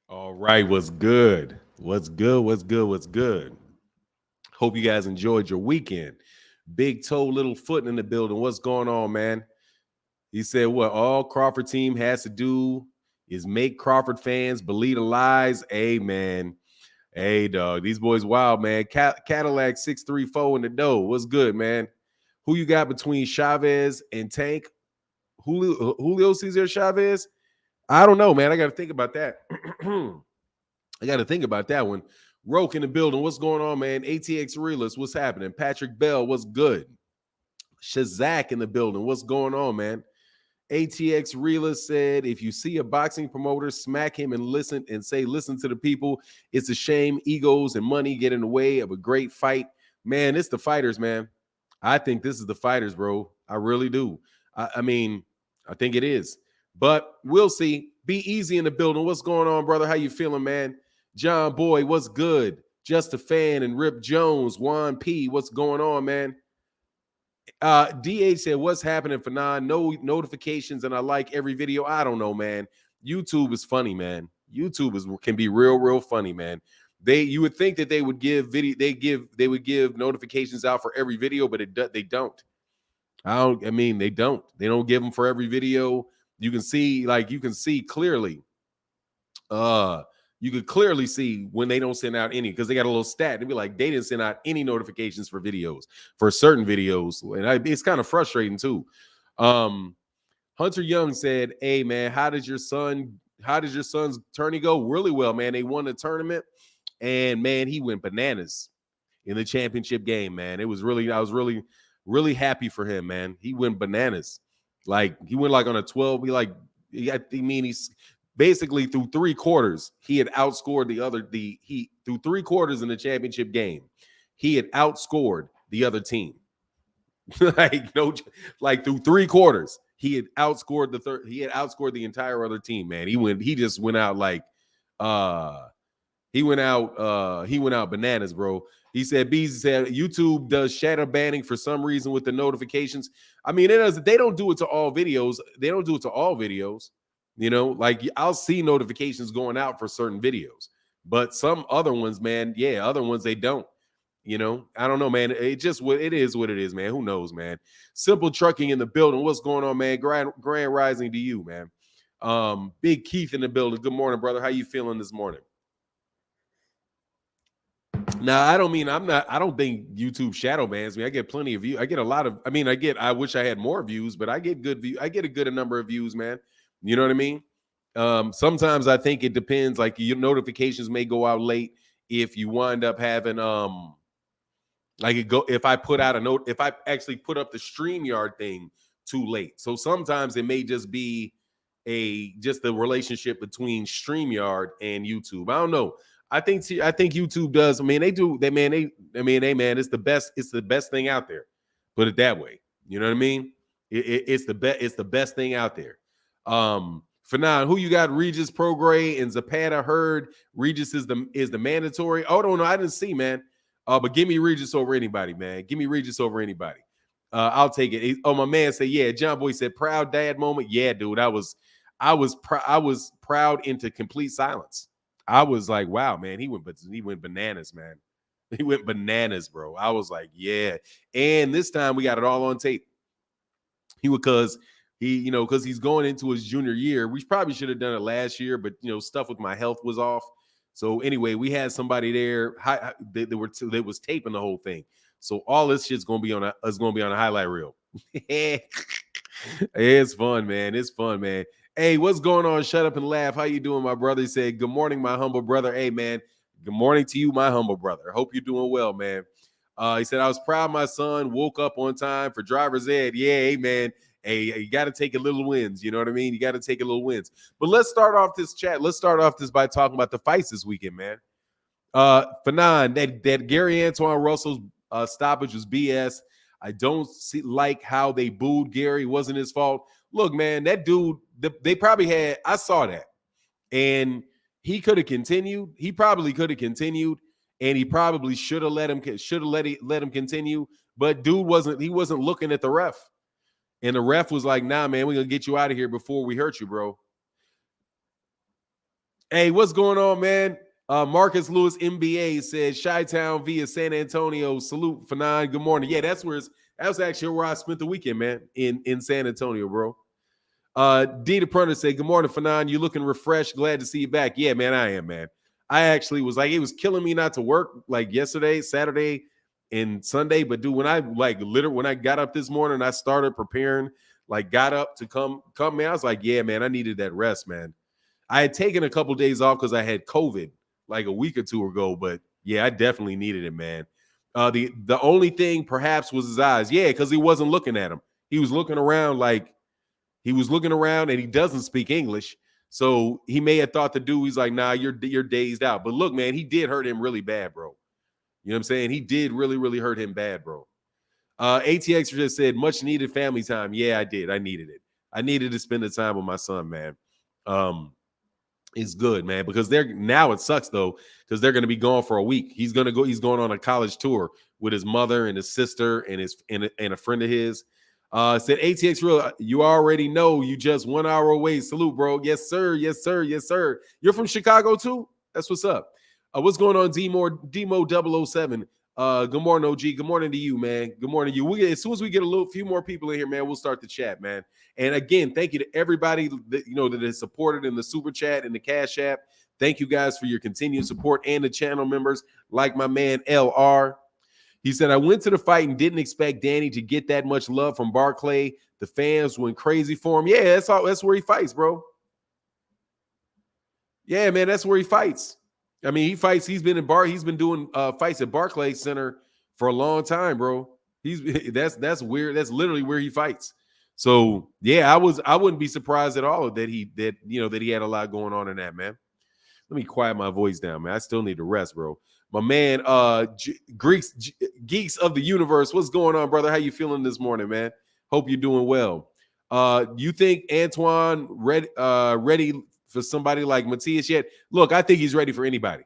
All right, what's good? What's good? What's good? What's good? Hope you guys enjoyed your weekend. Big toe, little foot in the building. What's going on, man? He said, what all Crawford team has to do is make Crawford fans believe the lies. Hey, man. Hey, dog. These boys wild, man. Cadillac 634 in the dough. What's good, man? Who you got between Chavez and Tank? Julio Cesar Chavez? I don't know, man. I got to think about that. I got to think about that one. Roke in the building. What's going on, man? ATX Realist. What's happening? Patrick Bell. What's good? Shazak in the building. What's going on, man? ATX Realist said, if you see a boxing promoter, smack him and listen to the people. It's a shame egos and money get in the way of a great fight. Man, it's the fighters, man. I think this is the fighters, bro. I really do. I mean, I think it is. But we'll see. Be easy in the building. What's going on, brother? How you feeling, man? John Boy, what's good? Just a fan and Rip Jones, Juan P. What's going on, man? DH said, what's happening for no notifications, and I like every video. I don't know, man. YouTube is funny, man. Can be real funny, man. You would think that they would give they would give notifications out for every video, but they don't. They don't. They don't give them for every video. You can see clearly. You could clearly see when they don't send out any, because they got a little stat. They'd be like, they didn't send out any notifications for videos, for certain videos. And it's kind of frustrating too. Hunter Young said, hey man, how did your son's tourney go? Really well, man. They won the tournament, and man, he went bananas in the championship game, man. I was really happy for him, man. He went bananas. Like, he went like on a 12. He's basically through three quarters, he had outscored through three quarters in the championship game, he had outscored the other team. Through thrh quarters, he had outscored the entire other team, man. He went out bananas, bro. He said, Bees said YouTube does shadow banning for some reason with the notifications. I mean, they don't do it to all videos. You know, like, I'll see notifications going out for certain videos, but some other ones, man, other ones they don't. You know, I don't know, man. It is what it is, man. Who knows, man? Simple Trucking in the building. What's going on, man? Grand rising to you, man. Big Keith in the building. Good morning, brother. How you feeling this morning? Now, I don't think YouTube shadow bans me. I get plenty of views. I get a lot of, I wish I had more views, but I get good views. I get a good number of views, man. You know what I mean? Sometimes I think it depends. Like, your notifications may go out late if you wind up having if I actually put up the StreamYard thing too late. So sometimes it may just be the relationship between StreamYard and YouTube. I don't know. I think YouTube does. I mean, they do. It's the best thing out there. Put it that way. You know what I mean? It's the best thing out there. For now, who you got? Regis, Progray, and Zapata. Heard Regis is the mandatory. Oh, no, I didn't see, man. But give me Regis over anybody, man. Give me Regis over anybody. I'll take it. My man said, yeah. John Boy said, proud dad moment. Yeah, dude. I was proud into complete silence. I was like, wow, man. He went bananas, man. He went bananas, bro. I was like, yeah. And this time we got it all on tape. Because he's going into his junior year. We probably should have done it last year, but stuff with my health was off. So anyway, we had somebody there that was taping the whole thing. So all this shit's gonna be on a highlight reel. It's fun, man. It's fun, man. Hey, what's going on? Shut up and laugh. How you doing, my brother? He said, good morning, my humble brother. Hey, man. Good morning to you, my humble brother. Hope you're doing well, man. He said, I was proud my son woke up on time for driver's ed. Yeah, hey, man. Hey, you got to take a little wins. You know what I mean? You got to take a little wins. But let's start off this chat. Let's start off this by talking about the fights this weekend, man. Fanon, that Gary Antoine Russell's stoppage was BS. I don't like how they booed Gary. It wasn't his fault. Look, man, that dude, they probably had, I saw that. And he could have continued. He probably could have continued. And he probably should have let him continue. But dude wasn't looking at the ref. And the ref was like, nah, man, we're going to get you out of here before we hurt you, bro. Hey, what's going on, man? Marcus Lewis, NBA, says Chi-Town via San Antonio. Salute, Fanon. Good morning. Yeah, that was actually where I spent the weekend, man, in San Antonio, bro. D. DePrunter said, good morning, Fanon. You looking refreshed. Glad to see you back. Yeah, man, I am, man. I actually was like, it was killing me not to work like yesterday, Saturday, and Sunday. But dude, when I when I got up this morning, I started preparing, like got up to come, man. I was like, yeah, man, I needed that rest, man. I had taken a couple of days off because I had COVID like a week or two ago, but yeah, I definitely needed it, man. The only thing perhaps was his eyes. Yeah, because he wasn't looking at him. He was looking around and he doesn't speak English. So he may have thought the dude, he's like, nah, you're dazed out. But look, man, he did hurt him really bad, bro. You know what I'm saying? He did really, really hurt him bad, bro. ATX just said, much needed family time. Yeah, I did. I needed it. I needed to spend the time with my son, man. Is good, man, because now it sucks though, because they're going to be gone for a week. He's going on a college tour with his mother and his sister and a friend of his. Said ATX Real, you already know you just 1 hour away. Salute, bro. Yes, sir. Yes, sir. Yes, sir. You're from Chicago too? That's what's up. What's going on, Demo 007? Good morning, OG. Good morning to you, man. Good morning to you. As soon as we get few more people in here, man, we'll start the chat, man. And again, thank you to everybody that has supported in the super chat and the Cash App. Thank you guys for your continued support and the channel members, like my man LR. He said, I went to the fight and didn't expect Danny to get that much love from Barclay. The fans went crazy for him. Yeah, that's where he fights, bro. Yeah, man, that's where he fights. I mean, he fights. He's been doing fights at Barclays Center for a long time, bro. That's weird. That's literally where he fights. So yeah, I wouldn't be surprised at all that he had a lot going on in that, man. Let me quiet my voice down, man. I still need to rest, bro. My man, Geeks of the Universe, what's going on, brother? How you feeling this morning, man? Hope you're doing well. You think Antoine ready for somebody like Matias yet? Look, I think he's ready for anybody.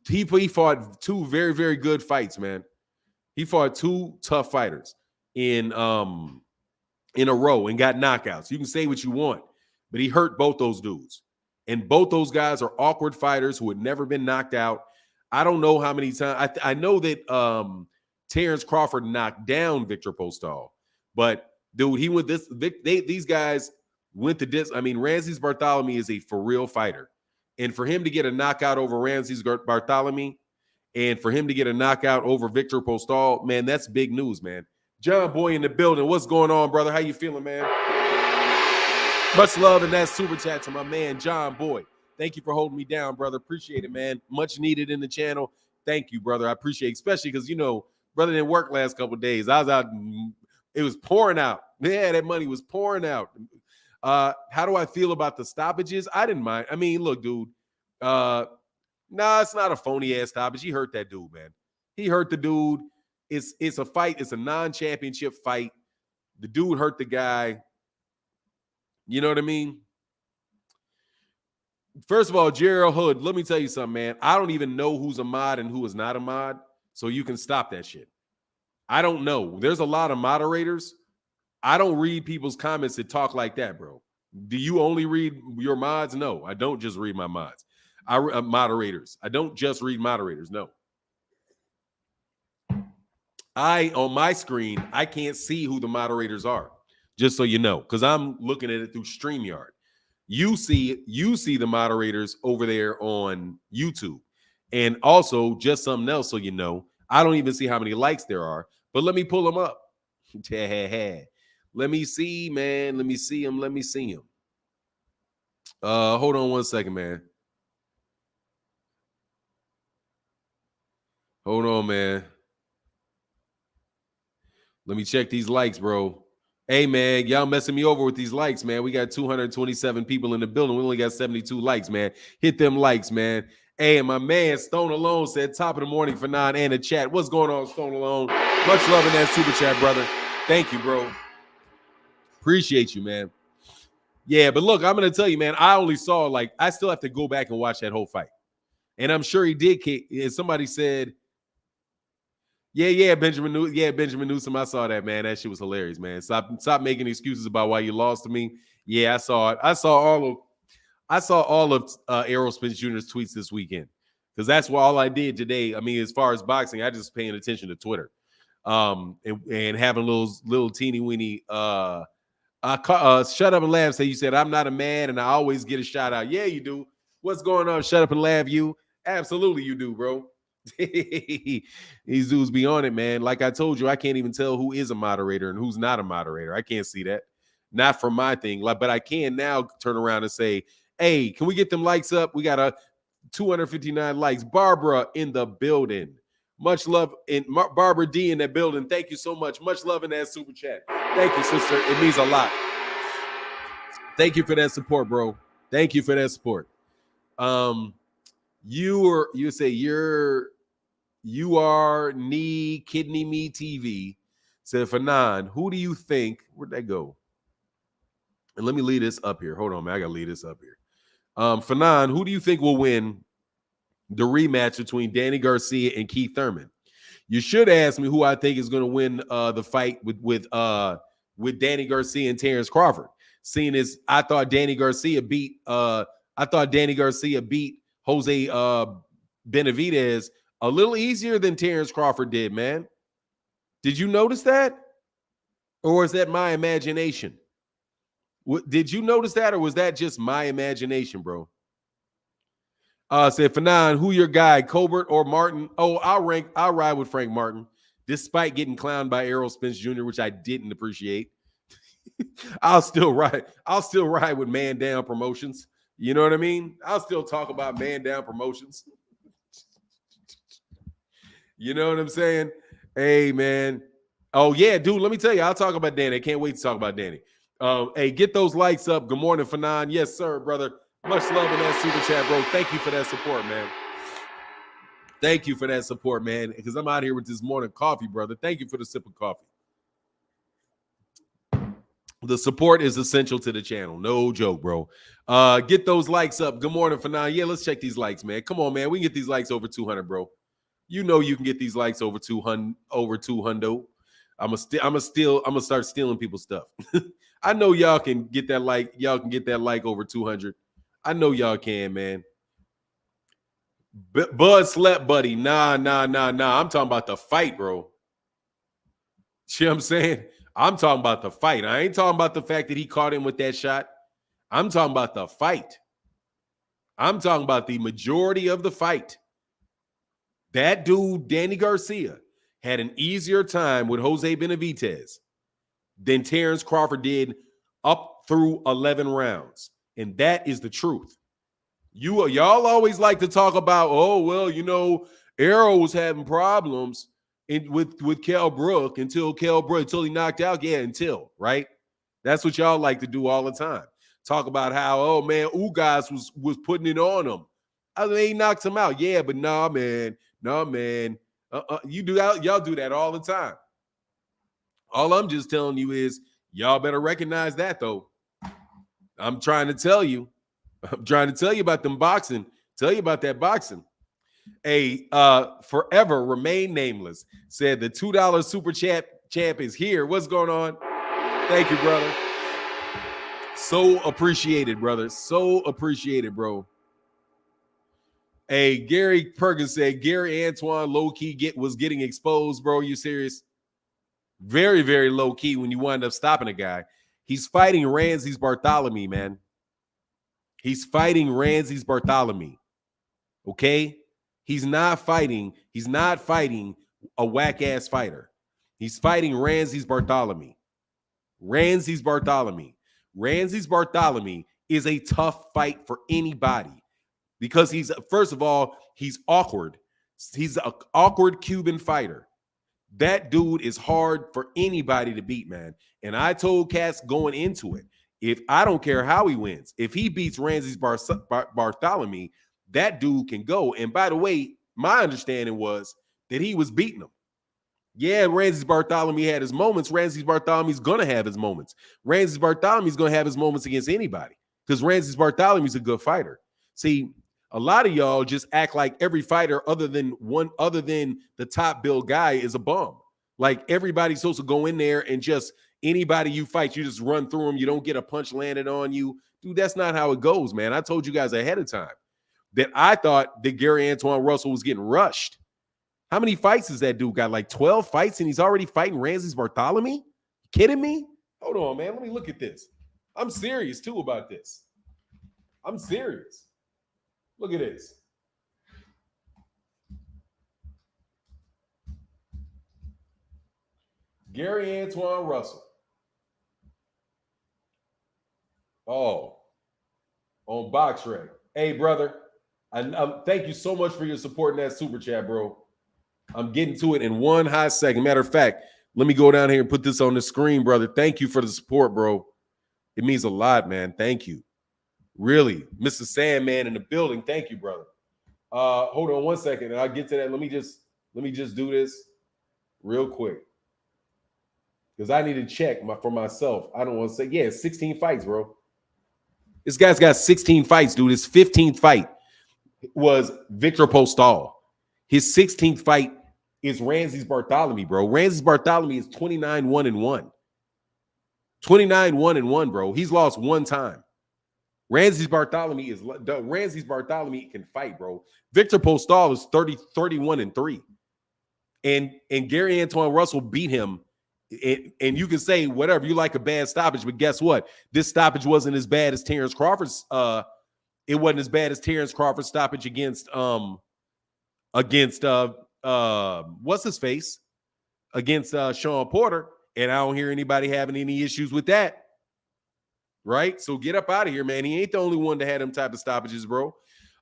He fought two very, very good fights, man. He fought two tough fighters in a row and got knockouts. You can say what you want, but he hurt both those dudes. And both those guys are awkward fighters who had never been knocked out. I don't know how many times. I know that Terrence Crawford knocked down Victor Postol, but dude, he went this. These guys went to this. I mean, Ramses Bartholomew is a for real fighter, and for him to get a knockout over Ramses Bartholomew, and for him to get a knockout over Victor Postol, man, that's big news, man. John Boy in the building. What's going on, brother? How you feeling, man? Much love in that super chat to my man, John Boy. Thank you for holding me down, brother. Appreciate it, man. Much needed in the channel. Thank you, brother. I appreciate it, especially because, brother didn't work last couple of days. I was out. It was pouring out. Yeah, that money was pouring out. How do I feel about the stoppages? I didn't mind. I mean, look, dude. Nah, it's not a phony-ass stoppage. He hurt that dude, man. He hurt the dude. It's a fight. It's a non-championship fight. The dude hurt the guy. You know what I mean? First of all, Gerald Hood, let me tell you something, man. I don't even know who's a mod and who is not a mod, so you can stop that shit. I don't know. There's a lot of moderators. I don't read people's comments that talk like that, bro. Do you only read your mods? No, I don't just read my mods. Moderators. I don't just read moderators, no. On my screen, I can't see who the moderators are. Just so you know, because I'm looking at it through StreamYard. You see the moderators over there on YouTube. And also, just something else so you know, I don't even see how many likes there are, but let me pull them up. Let me see, man. Let me see them. Hold on one second, man. Hold on, man. Let me check these likes, bro. Hey, man, y'all messing me over with these likes, man. We got 227 people in the building. We only got 72 likes, man. Hit them likes, man. Hey, and my man Stone Alone said top of the morning for 9 and the chat. What's going on, Stone Alone? Much love in that super chat, brother. Thank you, bro. Appreciate you, man. Yeah, but look, I'm going to tell you, man, I only saw, I still have to go back and watch that whole fight. And I'm sure he did kick. Somebody said, Yeah, Benjamin Newsom. I saw that, man. That shit was hilarious, man. Stop making excuses about why you lost to me. Yeah, I saw it. I saw I saw all of Errol Spence Jr.'s tweets this weekend because that's all I did today. I mean, as far as boxing, I just paying attention to Twitter, and having little teeny weeny shut up and laugh. Say you said I'm not a man, and I always get a shout out. Yeah, you do. What's going on? Shut up and laugh. You absolutely you do, bro. These dudes be on it, man. Like I told you, I can't even tell who is a moderator and who's not a moderator. I can't see that. Not from my thing. Like, but I can now turn around and say, hey, can we get them likes up? We got a 259 likes. Barbara in the building. Much love. And Barbara D in that building. Thank you so much. Much love in that super chat. Thank you, sister. It means a lot. Thank you for that support, bro. Thank you for that support. You are knee kidney me TV. Said Fanon, who do you think? Where'd that go? And let me lead this up here. Hold on, man. I gotta lead this up here. Fanon, who do you think will win the rematch between Danny Garcia and Keith Thurman? You should ask me who I think is going to win the fight with Danny Garcia and Terrence Crawford. Seeing as I thought Danny Garcia beat Jose Benavidez a little easier than Terrence Crawford did, man. Did you notice that? Or is that my imagination? Did you notice that, or was that just my imagination, bro? Said Fanon, who your guy, Colbert or Martin? Oh, I'll ride with Frank Martin, despite getting clowned by Errol Spence Jr., which I didn't appreciate. I'll still ride with Man Down Promotions. You know what I mean? I'll still talk about Man Down Promotions. You know what I'm saying? Hey, man. Oh, yeah, dude, let me tell you, I'll talk about Danny. I can't wait to talk about Danny. Hey, get those likes up. Good morning, Fanon. Yes, sir, brother. Much love in that super chat, bro. Thank you for that support, man. Thank you for that support, man, because I'm out here with this morning coffee, brother. Thank you for the sip of coffee. The support is essential to the channel. No joke, bro. Get those likes up. Good morning, Fanon. Yeah, let's check these likes, man. Come on, man. We can get these likes over 200, bro. You know you can get these likes over 200. I'm gonna start stealing people's stuff. I know y'all can get that like. Y'all can get that like over 200. I know y'all can, man. Bud slept, buddy. Nah. I'm talking about the fight, bro. See what I'm saying? I'm talking about the fight. I ain't talking about the fact that he caught him with that shot. I'm talking about the fight. I'm talking about the majority of the fight. That dude, Danny Garcia, had an easier time with Jose Benavidez than Terrence Crawford did up through 11 rounds. And that is the truth. Y'all always like to talk about, oh, well, you know, Errol was having problems with Kell Brook until he knocked out. Yeah, right? That's what y'all like to do all the time. Talk about how, oh, man, Ugas was putting it on him. I mean, he knocked him out. Yeah, but nah, man. You do that. Y'all do that all the time. All I'm just telling you is y'all better recognize that, though. I'm trying to tell you about them boxing. Tell you about that boxing. Forever remain nameless said the $2 super champ is here. What's going on? Thank you, brother. So appreciated, brother. So appreciated, bro. Hey, Gary Perkins said Gary Antoine low-key was getting exposed, bro. You serious? Very, very low-key when you wind up stopping a guy. He's fighting Ranzis Bartholomew, man. He's fighting Ranzis Bartholomew. Okay? He's not fighting a whack-ass fighter. He's fighting Ranzis Bartholomew. Ranzis Bartholomew is a tough fight for anybody because he's awkward. He's an awkward Cuban fighter. That dude is hard for anybody to beat, man. And I told Cass going into it, if I don't care how he wins, if he beats Ranzis Bartholomew, that dude can go. And by the way, my understanding was that he was beating him. Yeah, Ranzis Bartholomew had his moments. Ranzis Bartholomew's going to have his moments. Ranzis Bartholomew's going to have his moments against anybody because Ranzis Bartholomew's a good fighter. See, a lot of y'all just act like every fighter other than the top bill guy is a bum. Like everybody's supposed to go in there and just anybody you fight, you just run through them. You don't get a punch landed on you. Dude, that's not how it goes, man. I told you guys ahead of time that I thought that Gary Antoine Russell was getting rushed. How many fights has that dude got? Like 12 fights, and he's already fighting Ramses Bartholomew? Kidding me? Hold on, man. Let me look at this. I'm serious, too, about this. I'm serious. Look at this. Gary Antoine Russell. Oh, on BoxRec. Hey, brother, I thank you so much for your support in that super chat, bro. I'm getting to it in one hot second. Matter of fact, let me go down here and put this on the screen, brother. Thank you for the support, bro. It means a lot, man. Thank you. Really, Mr. Sandman in the building. Thank you, brother. Hold on one second, and I'll get to that. Let me just do this real quick, because I need to check for myself. I don't want to say, yeah, 16 fights, bro. This guy's got 16 fights, dude. His 15th fight was Victor Postol. His 16th fight is Ramses Bartholomew, bro. Ramses Bartholomew is 29-1-1. 29-1-1, bro. He's lost one time. Ramses Bartholomew can fight, bro. Victor Postol is 31-3. And Gary Antoine Russell beat him. And you can say whatever you like, a bad stoppage, but guess what? This stoppage wasn't as bad as Terrence Crawford's. It wasn't as bad as Terrence Crawford's stoppage against what's his face? Against Sean Porter. And I don't hear anybody having any issues with that. Right? So get up out of here, man. He ain't the only one that had them type of stoppages, bro.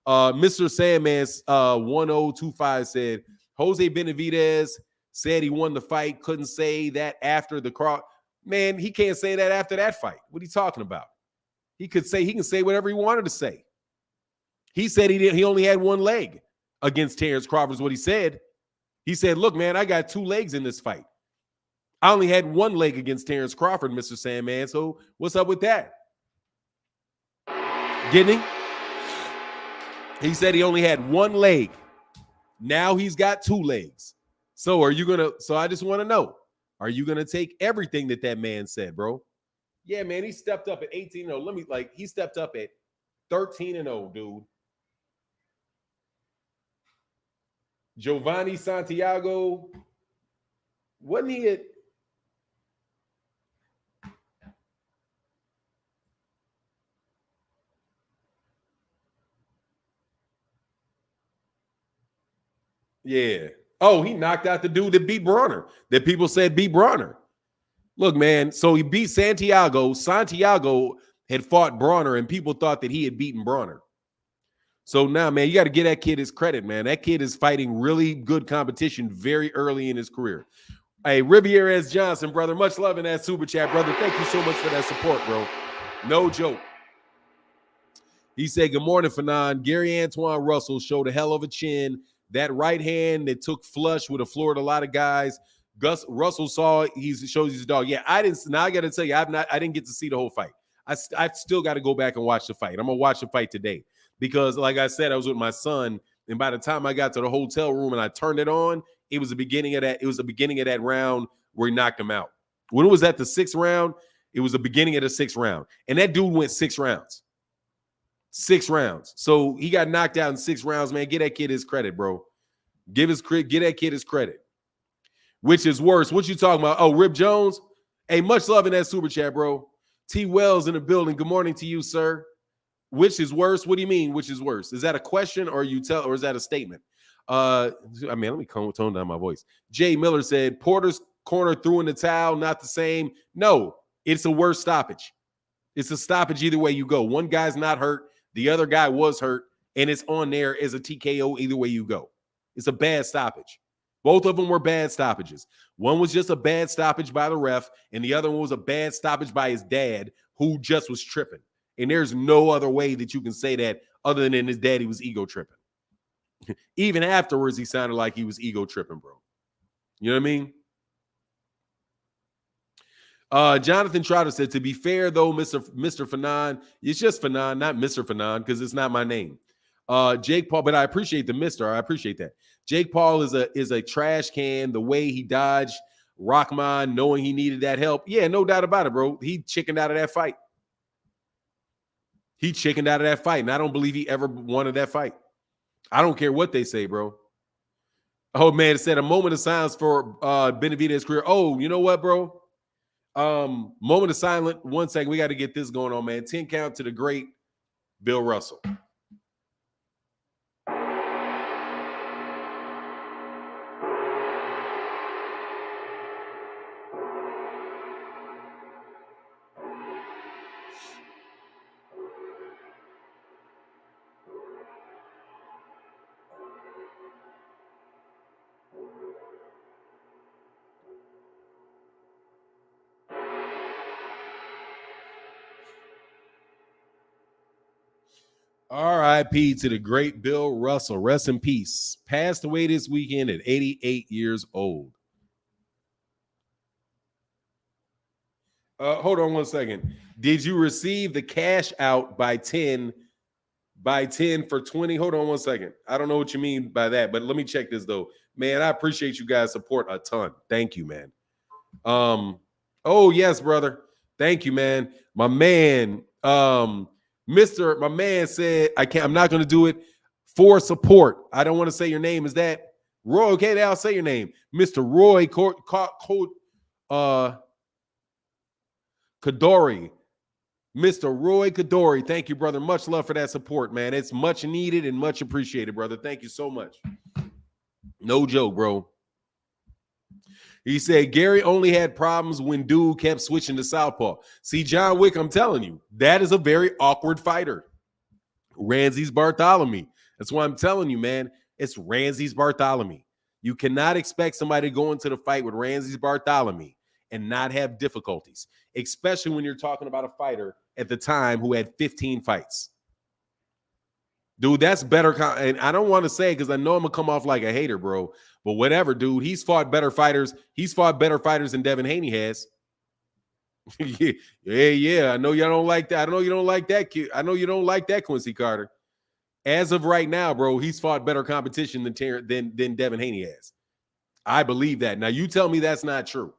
Mr. Sandman's 1025 said Jose Benavidez said he won the fight, couldn't say that after the cross. Man, he can't say that after that fight. What are you talking about? He can say whatever he wanted to say. He said he only had one leg against Terrence Crawford is what he said. He said, look, man, I got two legs in this fight. I only had one leg against Terrence Crawford, Mr. Sandman. So what's up with that? Didn't he? He said he only had one leg. Now he's got two legs. So I just want to know, are you going to take everything that man said, bro? Yeah, man, he stepped up at 18-0. He stepped up at 13-0, dude. Giovanni Santiago, wasn't he at... Yeah. Oh, he knocked out the dude that beat Bronner, that people said beat Bronner. Look, man, so he beat Santiago. Santiago had fought Bronner, and people thought that he had beaten Bronner. So now, man, you got to give that kid his credit, man. That kid is fighting really good competition very early in his career. Hey, Riviera S. Johnson, brother, much love in that super chat, brother. Thank you so much for that support, bro. No joke. He said, good morning, Fanon. Gary Antoine Russell showed a hell of a chin. That right hand that took flush would have floored a lot of guys. Gus Russell saw it. He shows his dog. Yeah, I didn't. Now I got to tell you, I didn't get to see the whole fight. I still got to go back and watch the fight. I'm gonna watch the fight today because, like I said, I was with my son, and by the time I got to the hotel room and I turned it on, it was the beginning of that. It was the beginning of that round where he knocked him out. When it was at the 6th round, it was the beginning of the 6th round, and that dude went 6 rounds. 6 rounds. So he got knocked out in 6 rounds, man. Get that kid his credit, bro. Get that kid his credit. Which is worse? What you talking about? Oh, Rip Jones? Hey, much love in that super chat, bro. T. Wells in the building. Good morning to you, sir. Which is worse? What do you mean, which is worse? Is that a question or is that a statement? Let me tone down my voice. Jay Miller said, Porter's corner threw in the towel, not the same. No, it's a worse stoppage. It's a stoppage either way you go. One guy's not hurt. The other guy was hurt, and it's on there as a TKO either way you go. It's a bad stoppage. Both of them were bad stoppages. One was just a bad stoppage by the ref, and the other one was a bad stoppage by his dad, who just was tripping. And there's no other way that you can say that other than his daddy was ego tripping. Even afterwards, he sounded like he was ego tripping, bro. You know what I mean? Jonathan Trotter said, to be fair, though, Mr. Fanon, it's just Fanon, not Mr. Fanon, because it's not my name. Jake Paul, but I appreciate the Mr. I appreciate that. Jake Paul is a trash can. The way he dodged Rahman, knowing he needed that help. Yeah, no doubt about it, bro. He chickened out of that fight. He chickened out of that fight, and I don't believe he ever wanted that fight. I don't care what they say, bro. Oh, man, it said a moment of silence for Benavidez' career. Oh, you know what, bro? Moment of silence. 1 second. We got to get this going on, man. 10 count to the great Bill Russell. R.I.P. to the great Bill Russell. Rest in peace. Passed away this weekend at 88 years old. Hold on 1 second. Did you receive the cash out by 10 for 20? Hold on 1 second. I don't know what you mean by that, but let me check this though. Man, I appreciate you guys' support a ton. Thank you, man. Oh yes, brother. Thank you, man. My man, my man said, I'm not going to do it for support. I don't want to say your name. Is that Roy? Okay, I'll say your name. Mr. Roy Kadori. Mr. Roy Kadori. Thank you, brother. Much love for that support, man. It's much needed and much appreciated, brother. Thank you so much. No joke, bro. He said Gary only had problems when dude kept switching to southpaw. See, John Wick, I'm telling you, that is a very awkward fighter. Ramses Bartholomew. That's why I'm telling you, man. It's Ramses Bartholomew. You cannot expect somebody to go into the fight with Ramses Bartholomew and not have difficulties, especially when you're talking about a fighter at the time who had 15 fights. Dude, that's better. And I don't want to say because I know I'm going to come off like a hater, bro. But whatever, dude. He's fought better fighters. He's fought better fighters than Devin Haney has. yeah. I know y'all don't like that. I know you don't like that. I know you don't like that, Quincy Carter. As of right now, bro, he's fought better competition than Devin Haney has. I believe that. Now, you tell me that's not true.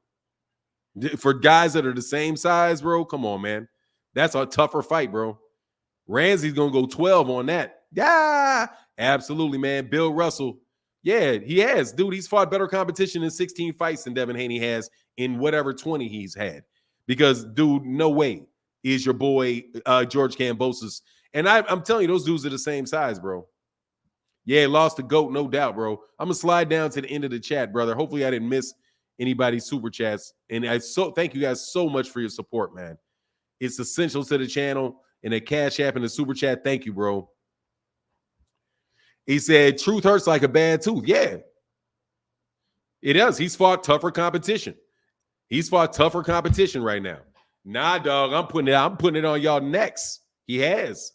For guys that are the same size, bro, come on, man. That's a tougher fight, bro. Ramsey's going to go 12 on that. Yeah, absolutely, man. Bill Russell. Yeah, he has. Dude, he's fought better competition in 16 fights than Devin Haney has in whatever 20 he's had. Because, dude, no way is your boy George Kambosos. And I'm telling you, those dudes are the same size, bro. Yeah, lost the GOAT, no doubt, bro. I'm going to slide down to the end of the chat, brother. Hopefully I didn't miss anybody's super chats. And thank you guys so much for your support, man. It's essential to the channel. And a cash app and a super chat. Thank you, bro. He said, truth hurts like a bad tooth. Yeah, it does. He's fought tougher competition. He's fought tougher competition right now. Nah, dog, I'm putting it on y'all necks. He has.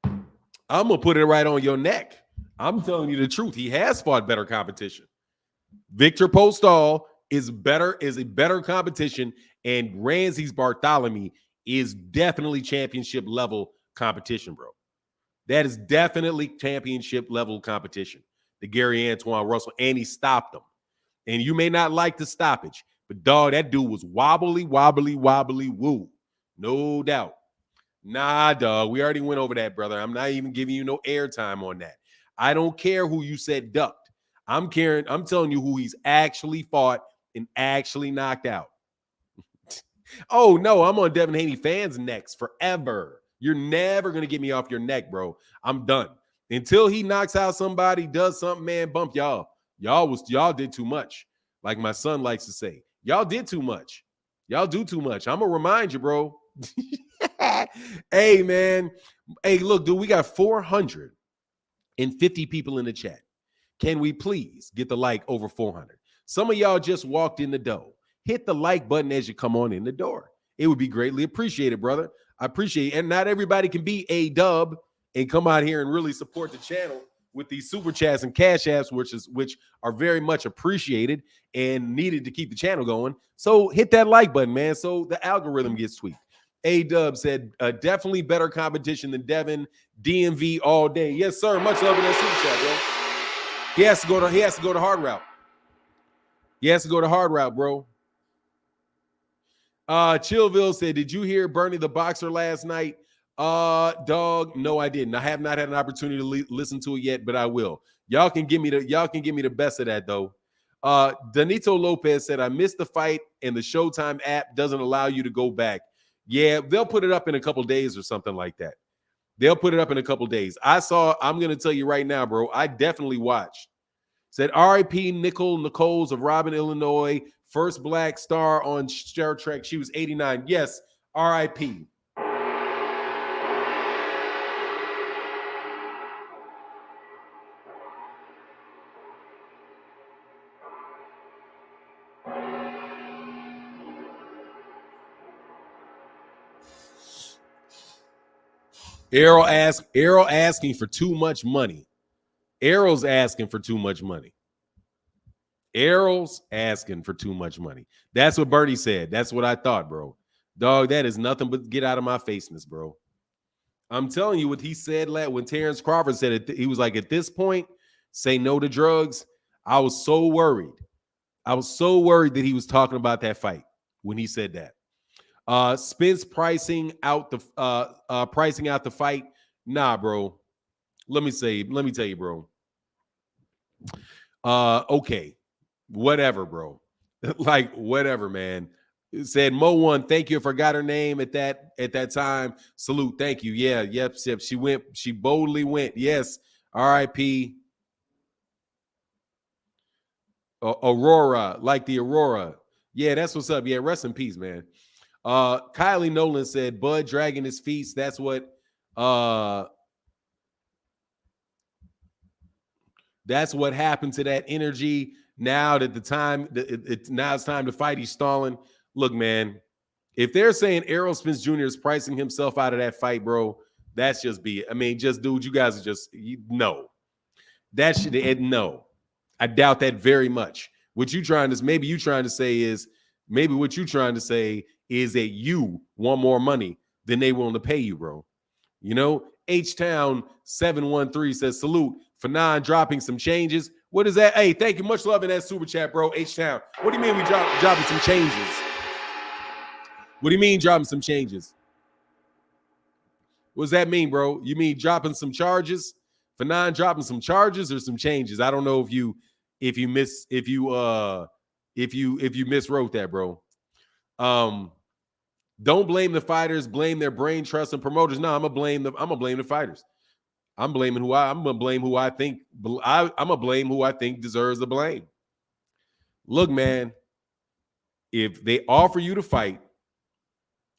I'm going to put it right on your neck. I'm telling you the truth. He has fought better competition. Victor Postol is a better competition, and Ramses Bartholomew is definitely championship level competition, bro. That is definitely championship level competition. The Gary Antoine Russell, and he stopped him. And you may not like the stoppage, but dog, that dude was wobbly, woo. No doubt. Nah, dog, we already went over that, brother. I'm not even giving you no airtime on that. I don't care who you said ducked. I'm telling you who he's actually fought and actually knocked out. Oh, no, I'm on Devin Haney fans' necks forever. You're never going to get me off your neck, bro. I'm done. Until he knocks out somebody, does something, man, bump y'all. Y'all did too much. Like my son likes to say. Y'all did too much. Y'all do too much. I'm going to remind you, bro. Hey, man. Hey, look, dude, we got 450 people in the chat. Can we please get the like over 400? Some of y'all just walked in the door. Hit the like button as you come on in the door. It would be greatly appreciated, brother. I appreciate it. And not everybody can be a dub and come out here and really support the channel with these super chats and cash apps, which are very much appreciated and needed to keep the channel going. So hit that like button, man, so the algorithm gets tweaked. A-Dub said, definitely better competition than Devin. DMV all day. Yes, sir. Much love in that super chat, bro. He has to go to hard route. He has to go to hard route, bro. Chillville said, did you hear Bernie the Boxer last night? Dog, no, I didn't. I have not had an opportunity to listen to it yet, but I will. Y'all can give me the best of that though. Danito Lopez said, I missed the fight and the Showtime app doesn't allow you to go back. Yeah, they'll put it up in a couple days or something like that. They'll put it up in a couple days. I'm going to tell you right now, bro, I definitely watched. Said RIP Nicole Nichols of Robin, Illinois, first black star on Star Trek. She was 89. Yes, RIP. Errol asking for too much money. Errol's asking for too much money. Errol's asking for too much money. That's what Bertie said. That's what I thought, bro. Dog, that is nothing but get out of my faceness, bro. I'm telling you what he said when Terrence Crawford said it. He was like, at this point, say no to drugs. I was so worried. I was so worried that he was talking about that fight when he said that. Spence pricing out the fight. Nah, bro. Let me tell you, bro. Okay. Whatever, bro. Like, whatever, man. It said Mo one, thank you. I forgot her name at that time. Salute, thank you. Yeah, yep. She boldly went. Yes. RIP. Aurora, like the Aurora. Yeah, that's what's up. Yeah, rest in peace, man. Kylie Nolan said Bud dragging his feet. That's what happened to that energy. Now that now it's time to fight. He's stalling. Look, man, if they're saying Errol Spence Jr. is pricing himself out of that fight, bro, that's just I mean, just dude, you guys are just no. That should no. I doubt that very much. What you trying to say is that you want more money than they willing to pay you, bro. You know, H-Town 713 says salute for dropping some changes. What is that? Hey, thank you. Much love in that super chat, bro. H-Town. What do you mean we dropping some changes? What do you mean dropping some changes? What does that mean, bro? You mean dropping some charges? For dropping some charges or some changes? I don't know if you miswrote that, bro. Don't blame the fighters, blame their brain trust and promoters. No, I'm gonna blame the fighters. I'm gonna blame who I think deserves the blame. Look, man, if they offer you to fight,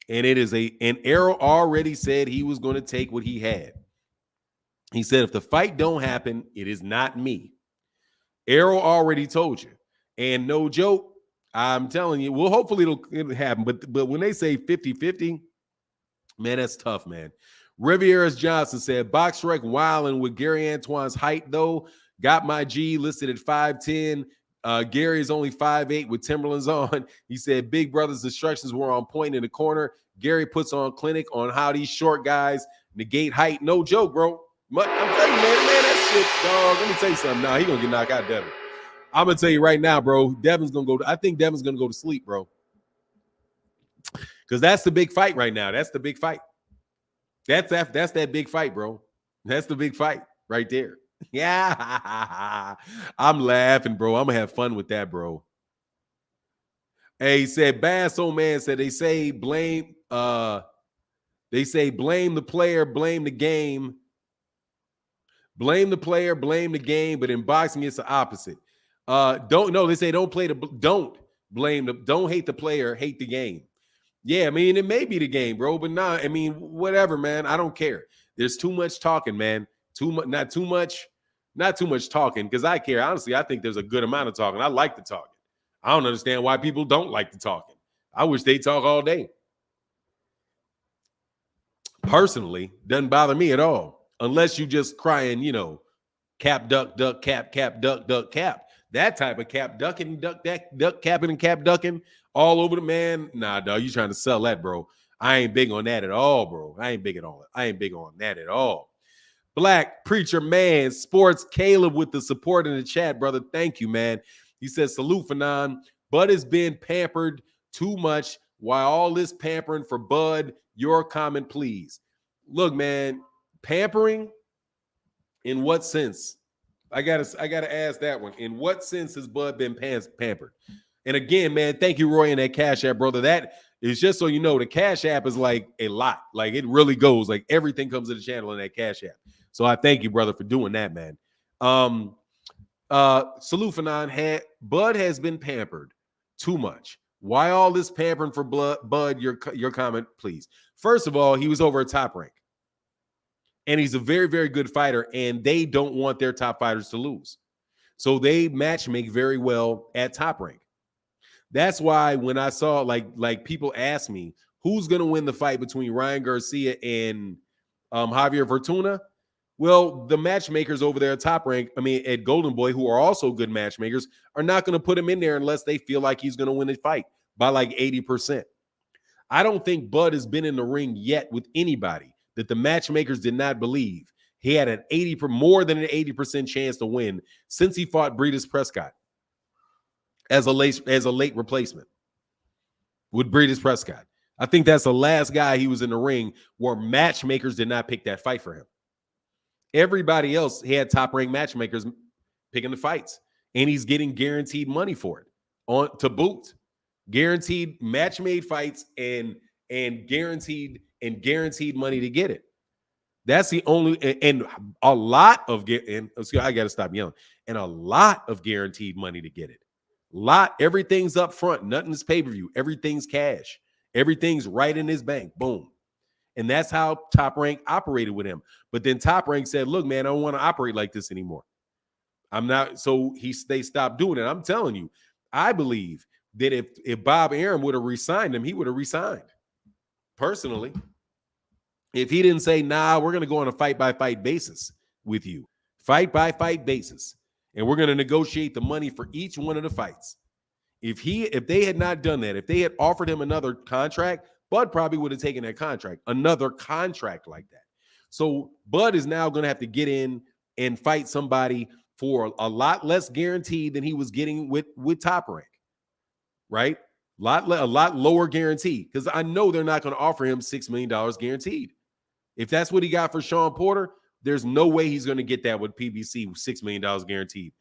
and Errol already said he was going to take what he had. He said, if the fight don't happen, it is not me. Errol already told you. And no joke, I'm telling you, well, hopefully it'll happen. But when they say 50-50, man, that's tough, man. Rivieras Johnson said, Box Rec wilding with Gary Antoine's height, though. Got my G listed at 5'10". Gary is only 5'8" with Timberlands on. He said, Big Brother's instructions were on point in the corner. Gary puts on clinic on how these short guys negate height. No joke, bro. I'm telling you, man, that shit, dog. Let me tell you something. Nah, he gonna get knocked out, Devin. I'm gonna tell you right now, bro. I think Devin's gonna go to sleep, bro. Because that's the big fight right now. That's the big fight. That's that big fight, bro. That's the big fight right there. Yeah, I'm laughing, bro. I'm gonna have fun with that, bro. Hey, he said, Bass old man said they say blame the player, blame the game. Blame the player, blame the game, but in boxing, it's the opposite. They say don't hate the player, hate the game. Yeah, I mean, it may be the game, bro, but I mean, whatever, man. I don't care. There's too much talking, man. Not too much talking, because I care. Honestly, I think there's a good amount of talking. I like the talking. I don't understand why people don't like the talking. I wish they talk all day. Personally, doesn't bother me at all. Unless you just crying, cap, duck, duck, cap, duck, duck, cap. That type of cap ducking, duck capping, and cap ducking all over the man. Nah, dog, you trying to sell that, bro. I ain't big on that at all, bro. I ain't big on that at all. Black Preacher Man Sports Caleb with the support in the chat, brother. Thank you, man. He says, salute, Fanon. Bud has been pampered too much. Why all this pampering for Bud? Your comment, please. Look, man, pampering in what sense? I gotta ask that one. In what sense has Bud been pampered? And again, man, thank you, Roy, and that Cash App, brother. That is just so you know, the Cash App is like a lot. Like it really goes. Like everything comes to the channel in that Cash App. So I thank you, brother, for doing that, man. Salute Fanon. Bud has been pampered too much. Why all this pampering for Bud? Your comment, please. First of all, he was over at Top Rank. And he's a very, very good fighter, and they don't want their top fighters to lose. So they match make very well at Top Rank. That's why when I saw like people ask me, who's going to win the fight between Ryan Garcia and Javier Fortuna? Well, the matchmakers over there at Top Rank, at Golden Boy, who are also good matchmakers, are not going to put him in there unless they feel like he's going to win the fight by like 80%. I don't think Bud has been in the ring yet with anybody that the matchmakers did not believe he had more than an 80% chance to win since he fought Breidis Prescott as a late replacement with Breidis Prescott. I think that's the last guy he was in the ring where matchmakers did not pick that fight for him. Everybody else, he had top rank matchmakers picking the fights, and he's getting guaranteed money for it to boot. Guaranteed match-made fights and guaranteed money to get it. That's the only and a lot of I got to stop yelling. And a lot of guaranteed money to get it. Everything's up front. Nothing's pay-per-view. Everything's cash. Everything's right in his bank. Boom. And that's how Top Rank operated with him. But then Top Rank said, "Look, man, I don't want to operate like this anymore. I'm not." So they stopped doing it. I'm telling you, I believe that if Bob Arum would have re-signed him, he would have re-signed. Personally, if he didn't say, "Nah, we're going to go on a fight-by-fight basis with you, fight-by-fight basis, and we're going to negotiate the money for each one of the fights." If they had not done that, if they had offered him another contract, Bud probably would have taken that contract, another contract like that. So Bud is now going to have to get in and fight somebody for a lot less guaranteed than he was getting with Top Rank. Right? A lot lower guarantee, because I know they're not going to offer him $6 million guaranteed. If that's what he got for Sean Porter, there's no way he's going to get that with PBC, $6 million guaranteed.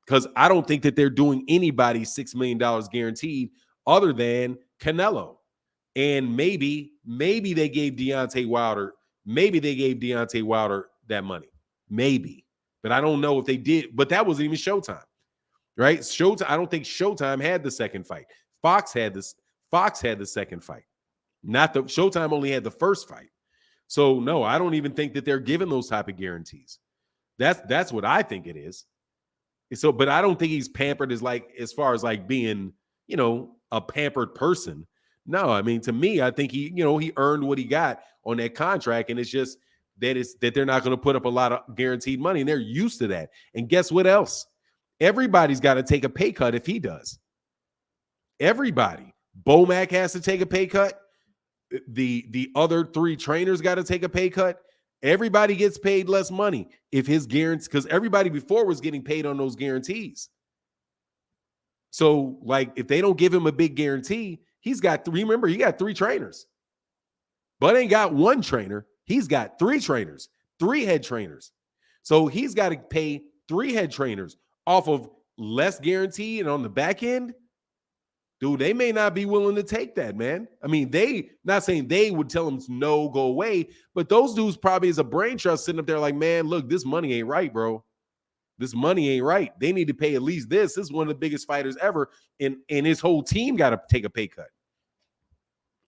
Because I don't think that they're doing anybody $6 million guaranteed other than Canelo. And maybe they gave Deontay Wilder that money. Maybe. But I don't know if they did. But that wasn't even Showtime. Right? Showtime. I don't think Showtime had the second fight. Fox had the second fight. Not the Showtime only had the first fight. So no, I don't even think that they're giving those type of guarantees. That's what I think it is. So, but I don't think he's pampered as far as like being, a pampered person. No, I mean, to me, I think he earned what he got on that contract, and it's just that they're not going to put up a lot of guaranteed money, and they're used to that. And guess what else? Everybody's got to take a pay cut if he does. Everybody. Bomac has to take a pay cut. The other three trainers got to take a pay cut. Everybody gets paid less money if his guarantees, because everybody before was getting paid on those guarantees. So, like, if they don't give him a big guarantee, he got three trainers. Bud ain't got one trainer. He's got three trainers, three head trainers. So he's got to pay three head trainers off of less guarantee, and on the back end, dude, they may not be willing to take that, man. I mean, not saying they would tell him no, go away, but those dudes probably is a brain trust sitting up there like, man, look, this money ain't right, bro. This money ain't right. They need to pay at least this. This is one of the biggest fighters ever, and his whole team got to take a pay cut.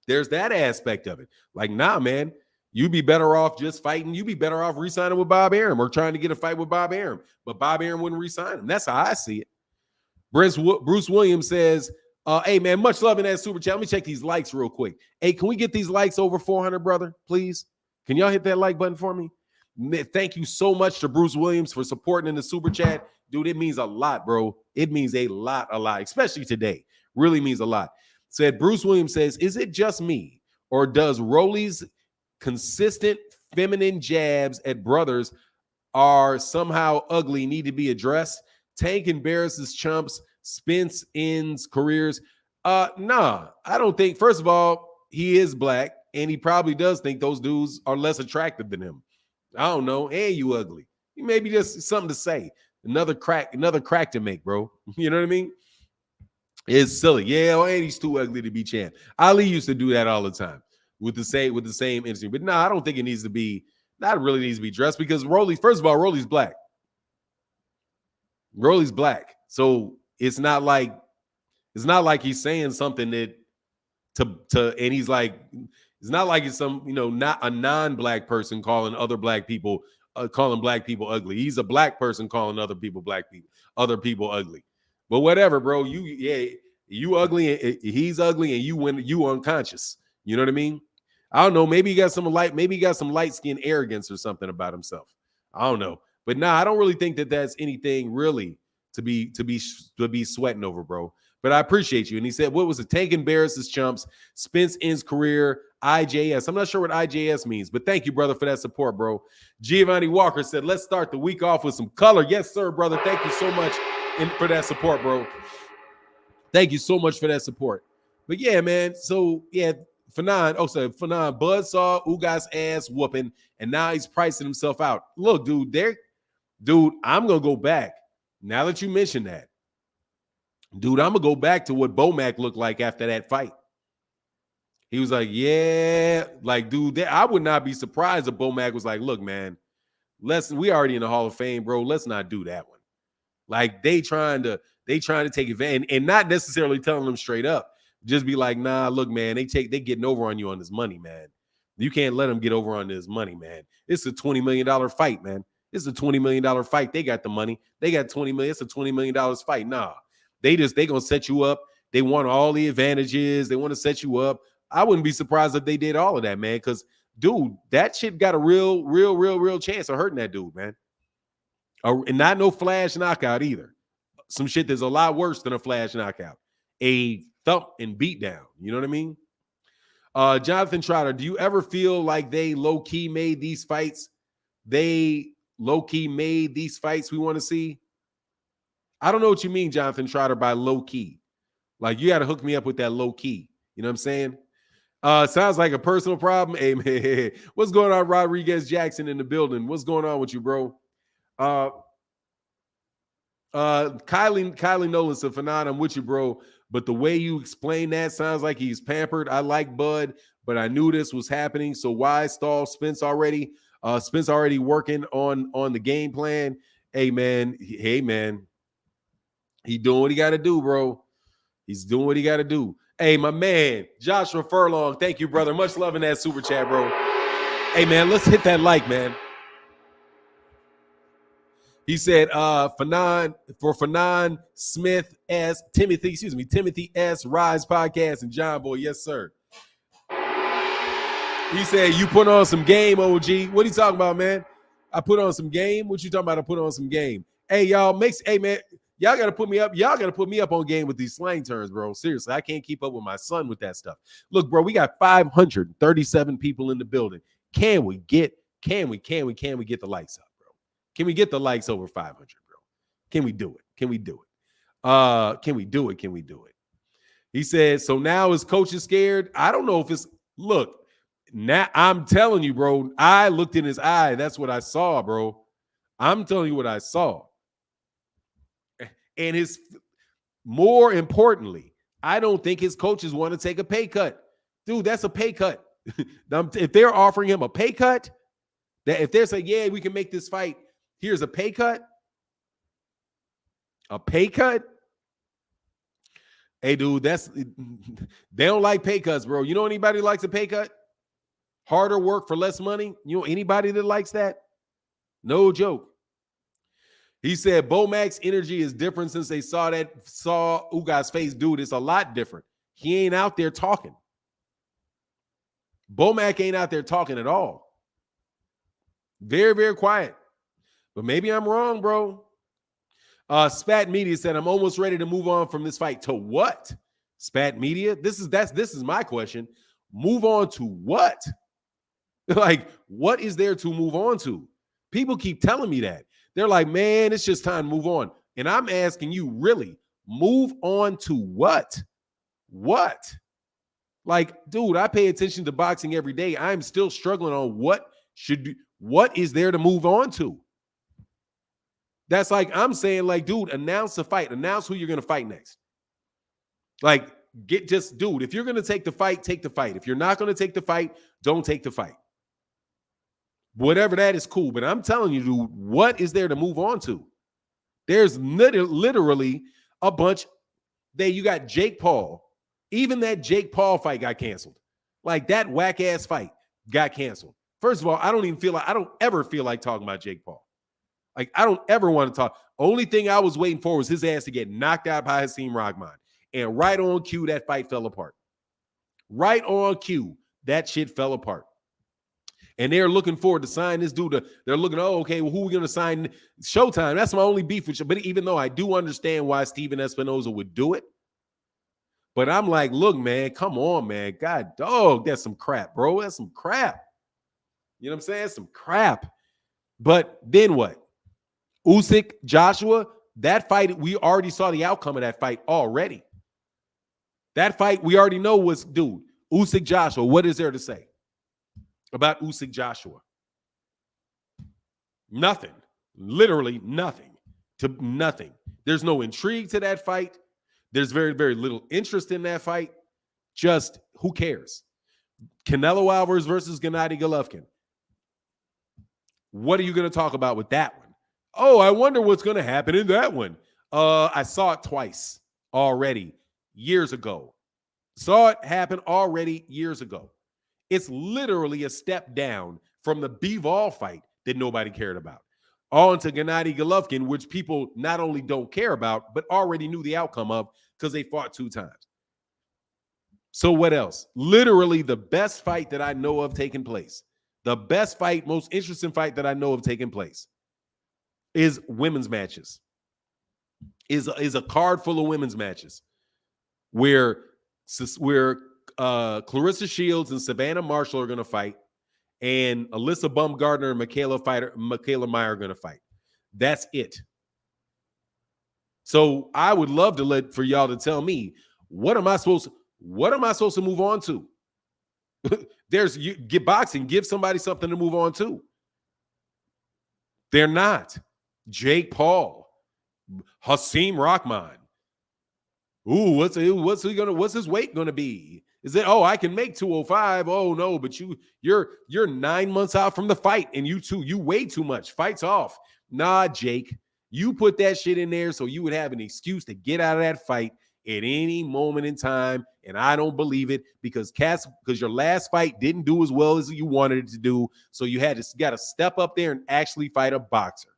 There's that aspect of it. Like, nah, man, you'd be better off just fighting. You'd be better off re-signing with Bob Arum or trying to get a fight with Bob Arum, but Bob Arum wouldn't re-sign him. That's how I see it. Bruce Williams says, hey, man, much love in that super chat. Let me check these likes real quick. Hey, can we get these likes over 400, brother, please? Can y'all hit that like button for me? Thank you so much to Bruce Williams for supporting in the super chat. Dude, it means a lot, bro. It means a lot, especially today. Really means a lot. Said Bruce Williams says, is it just me, or does Rolly's consistent feminine jabs at brothers are somehow ugly, need to be addressed? Tank embarrasses chumps, Spence ends careers. Nah, I don't think. First of all, he is black, and he probably does think those dudes are less attractive than him. I don't know. And you ugly. Maybe just something to say. Another crack to make, bro. You know what I mean? It's silly. Yeah, oh, and he's too ugly to be champ. Ali used to do that all the time with the same instinct. But no, I don't think it needs to be. Not really needs to be dressed because Rolly. First of all, Rolly's black. Rolly's black, so it's not like he's saying something that and he's like, it's not like it's some, not a non-black person calling other black people calling black people ugly. He's a black person calling other people ugly. But whatever, bro. You ugly and he's ugly and you unconscious. You know what I mean? I don't know. Maybe he got some light-skinned arrogance or something about himself. I don't know. But nah, I don't really think that that's anything really to be sweating over, bro. But I appreciate you. And he said, what was it? Tank embarrasses chumps. Spence ends career. IJS. I'm not sure what IJS means, but thank you, brother, for that support, bro. Giovanni Walker said, let's start the week off with some color. Yes, sir, brother. Thank you so much for that support, bro. Thank you so much for that support. But yeah, man. So yeah, Fanon. Bud saw Ugas ass whooping, and now he's pricing himself out. Look, dude, I'm gonna go back. Now that you mentioned that, dude, I'm gonna go back to what Bomac looked like after that fight. He was like, yeah, like, dude, I would not be surprised if Bomac was like, look, man, we already in the Hall of Fame, bro. Let's not do that one. Like they trying to take advantage and not necessarily telling them straight up. Just be like, nah, look, man, they getting over on you on this money, man. You can't let them get over on this money, man. It's a $20 million fight, man. It's a $20 million fight. They got the money. They got $20 million. It's a $20 million fight. Nah, they gonna set you up. They want all the advantages. They want to set you up. I wouldn't be surprised if they did all of that, man. Because, dude, that shit got a real chance of hurting that dude, man. And not no flash knockout either. Some shit that's a lot worse than a flash knockout. A thump and beat down. You know what I mean? Jonathan Trotter, do you ever feel like they low-key made these fights? We want to see? I don't know what you mean, Jonathan Trotter, by low-key. Like, you got to hook me up with that low-key. You know what I'm saying? Sounds like a personal problem. Hey, man, what's going on, Rodriguez Jackson in the building? What's going on with you, bro? Kylie Nolan said, Fanon, I'm with you, bro. But the way you explain that sounds like he's pampered. I like Bud, but I knew this was happening. So why stall Spence already? Spence already working on the game plan. Hey, man. He doing what he got to do, bro. He's doing what he got to do. Hey, my man, Joshua Furlong, thank you, brother. Much love in that super chat, bro. Hey, man, let's hit that like, man. He said, Fanon Smith S. Timothy S. Rise Podcast and John Boy. Yes, sir. He said, you put on some game, OG. What are you talking about, man? I put on some game? What you talking about? I put on some game. Hey, y'all, hey, man, y'all got to put me up. Y'all got to put me up on game with these slang terms, bro. Seriously, I can't keep up with my son with that stuff. Look, bro, we got 537 people in the building. Can we get the likes up? Can we get the likes over 500, bro? Can we do it? Can we do it? He said, so now his coach is scared. I don't know if it's, look, now I'm telling you, bro, I looked in his eye. That's what I saw, bro. I'm telling you what I saw. And more importantly, I don't think his coaches want to take a pay cut. Dude, that's a pay cut. If they're offering him a pay cut, that if they're saying, yeah, we can make this fight, here's a pay cut. A pay cut? Hey, dude, they don't like pay cuts, bro. You know anybody who likes a pay cut? Harder work for less money? You know anybody that likes that? No joke. He said Bomac's energy is different since they saw Ugas face. Dude, it's a lot different. He ain't out there talking. Bomac ain't out there talking at all. Very, very quiet. But maybe I'm wrong, bro. Spat Media said, I'm almost ready to move on from this fight. To what? Spat Media? This is my question. Move on to what? Like, what is there to move on to? People keep telling me that. They're like, man, it's just time to move on. And I'm asking you, really, move on to what? What? Like, dude, I pay attention to boxing every day. I'm still struggling on what is there to move on to. That's like I'm saying, like, dude, announce the fight. Announce who you're going to fight next. Like, dude, if you're going to take the fight, take the fight. If you're not going to take the fight, don't take the fight. Whatever that is, cool. But I'm telling you, dude, what is there to move on to? There's literally a bunch. You got Jake Paul. Even that Jake Paul fight got canceled. Like, that whack-ass fight got canceled. First of all, I don't ever feel like talking about Jake Paul. Like, I don't ever want to talk. Only thing I was waiting for was his ass to get knocked out by Hakeem Rahman. And right on cue, that fight fell apart. Right on cue, that shit fell apart. And they're looking forward to sign this dude. They're looking, okay, well, who are we going to sign? Showtime. That's my only beef with you. But even though I do understand why Steven Espinoza would do it, but I'm like, look, man, come on, man. God, dog, that's some crap, bro. That's some crap. You know what I'm saying? Some crap. But then what? Usyk, Joshua, that fight, we already saw the outcome of that fight already. That fight, we already know was, dude, Usyk, Joshua, what is there to say about Usyk, Joshua? Nothing. Literally nothing. Nothing. There's no intrigue to that fight. There's very, very little interest in that fight. Just, who cares? Canelo Alvarez versus Gennady Golovkin. What are you going to talk about with that one? Oh, I wonder what's going to happen in that one. I saw it twice already years ago. Saw it happen already years ago. It's literally a step down from the Bivol fight that nobody cared about. On to Gennady Golovkin, which people not only don't care about, but already knew the outcome of because they fought 2 times. So what else? Literally the best fight that I know of taking place. The best fight, most interesting fight that I know of taking place is women's matches. Is a card full of women's matches where Clarissa Shields and Savannah Marshall are going to fight, and Alyssa Baumgardner and Michaela Meyer are going to fight. That's it. So I would love for y'all to tell me, what am I supposed to move on to? Get boxing, give somebody something to move on to. They're not. Jake Paul, Hakeem Rahman. Ooh, what's his weight gonna be? Is it, I can make 205? Oh no, but you're 9 months out from the fight, and you weigh too much. Fight's off. Nah, Jake, you put that shit in there so you would have an excuse to get out of that fight at any moment in time, and I don't believe it because your last fight didn't do as well as you wanted it to do, so you got to step up there and actually fight a boxer.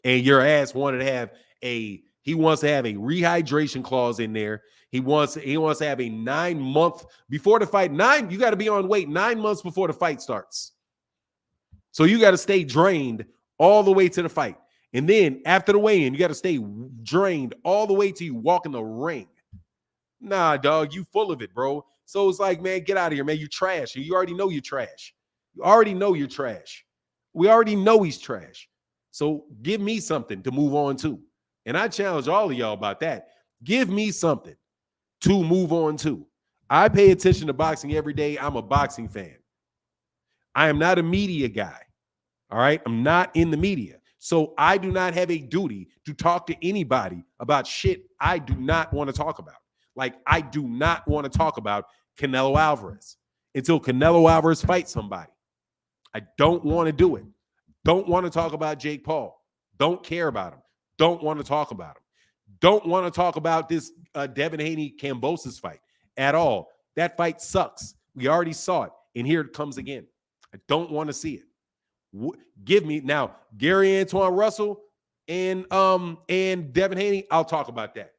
And your ass wanted to have he wants to have a rehydration clause in there. He wants to have a 9 month before the fight. You got to be on weight 9 months before the fight starts. So you got to stay drained all the way to the fight. And then after the weigh-in, you got to stay drained all the way till you walk in the ring. Nah, dog, you full of it, bro. So it's like, man, get out of here, man. You trash. You already know you're trash. You already know you're trash. We already know he's trash. So give me something to move on to. And I challenge all of y'all about that. Give me something to move on to. I pay attention to boxing every day. I'm a boxing fan. I am not a media guy. All right? I'm not in the media. So I do not have a duty to talk to anybody about shit I do not want to talk about. Like, I do not want to talk about Canelo Alvarez until Canelo Alvarez fights somebody. I don't want to do it. Don't want to talk about Jake Paul. Don't care about him. Don't want to talk about him. Don't want to talk about this Devin Haney-Kambosos fight at all. That fight sucks. We already saw it. And here it comes again. I don't want to see it. Give me now Gary Antoine Russell and Devin Haney. I'll talk about that.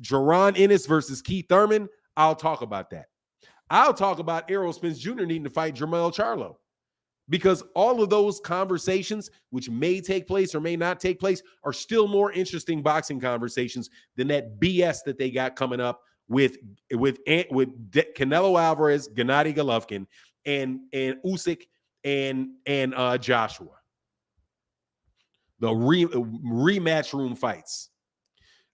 Jaron Ennis versus Keith Thurman. I'll talk about that. I'll talk about Errol Spence Jr. needing to fight Jermell Charlo. Because all of those conversations, which may take place or may not take place, are still more interesting boxing conversations than that BS that they got coming up with Canelo Alvarez, Gennady Golovkin, and Usyk and Joshua. The rematch room fights.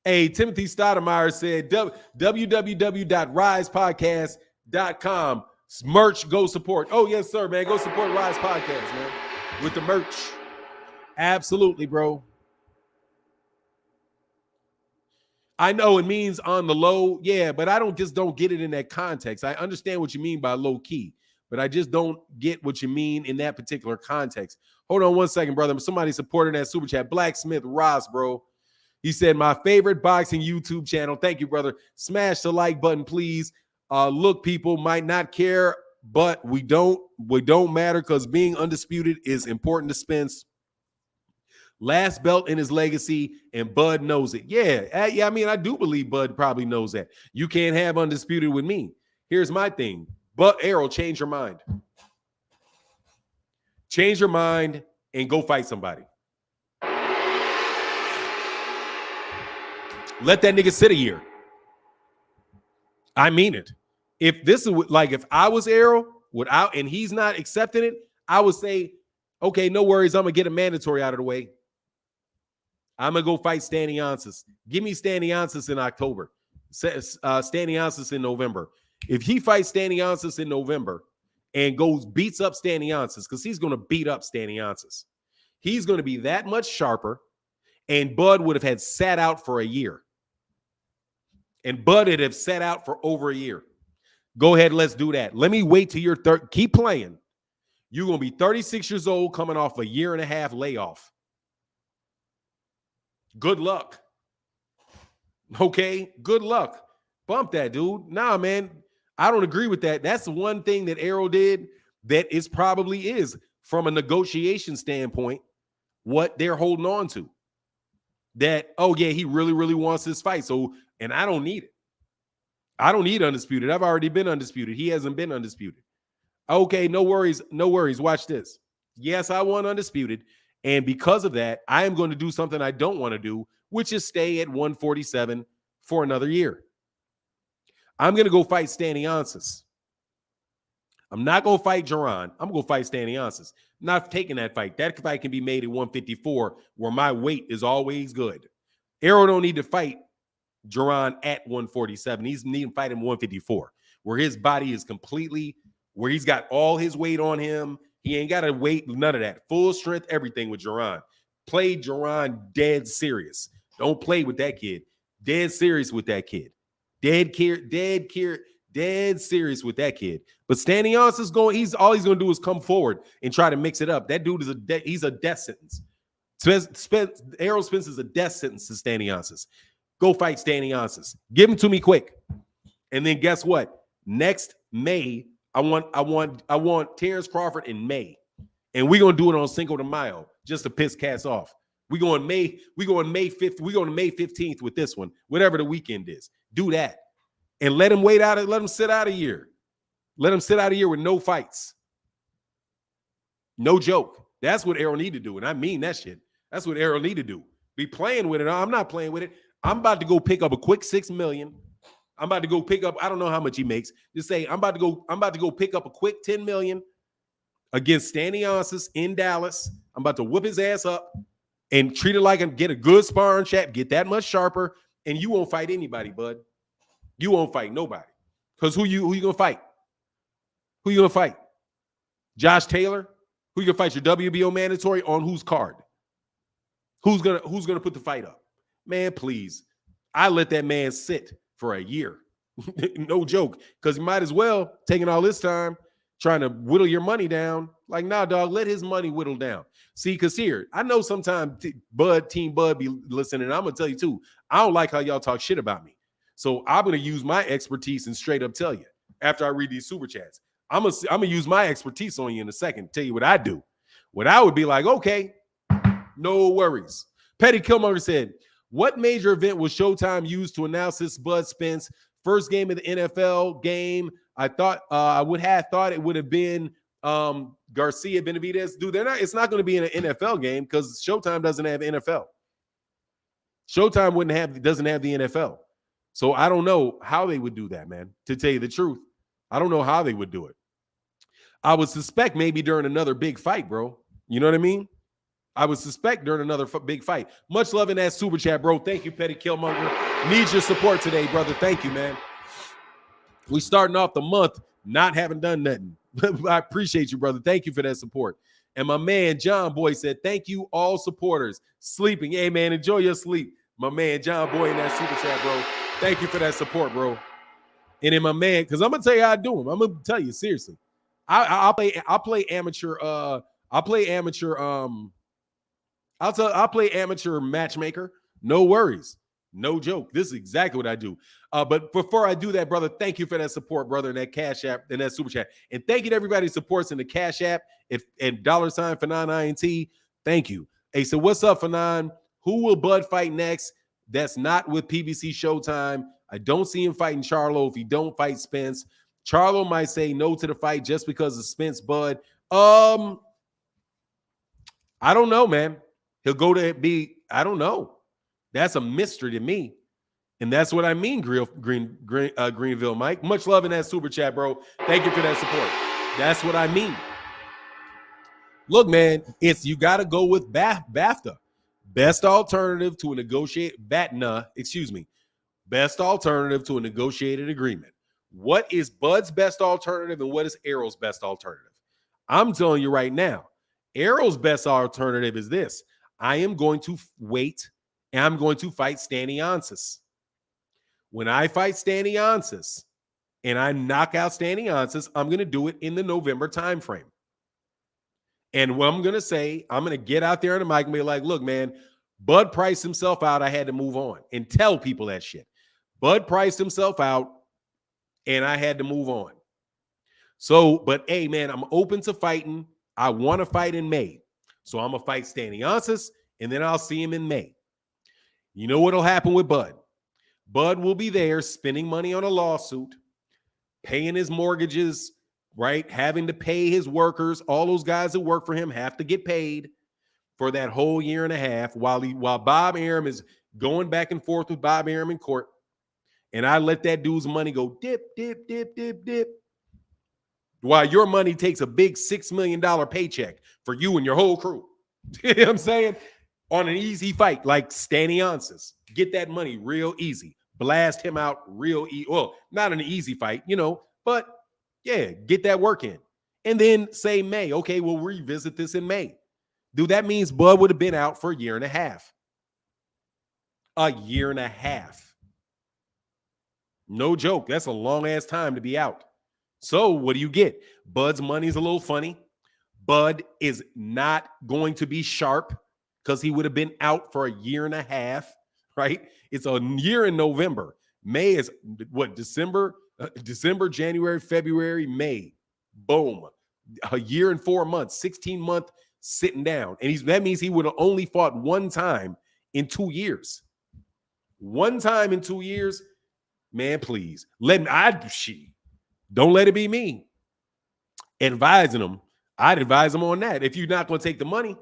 Hey, Timothy Stoudemire said www.risepodcast.com. Merch, go support. Oh, yes, sir, man. Go support Rise Podcast, man, with the merch. Absolutely, bro. I know it means on the low, yeah, but I don't get it in that context. I understand what you mean by low key, but I just don't get what you mean in that particular context. Hold on one second, brother. Somebody supporting that super chat. Blacksmith Ross, bro. He said, my favorite boxing YouTube channel. Thank you, brother. Smash the like button, please. Look, people might not care, but we don't matter because being undisputed is important to Spence. Last belt in his legacy, and Bud knows it. Yeah, I mean, I do believe Bud probably knows that. You can't have undisputed with me. Here's my thing. But Errol, change your mind. Change your mind and go fight somebody. Let that nigga sit a year. I mean it. If this is like, if I was Errol without, and he's not accepting it, I would say, okay, no worries. I'm going to get a mandatory out of the way. I'm going to go fight Stanley-Ansis. Give me Stanley-Ansis in October. Stanley-Ansis in November. If he fights Stanley-Ansis in November and beats up Stanley-Ansis, because he's going to beat up Stanley-Ansis, he's going to be that much sharper, and Bud would have had sat out for a year. And Bud would have sat out for over a year. Go ahead, let's do that. Let me wait till you're 30. Keep playing. You're going to be 36 years old coming off a year and a half layoff. Good luck. Okay? Good luck. Bump that, dude. Nah, man. I don't agree with that. That's the one thing that Errol did that is probably is, from a negotiation standpoint, what they're holding on to. That, oh, yeah, he really, really wants this fight. So, and I don't need it. I don't need undisputed. I've already been undisputed. He hasn't been undisputed. Okay, no worries. No worries. Watch this. Yes, I want undisputed. And because of that, I am going to do something I don't want to do, which is stay at 147 for another year. I'm going to go fight Stanley-Ansis. I'm not going to fight Gervonta. I'm going to fight Stanley-Ansis. I'm not taking that fight. That fight can be made at 154, where my weight is always good. Errol don't need to fight Gervonta at 147. He's need to fight him 154, where his body is completely, where he's got all his weight on him. He ain't got to wait, none of that. Full strength, everything with Gervonta. Play Gervonta dead serious. Don't play with that kid. Dead serious with that kid. Dead serious with that kid. But Stanley-Ansis is going, all he's going to do is come forward and try to mix it up. That dude is he's a death sentence. Errol Spence is a death sentence to Stanley-Ansis. Go fight Stanley-Ansis. Give him to me quick. And then guess what? Next May, I want Terrence Crawford in May. And we're gonna do it on Cinco de Mayo just to piss cats off. We going May 5th. We're going to May 15th with this one, whatever the weekend is. Do that. And let him wait out, let him sit out a year. Let him sit out a year with no fights. No joke. That's what Errol need to do. And I mean that shit. That's what Errol need to do. Be playing with it. I'm not playing with it. I'm about to go pick up a quick $6 million. I'm about to go pick up, I don't know how much he makes. Just say, I'm about to go pick up a quick $10 million against Stanley-Ansis in Dallas. I'm about to whip his ass up and treat it like him, get a good sparring chat, get that much sharper, and you won't fight anybody, bud. You won't fight nobody. Because who you gonna fight? Who you gonna fight? Josh Taylor? Who you gonna fight? Your WBO mandatory on whose card? Who's gonna put the fight up? Man, please. I let that man sit for a year. No joke. Because he might as well, taking all this time, trying to whittle your money down. Like, nah, dog, let his money whittle down. See, because here, I know sometimes Team Bud be listening, and I'm going to tell you too, I don't like how y'all talk shit about me. So I'm going to use my expertise and straight up tell you, after I read these super chats, I'm gonna use my expertise on you in a second, tell you what I do. What I would be like, okay, no worries. Petty Killmonger said, what major event was Showtime used to announce this Bud Spence first game of the NFL game? I thought I would have thought it would have been Garcia Benavidez. Dude, it's not going to be in an NFL game because Showtime doesn't have NFL. Showtime doesn't have the NFL. So I don't know how they would do that, man. To tell you the truth, I don't know how they would do it. I would suspect maybe during another big fight, bro. You know what I mean? I would suspect during another big fight. Much love in that super chat, bro. Thank you, Petty Killmonger. Need your support today, brother. Thank you, man. We starting off the month not having done nothing. I appreciate you, brother. Thank you for that support. And my man, John Boy, said, thank you, all supporters. Sleeping. Hey, man, enjoy your sleep. My man, John Boy, in that super chat, bro. Thank you for that support, bro. And then my man, because I'm going to tell you how I do him. I'm going to tell you, seriously. I'll play amateur matchmaker. No worries. No joke. This is exactly what I do. But before I do that, brother, thank you for that support, brother, and that Cash App and that super chat. And thank you to everybody who supports in the Cash App and $ Fanon INT. Thank you. Hey, so what's up, Fanon? Who will Bud fight next? That's not with PBC Showtime. I don't see him fighting Charlo if he don't fight Spence. Charlo might say no to the fight just because of Spence Bud. I don't know, man. He'll go to be, I don't know. That's a mystery to me. And that's what I mean, Greenville Mike. Much love in that super chat, bro. Thank you for that support. That's what I mean. Look, man, you got to go with BAFTA. Best alternative to a best alternative to a negotiated agreement. What is Bud's best alternative and what is Errol's best alternative? I'm telling you right now, Errol's best alternative is this. I am going to wait and I'm going to fight Staniansis. When I fight Staniansis and I knock out Staniansis, I'm going to do it in the November timeframe. And what I'm going to say, I'm going to get out there on the mic and be like, look, man, Bud priced himself out. I had to move on and tell people that shit. Bud priced himself out and I had to move on. So, but hey, man, I'm open to fighting. I want to fight in May. So I'm going to fight Staniansis and then I'll see him in May. You know what'll happen with Bud? Bud will be there spending money on a lawsuit, paying his mortgages, right? Having to pay his workers. All those guys that work for him have to get paid for that whole year and a half while Bob Arum is going back and forth with Bob Arum in court. And I let that dude's money go dip, dip, dip, dip, dip. While your money takes a big $6 million paycheck for you and your whole crew. You know what I'm saying? On an easy fight like Staniansis. Get that money real easy. Blast him out real easy. Well, not an easy fight, but yeah, get that work in. And then say May. Okay, we'll revisit this in May. Dude, that means Bud would have been out for a year and a half. A year and a half. No joke. That's a long-ass time to be out. So what do you get? Bud's money is a little funny. Bud is not going to be sharp because he would have been out for a year and a half, right? It's a year in November. May is what? December, January, February, May. Boom. A year and 4 months, 16-month sitting down. And that means he would have only fought one time in 2 years. One time in 2 years. Man, please. Don't let it be me advising him. I'd advise him on that. If you're not going to take the money,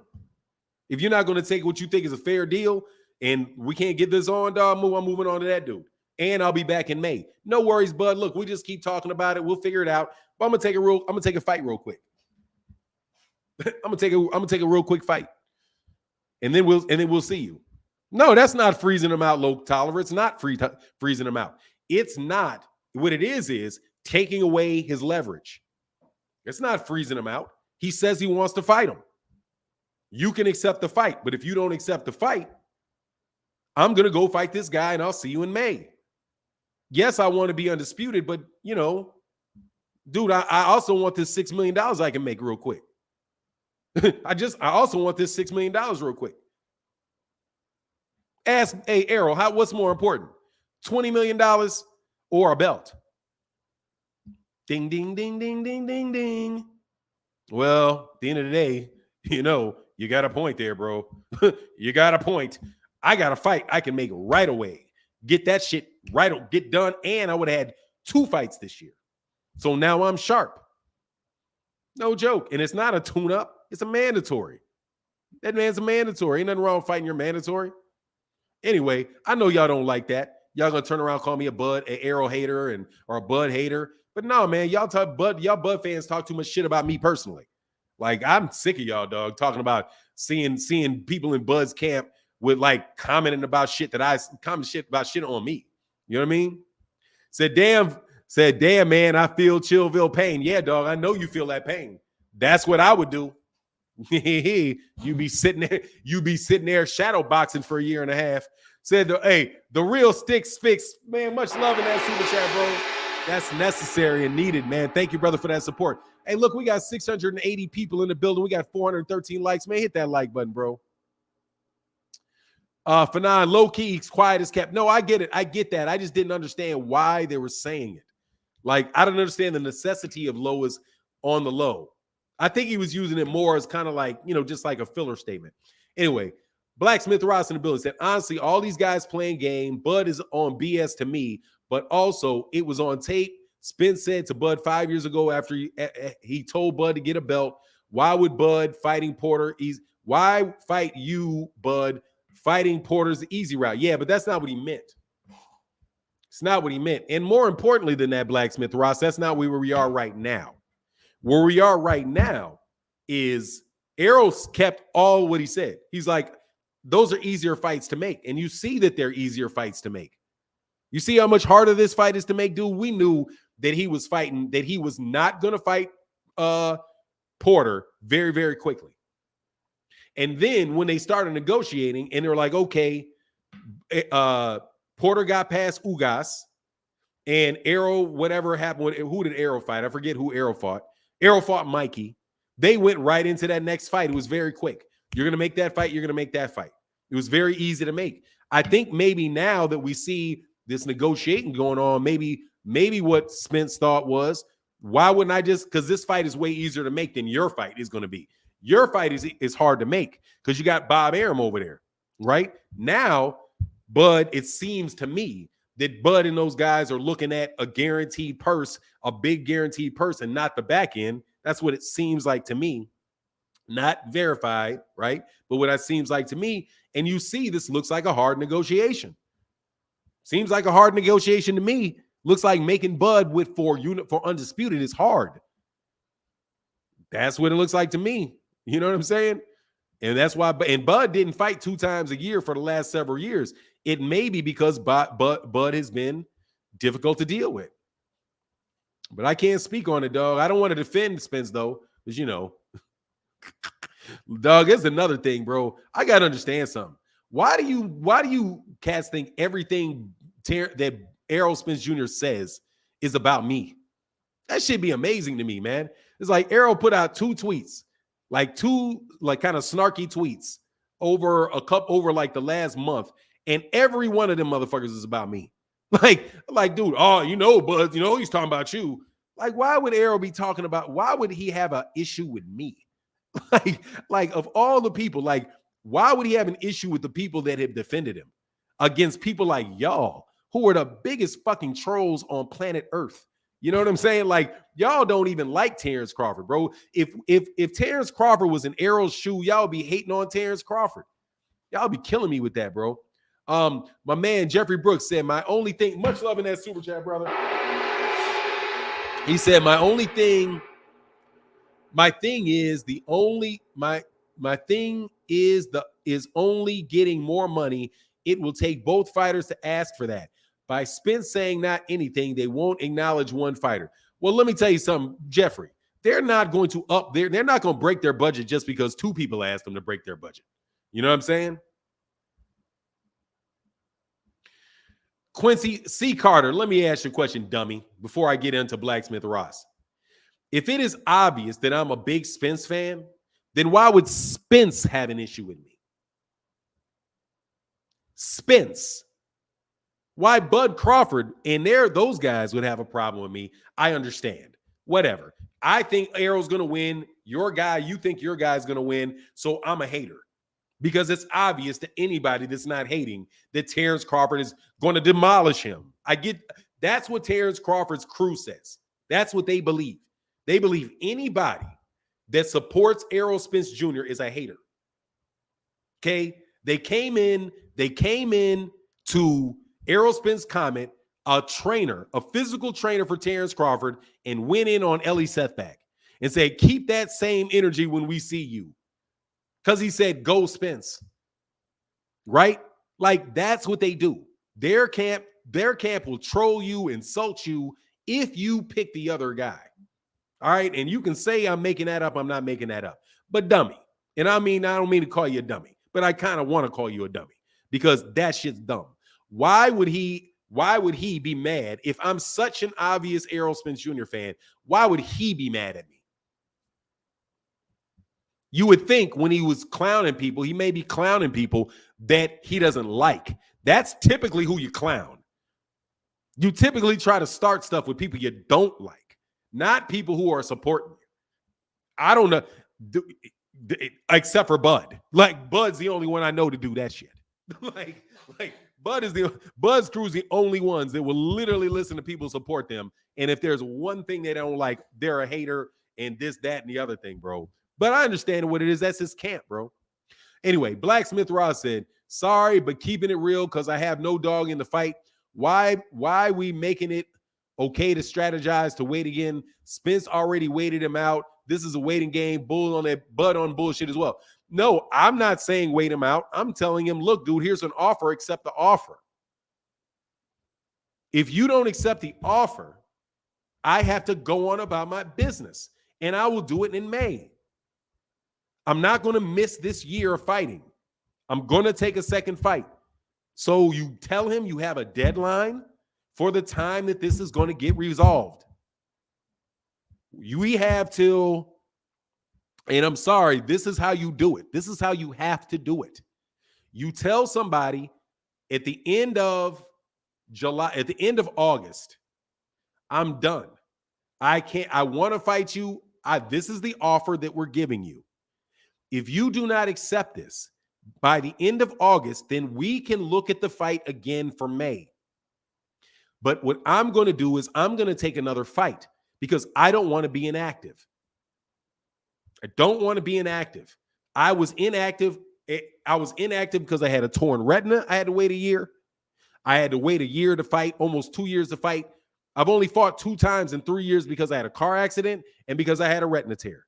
if you're not going to take what you think is a fair deal and we can't get this on, dog, I'm moving on to that dude. And I'll be back in May. No worries, bud. Look, we just keep talking about it. We'll figure it out. But I'm gonna take a fight real quick. I'm gonna take a real quick fight. And then we'll see you. No, that's not freezing him out, low tolerance. Not freezing him out. It's not. What it is taking away his leverage. It's not freezing him out. He says he wants to fight him. You can accept the fight, but if you don't accept the fight, I'm going to go fight this guy and I'll see you in May. Yes, I want to be undisputed, but, dude, I also want this $6 million I can make real quick. I also want this $6 million real quick. Ask, hey, Errol, what's more important? $20 million or a belt? Ding, ding, ding, ding, ding, ding, ding. Well, at the end of the day, you got a point there, bro. You got a point. I got a fight I can make right away. Get that shit right, get done, and I would have had 2 fights this year. So now I'm sharp. No joke. And it's not a tune-up. It's a mandatory. That man's a mandatory. Ain't nothing wrong with fighting your mandatory. Anyway, I know y'all don't like that. Y'all gonna turn around and call me an Errol hater or a Bud hater. But no, man, y'all Bud fans talk too much shit about me personally. Like, I'm sick of y'all, dog, talking about seeing people in Bud's camp with like commenting about shit about shit on me. You know what I mean? Said, damn, man, I feel Chillville pain. Yeah, dog, I know you feel that pain. That's what I would do. you be sitting there shadow boxing for a year and a half. Said, the real sticks fix, man. Much love in that super chat, bro. That's necessary and needed, man. Thank you, brother, for that support. Hey, look, we got 680 people in the building. We got 413 likes, man. Hit that like button, bro. Fanon, low key, quiet as kept. No, I get it. I get that. I just didn't understand why they were saying it. Like, I don't understand the necessity of low is on the low. I think he was using it more as kind of like, just like a filler statement. Anyway, Blacksmith Ross in the building said, honestly, all these guys playing game, Bud is on BS to me, but also it was on tape. Spence said to Bud 5 years ago after he told Bud to get a belt, why would Bud fighting Porter? Why fight you, Bud? Fighting Porter's the easy route. Yeah, but that's not what he meant. It's not what he meant. And more importantly than that, Blacksmith Ross, that's not where we are right now. Where we are right now is Errol kept all what he said. He's like, those are easier fights to make. And you see that they're easier fights to make. You see how much harder this fight is to make, dude? We knew that he was fighting, that he was not going to fight Porter very, very quickly. And then when they started negotiating and they're like, okay, Porter got past Ugas and Errol, whatever happened, who did Errol fight? I forget who Errol fought. Errol fought Mikey. They went right into that next fight. It was very quick. You're going to make that fight. You're going to make that fight. It was very easy to make. I think maybe now that we see this negotiating going on, maybe what Spence thought was, why wouldn't I just, because this fight is way easier to make than your fight is going to be. Your fight is hard to make because you got Bob Arum over there, right? Now, Bud, it seems to me that Bud and those guys are looking at a guaranteed purse, a big guaranteed purse, and not the back end. That's what it seems like to me. Not verified, right? But what it seems like to me, and you see this looks like a hard negotiation. Seems like a hard negotiation to me. Looks like making Bud for Undisputed is hard. That's what it looks like to me. You know what I'm saying? And that's why, and Bud didn't fight 2 times a year for the last several years. It may be because Bud has been difficult to deal with. But I can't speak on it, dog. I don't want to defend Spence, though, because, dog, it's another thing, bro. I got to understand something. Why do you cats think everything that Errol Spence Jr. says is about me? That should be amazing to me, man. It's like Errol put out 2 tweets, like kind of snarky tweets over like the last month, and every one of them motherfuckers is about me. Like, dude, Bud, he's talking about you. Like, why would Errol be talking about? Why would he have an issue with me? like of all the people, like, why would he have an issue with the people that have defended him against people like y'all, who are the biggest fucking trolls on planet Earth? You know what I'm saying? Like, y'all don't even like Terrence Crawford, bro. If Terrence Crawford was in Errol's shoe, y'all be hating on Terrence Crawford. Y'all be killing me with that, bro. My man Jeffrey Brooks said, my only thing, much love in that super chat, brother. He said, my thing is only getting more money. It will take both fighters to ask for that. By Spence saying not anything, they won't acknowledge one fighter. Well, let me tell you something, Jeffrey. They're not going to they're not going to break their budget just because 2 people asked them to break their budget. You know what I'm saying? Quincy C. Carter, let me ask you a question, dummy, before I get into Blacksmith Ross. If it is obvious that I'm a big Spence fan, then why would Spence have an issue with me? Spence. Why Bud Crawford and those guys would have a problem with me, I understand. Whatever. I think Errol's going to win. Your guy, you think your guy's going to win, so I'm a hater. Because it's obvious to anybody that's not hating that Terrence Crawford is going to demolish him. That's what Terrence Crawford's crew says. That's what they believe. They believe anybody that supports Errol Spence Jr. is a hater. Okay? They came in to Errol Spence comment, a physical trainer for Terrence Crawford, and went in on Ellie Sethback and said, keep that same energy when we see you. because he said, go Spence. Right? Like, that's what they do. Their camp will troll you, insult you if you pick the other guy. All right. And you can say I'm making that up. I'm not making that up. But dummy. And I don't mean to call you a dummy, but I kind of want to call you a dummy because that shit's dumb. Why would he be mad if I'm such an obvious Errol Spence Jr. fan? Why would he be mad at me? You would think when he was clowning people, he may be clowning people that he doesn't like. That's typically who you clown. You typically try to start stuff with people you don't like, not people who are supporting you. I don't know, except for Bud. Like, Bud's the only one I know to do that shit. like Bud's crew's the only ones that will literally listen to people support them. And if there's one thing they don't like, they're a hater and this, that, and the other thing, bro. But I understand what it is. That's his camp, bro. Anyway, Blacksmith Ross said, sorry, but keeping it real because I have no dog in the fight. Why we making it okay to strategize to wait again? Spence already waited him out. This is a waiting game. Bull on that, Bud on bullshit as well. No, I'm not saying wait him out. I'm telling him, look, dude, here's an offer. Accept the offer. If you don't accept the offer, I have to go on about my business, and I will do it in May. I'm not going to miss this year of fighting. I'm going to take a second fight. So you tell him you have a deadline for the time that this is going to get resolved. We have till, and I'm sorry, this is how you do it. This is how you have to do it. You tell somebody at the end of July, at the end of August, I'm done. I want to fight you. This is the offer that we're giving you. If you do not accept this by the end of August, then we can look at the fight again for May. But what I'm going to do is I'm going to take another fight because I don't want to be inactive. I don't want to be inactive. I was inactive because I had a torn retina. I had to wait a year. I had to wait a year to fight, almost 2 years to fight. I've only fought 2 times in 3 years because I had a car accident and because I had a retina tear.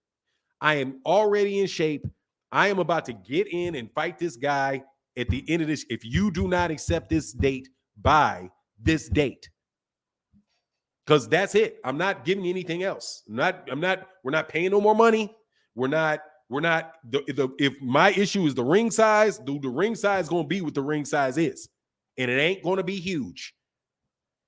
I am already in shape. I am about to get in and fight this guy at the end of this. If you do not accept this date by this date, because that's it. I'm not giving you anything else. We're not paying no more money. If my issue is the ring size, the ring size is going to be what the ring size is. And it ain't going to be huge.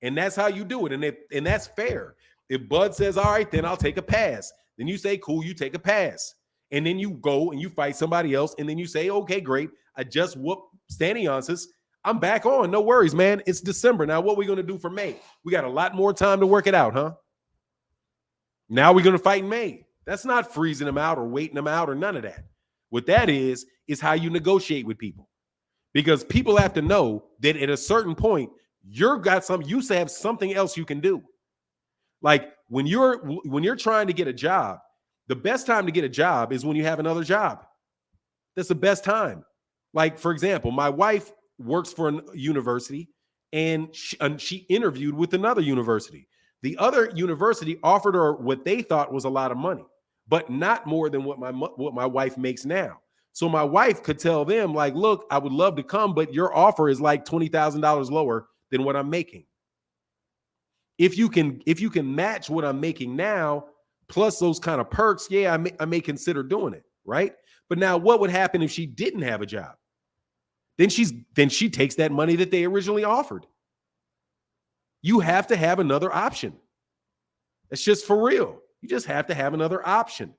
And that's how you do it. And that's fair. If Bud says, all right, then I'll take a pass. Then you say, cool, you take a pass. And then you go and you fight somebody else. And then you say, okay, great. I just whooped Staniansis. I'm back on. No worries, man. It's December. Now, what are we going to do for May? We got a lot more time to work it out, huh? Now we're going to fight in May. That's not freezing them out or waiting them out or none of that. What that is how you negotiate with people. Because people have to know that at a certain point, you have something else you can do. Like when you're trying to get a job, the best time to get a job is when you have another job. That's the best time. Like, for example, my wife works for a university and she interviewed with another university. The other university offered her what they thought was a lot of money, but not more than what my wife makes now. So my wife could tell them, like, look, I would love to come, but your offer is like $20,000 lower than what I'm making. If you can match what I'm making now, plus those kind of perks, yeah, I may consider doing it, right? But now what would happen if she didn't have a job? Then she takes that money that they originally offered. You have to have another option. It's just for real. You just have to have another option.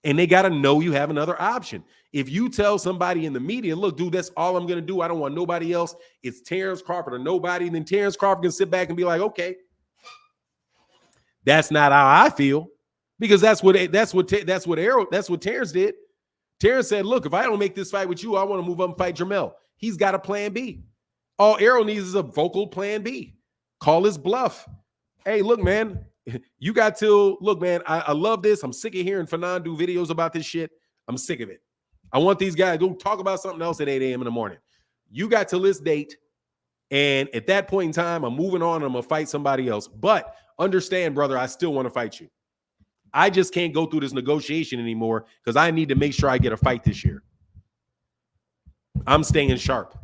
And they got to know you have another option. If you tell somebody in the media, look, dude, that's all I'm going to do. I don't want nobody else. It's Terrence Crawford or nobody. And then Terrence Crawford can sit back and be like, okay. That's not how I feel. Because that's what Terrence did. Terrence said, look, if I don't make this fight with you, I want to move up and fight Jermell. He's got a plan B. All Errol needs is a vocal plan B. Call his bluff. Hey, look, man, you got to look, man. I love this. I'm sick of hearing Fanon do videos about this shit. I'm sick of it. I want these guys to talk about something else at 8 a.m. in the morning. You got till this date. And at that point in time, I'm moving on. I'm going to fight somebody else. But understand, brother, I still want to fight you. I just can't go through this negotiation anymore because I need to make sure I get a fight this year. I'm staying sharp.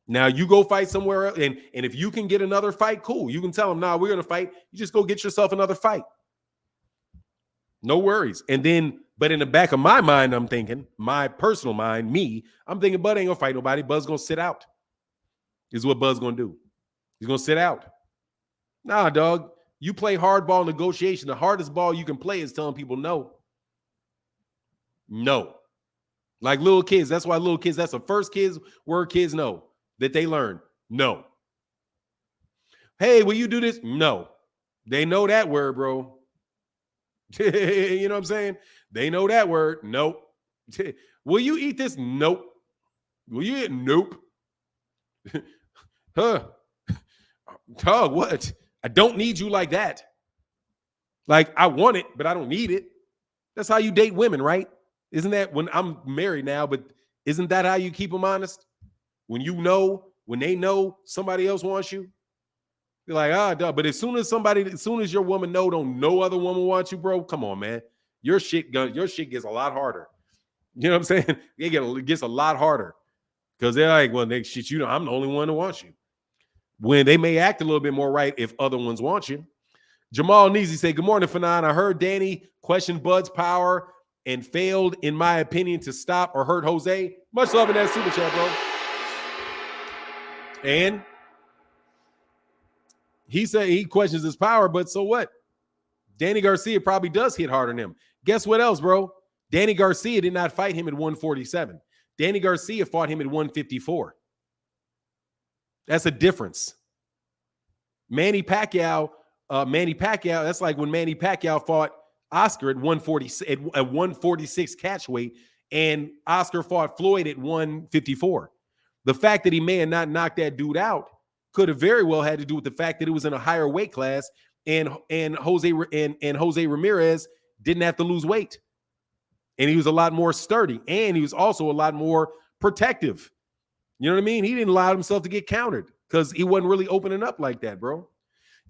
Now you go fight somewhere else, and if you can get another fight, cool. You can tell them, nah, we're gonna fight. You just go get yourself another fight. No worries. And then, but in the back of my mind, I'm thinking, my personal mind, I'm thinking Bud ain't gonna fight nobody. Bud's gonna sit out. Is what Bud's gonna do. He's gonna sit out. Nah, dog. You play hardball negotiation. The hardest ball you can play is telling people no. No. Like little kids. That's why little kids, that's the first word kids know that they learn. No. Hey, will you do this? No. They know that word, bro. You know what I'm saying? They know that word. Nope. Will you eat this? Nope. Will you eat? Nope. Huh. Dog, what? I don't need you like that. Like, I want it, but I don't need it. That's how you date women, right? Isn't that when I'm married now, but isn't that how you keep them honest? When they know somebody else wants you, you're like, dog. But as soon as your woman don't no other woman wants you, bro, come on, man. Your shit gets a lot harder. You know what I'm saying? It gets a lot harder because they're like, well, I'm the only one who wants you. When they may act a little bit more right if other ones want you. Jamal Neezy say, good morning, Fanon. I heard Danny question Bud's power and failed, in my opinion, to stop or hurt Jose. Much love in that super chat, bro. And he said he questions his power, but so what? Danny Garcia probably does hit harder than him. Guess what else, bro? Danny Garcia did not fight him at 147. Danny Garcia fought him at 154. That's a difference. Manny Pacquiao, that's like when Manny Pacquiao fought Oscar at 146 catch weight, and Oscar fought Floyd at 154. The fact that he may have not knocked that dude out could have very well had to do with the fact that it was in a higher weight class, and Jose Ramirez didn't have to lose weight, and he was a lot more sturdy, and he was also a lot more protective. You know what I mean? He didn't allow himself to get countered because he wasn't really opening up like that, bro.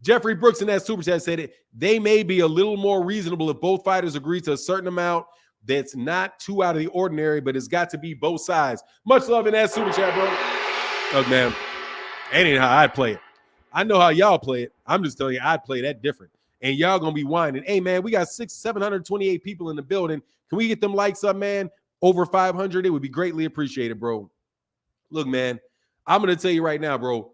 Jeffrey Brooks in that super chat said it. They may be a little more reasonable if both fighters agree to a certain amount that's not too out of the ordinary, but it's got to be both sides. Much love in that super chat, bro. Oh, man. That ain't how I'd play it. I know how y'all play it. I'm just telling you, I'd play that different. And y'all going to be whining. Hey, man, we got 728 people in the building. Can we get them likes up, man? Over 500. It would be greatly appreciated, bro. Look, man, I'm going to tell you right now, bro.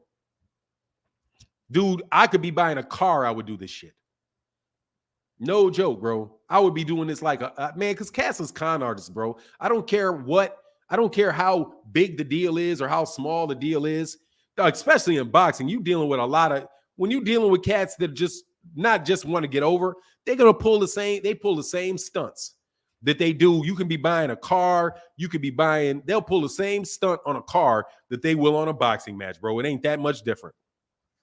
Dude, I could be buying a car. I would do this shit. No joke, bro. I would be doing this like man, because Cass is con artist, bro. I don't care how big the deal is or how small the deal is. Especially in boxing, you dealing with when you dealing with cats that just not just want to get over, they're going to pull the same stunts that they do. You can be buying a car. They'll pull the same stunt on a car that they will on a boxing match, bro. It ain't that much different.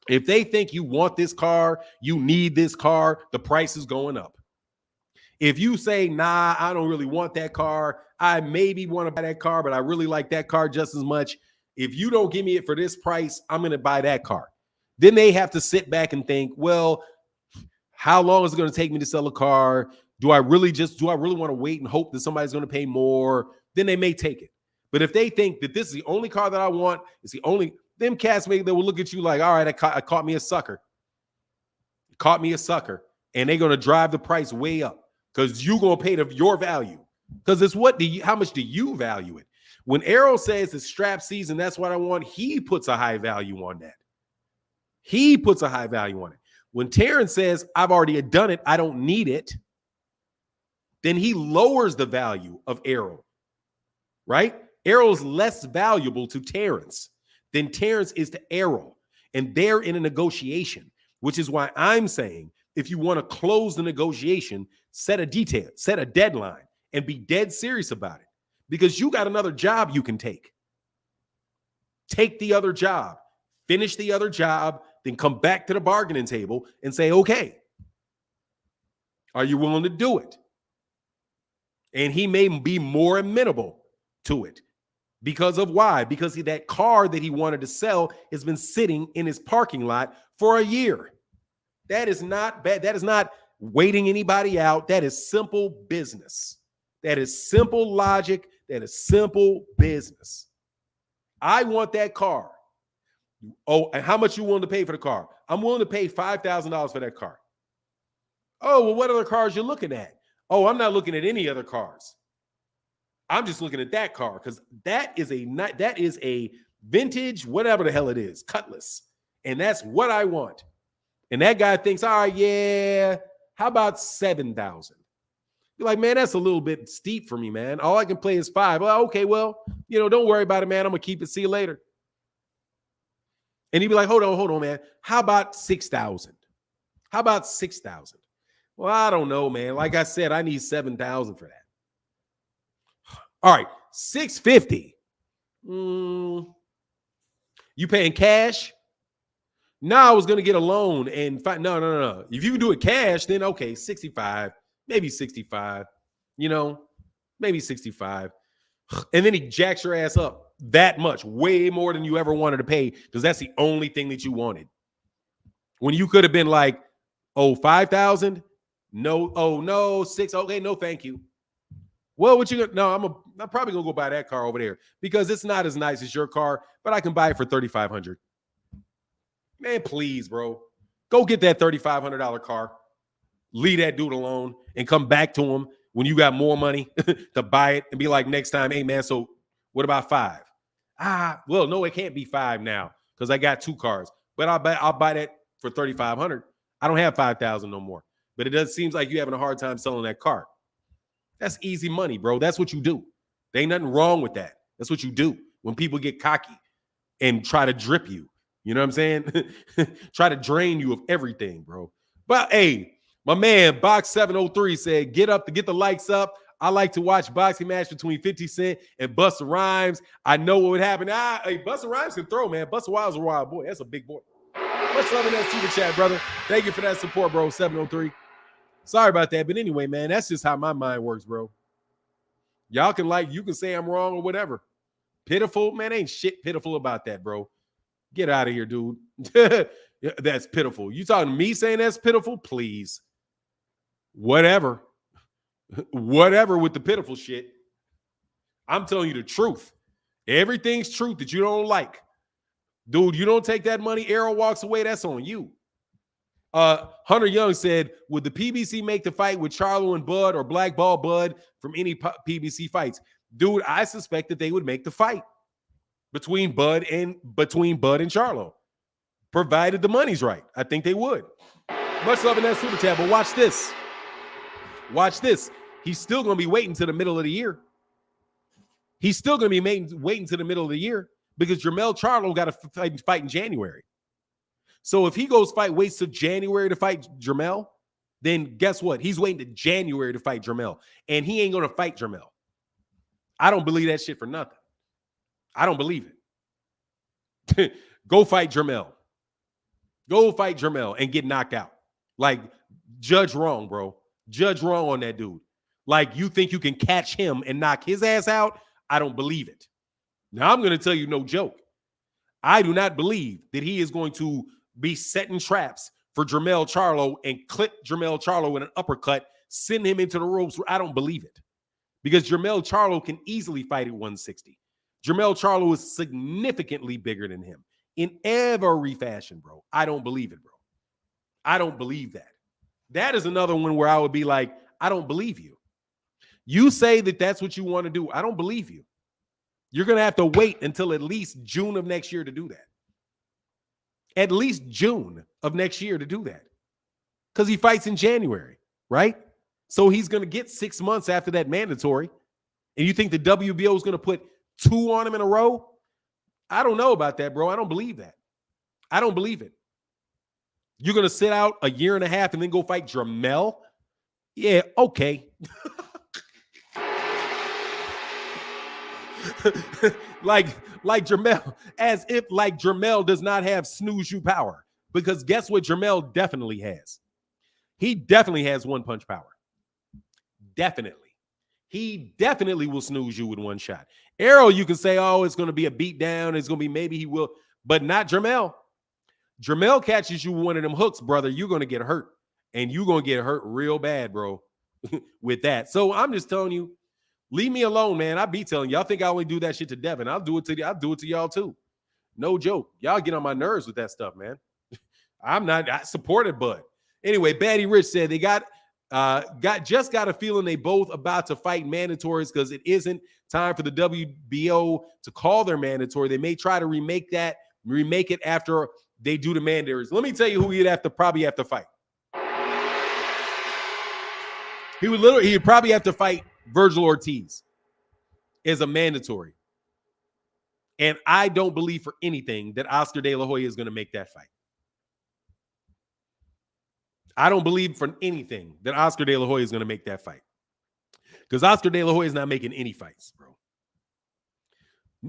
If they think you want this car, you need this car, the price is going up. If you say, nah, I don't really want that car, I maybe want to buy that car, but I really like that car just as much. If you don't give me it for this price, I'm going to buy that car. Then they have to sit back and think, well, how long is it going to take me to sell a car? Do I really want to wait and hope that somebody's going to pay more? Then they may take it. But if they think that this is the only car that I want, them cats they will look at you like, all right, I caught me a sucker. Caught me a sucker. And they're going to drive the price way up because you're going to pay your value. Because it's how much do you value it? When Errol says it's strap season, that's what I want, he puts a high value on that. He puts a high value on it. When Terrence says, I've already done it, I don't need it, then he lowers the value of Errol, right? Errol's less valuable to Terrence than Terrence is to Errol. And they're in a negotiation, which is why I'm saying if you want to close the negotiation, set a deadline, and be dead serious about it. Because you got another job you can take. Take the other job. Finish the other job, then come back to the bargaining table and say, okay, are you willing to do it? And he may be more amenable to it. Because of why? Because that car that he wanted to sell has been sitting in his parking lot for a year. That is not bad. That is not waiting anybody out. That is simple business. That is simple logic. That is simple business. I want that car. Oh, and how much you willing to pay for the car? I'm willing to pay $5,000 for that car. Oh, well, what other cars you looking at? Oh, I'm not looking at any other cars. I'm just looking at that car because that is a vintage, whatever the hell it is, Cutlass. And that's what I want. And that guy thinks, all right, yeah, how about 7,000? You're like, man, that's a little bit steep for me, man. All I can play is 5. Well, okay, well, don't worry about it, man. I'm going to keep it. See you later. And he'd be like, hold on, man. How about 6,000? How about 6,000? Well, I don't know, man. Like I said, I need 7,000 for that. All right, 650. You paying cash? No, I was going to get a loan and no. If you can do it cash, then okay, 65, maybe 65, maybe 65. And then he jacks your ass up that much, way more than you ever wanted to pay because that's the only thing that you wanted. When you could have been like, oh, 5,000? No, oh, no, 6. Okay, no, thank you. Well, what you gonna? No, I'm probably gonna go buy that car over there because it's not as nice as your car, but I can buy it for $3,500. Man, please, bro, go get that $3,500 car. Leave that dude alone and come back to him when you got more money to buy it and be like next time, hey man, so what about 5? Well, no, it can't be 5 now because I got 2 cars, but I'll buy that for $3,500. I don't have 5,000 no more, but it seems like you're having a hard time selling that car. That's easy money, bro. That's what you do. There ain't nothing wrong with that. That's what you do when people get cocky and try to drip you. You know what I'm saying? Try to drain you of everything, bro. But hey, my man, Box 703 said, get up to get the likes up. I like to watch boxing match between 50 Cent and Busta Rhymes. I know what would happen. Hey, Busta Rhymes can throw, man. Busta Rhymes is a wild boy. That's a big boy. Much love in that super chat, brother. Thank you for that support, bro. 703. Sorry about that. But anyway, man, that's just how my mind works, bro. Y'all can you can say I'm wrong or whatever. Pitiful, man, ain't shit pitiful about that, bro. Get out of here, dude. That's pitiful. You talking to me saying that's pitiful? Please. Whatever. Whatever with the pitiful shit. I'm telling you the truth. Everything's truth that you don't like. Dude, you don't take that money, Errol walks away, that's on you. Hunter Young said, would the PBC make the fight with Charlo and Bud or blackball Bud from any PBC fights? Dude, I suspect that they would make the fight between Bud and Charlo, provided the money's right. I think they would. Much love in that super chat, but watch this. Watch this. He's still going to be waiting to the middle of the year. He's still going to be waiting to the middle of the year because Jermell Charlo got to fight in January. So if he waits till January to fight Jermell, then guess what? He's waiting to January to fight Jermell, and he ain't going to fight Jermell. I don't believe that shit for nothing. I don't believe it. Go fight Jermell. Go fight Jermell and get knocked out. Like, judge wrong, bro. Judge wrong on that dude. Like, you think you can catch him and knock his ass out? I don't believe it. Now, I'm going to tell you no joke. I do not believe that he is going to be setting traps for Jermell Charlo and clip Jermell Charlo with an uppercut, send him into the ropes. I don't believe it. Because Jermell Charlo can easily fight at 160. Jermell Charlo is significantly bigger than him in every fashion, bro. I don't believe it, bro. I don't believe that. That is another one where I would be like, I don't believe you. You say that that's what you want to do. I don't believe you. You're going to have to wait until at least June of next year to do that. At least June of next year to do that. Because he fights in January, right? So he's going to get 6 months after that mandatory. And you think the WBO is going to put 2 on him in a row? I don't know about that, bro. I don't believe that. I don't believe it. You're going to sit out a year and a half and then go fight Jermell? Yeah, okay. like Jermell, as if like Jermell does not have snooze you power. Because guess what Jermell definitely has? He definitely has one-punch power. Definitely. He definitely will snooze you with one shot. Errol, you can say, oh, it's going to be a beat down. It's going to be maybe he will, but not Jermell. Jermell catches you with one of them hooks, brother. You're going to get hurt, and you're going to get hurt real bad, bro, with that. So I'm just telling you, Leave me alone, man. I be telling y'all think I only do that shit to Devin. I'll do it to y'all too. No joke. Y'all get on my nerves with that stuff, man. I supported Bud. Anyway, Batty Rich said they got a feeling they both about to fight mandatories because it isn't time for the WBO to call their mandatory. They may try to remake it after they do the mandatories. Let me tell you who he'd probably have to fight. He'd probably have to fight Virgil Ortiz as a mandatory. And I don't believe for anything that Oscar De La Hoya is going to make that fight. I don't believe for anything that Oscar De La Hoya is going to make that fight. Because Oscar De La Hoya is not making any fights, bro.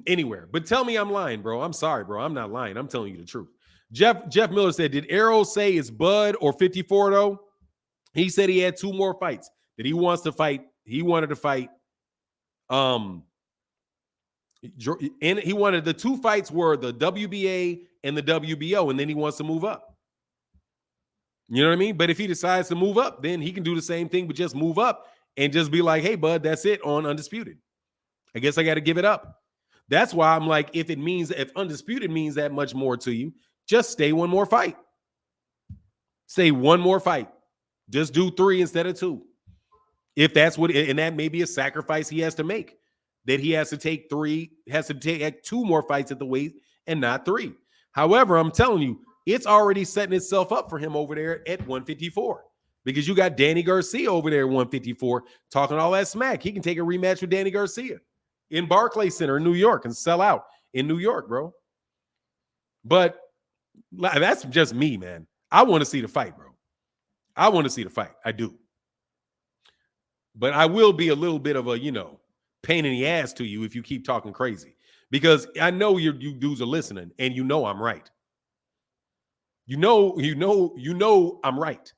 Anywhere. But tell me I'm lying, bro. I'm sorry, bro. I'm not lying. I'm telling you the truth. Jeff Miller said, did Errol say it's Bud or 54, though? He said he had 2 more fights that he wants to fight. He wanted to fight. And he wanted the 2 fights were the WBA and the WBO, and then he wants to move up. You know what I mean? But if he decides to move up, then he can do the same thing, but just move up and just be like, hey, Bud, that's it on Undisputed. I guess I got to give it up. That's why I'm like, if Undisputed means that much more to you, just stay one more fight. Stay one more fight. Just do 3 instead of 2. If that's what, and that may be a sacrifice he has to make, that he has to take 2 more fights at the weight and not 3. However, I'm telling you, it's already setting itself up for him over there at 154 because you got Danny Garcia over there at 154 talking all that smack. He can take a rematch with Danny Garcia in Barclays Center in New York and sell out in New York, bro. But that's just me, man. I want to see the fight, bro. I want to see the fight. I do. But I will be a little bit of a, pain in the ass to you if you keep talking crazy because I know you dudes are listening and I'm right. You know I'm right.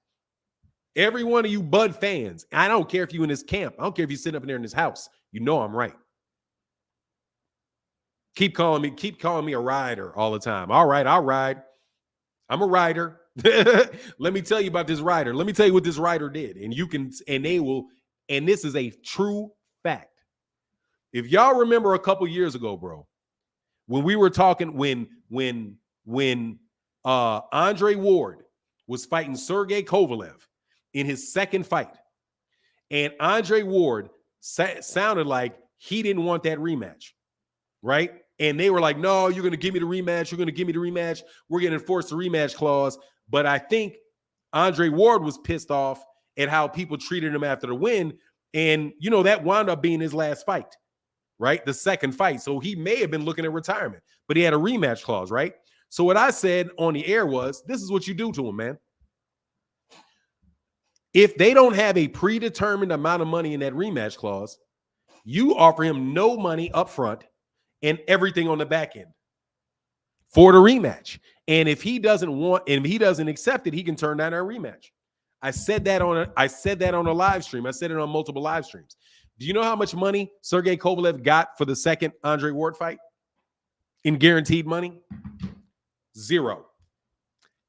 Every one of you Bud fans, I don't care if you in his camp. I don't care if you sit up in there in his house. I'm right. Keep calling me a rider all the time. All right, I'll ride. I'm a rider. Let me tell you about this rider. Let me tell you what this rider did. And this is a true fact. If y'all remember a couple years ago, bro, when we were talking, when Andre Ward was fighting Sergey Kovalev in his second fight, and Andre Ward sounded like he didn't want that rematch, right? And they were like, no, you're going to give me the rematch. You're going to give me the rematch. We're going to enforce the rematch clause. But I think Andre Ward was pissed off at how people treated him after the win. And, that wound up being his last fight, right? The second fight. So he may have been looking at retirement, but he had a rematch clause, right? So what I said on the air was, this is what you do to him, man. If they don't have a predetermined amount of money in that rematch clause, you offer him no money up front and everything on the back end for the rematch. And if he doesn't accept it, he can turn down our rematch. I said that on a live stream. I said it on multiple live streams. Do you know how much money Sergey Kovalev got for the second Andre Ward fight in guaranteed money? 0.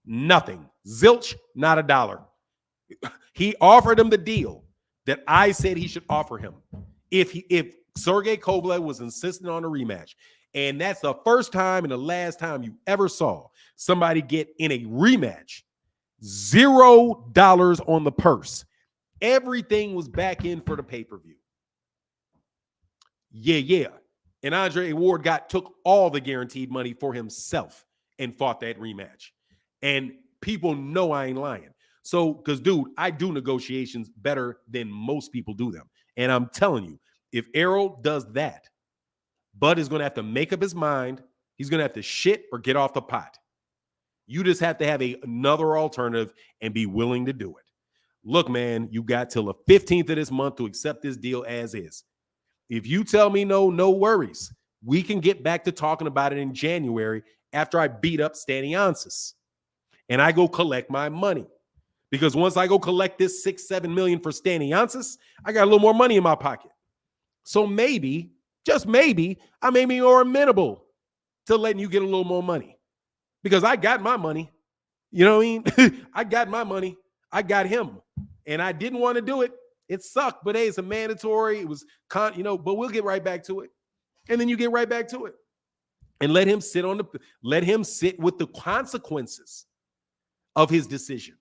Nothing. Zilch, not $1. He offered him the deal that I said he should offer him if Sergey Kovalev was insistent on a rematch. And that's the first time and the last time you ever saw somebody get in a rematch $0 on the purse. Everything was back in for the pay-per-view. Yeah. And Andre Ward took all the guaranteed money for himself and fought that rematch. And people know I ain't lying. So, because, dude, I do negotiations better than most people do them. And I'm telling you, if Errol does that, Bud is going to have to make up his mind. He's going to have to shit or get off the pot. You just have to have another alternative and be willing to do it. Look, man, you got till the 15th of this month to accept this deal as is. If you tell me no, no worries. We can get back to talking about it in January after I beat up Staniansis and I go collect my money. Because once I go collect this $6-7 million for Staniansis, I got a little more money in my pocket. So maybe, just maybe, I may be more amenable to letting you get a little more money. Because I got my money. You know what I mean? I got my money. I got him. And I didn't want to do it. It sucked, but hey, it's a mandatory. It was, but we'll get right back to it. And then you get right back to it. And let him sit with the consequences of his decision.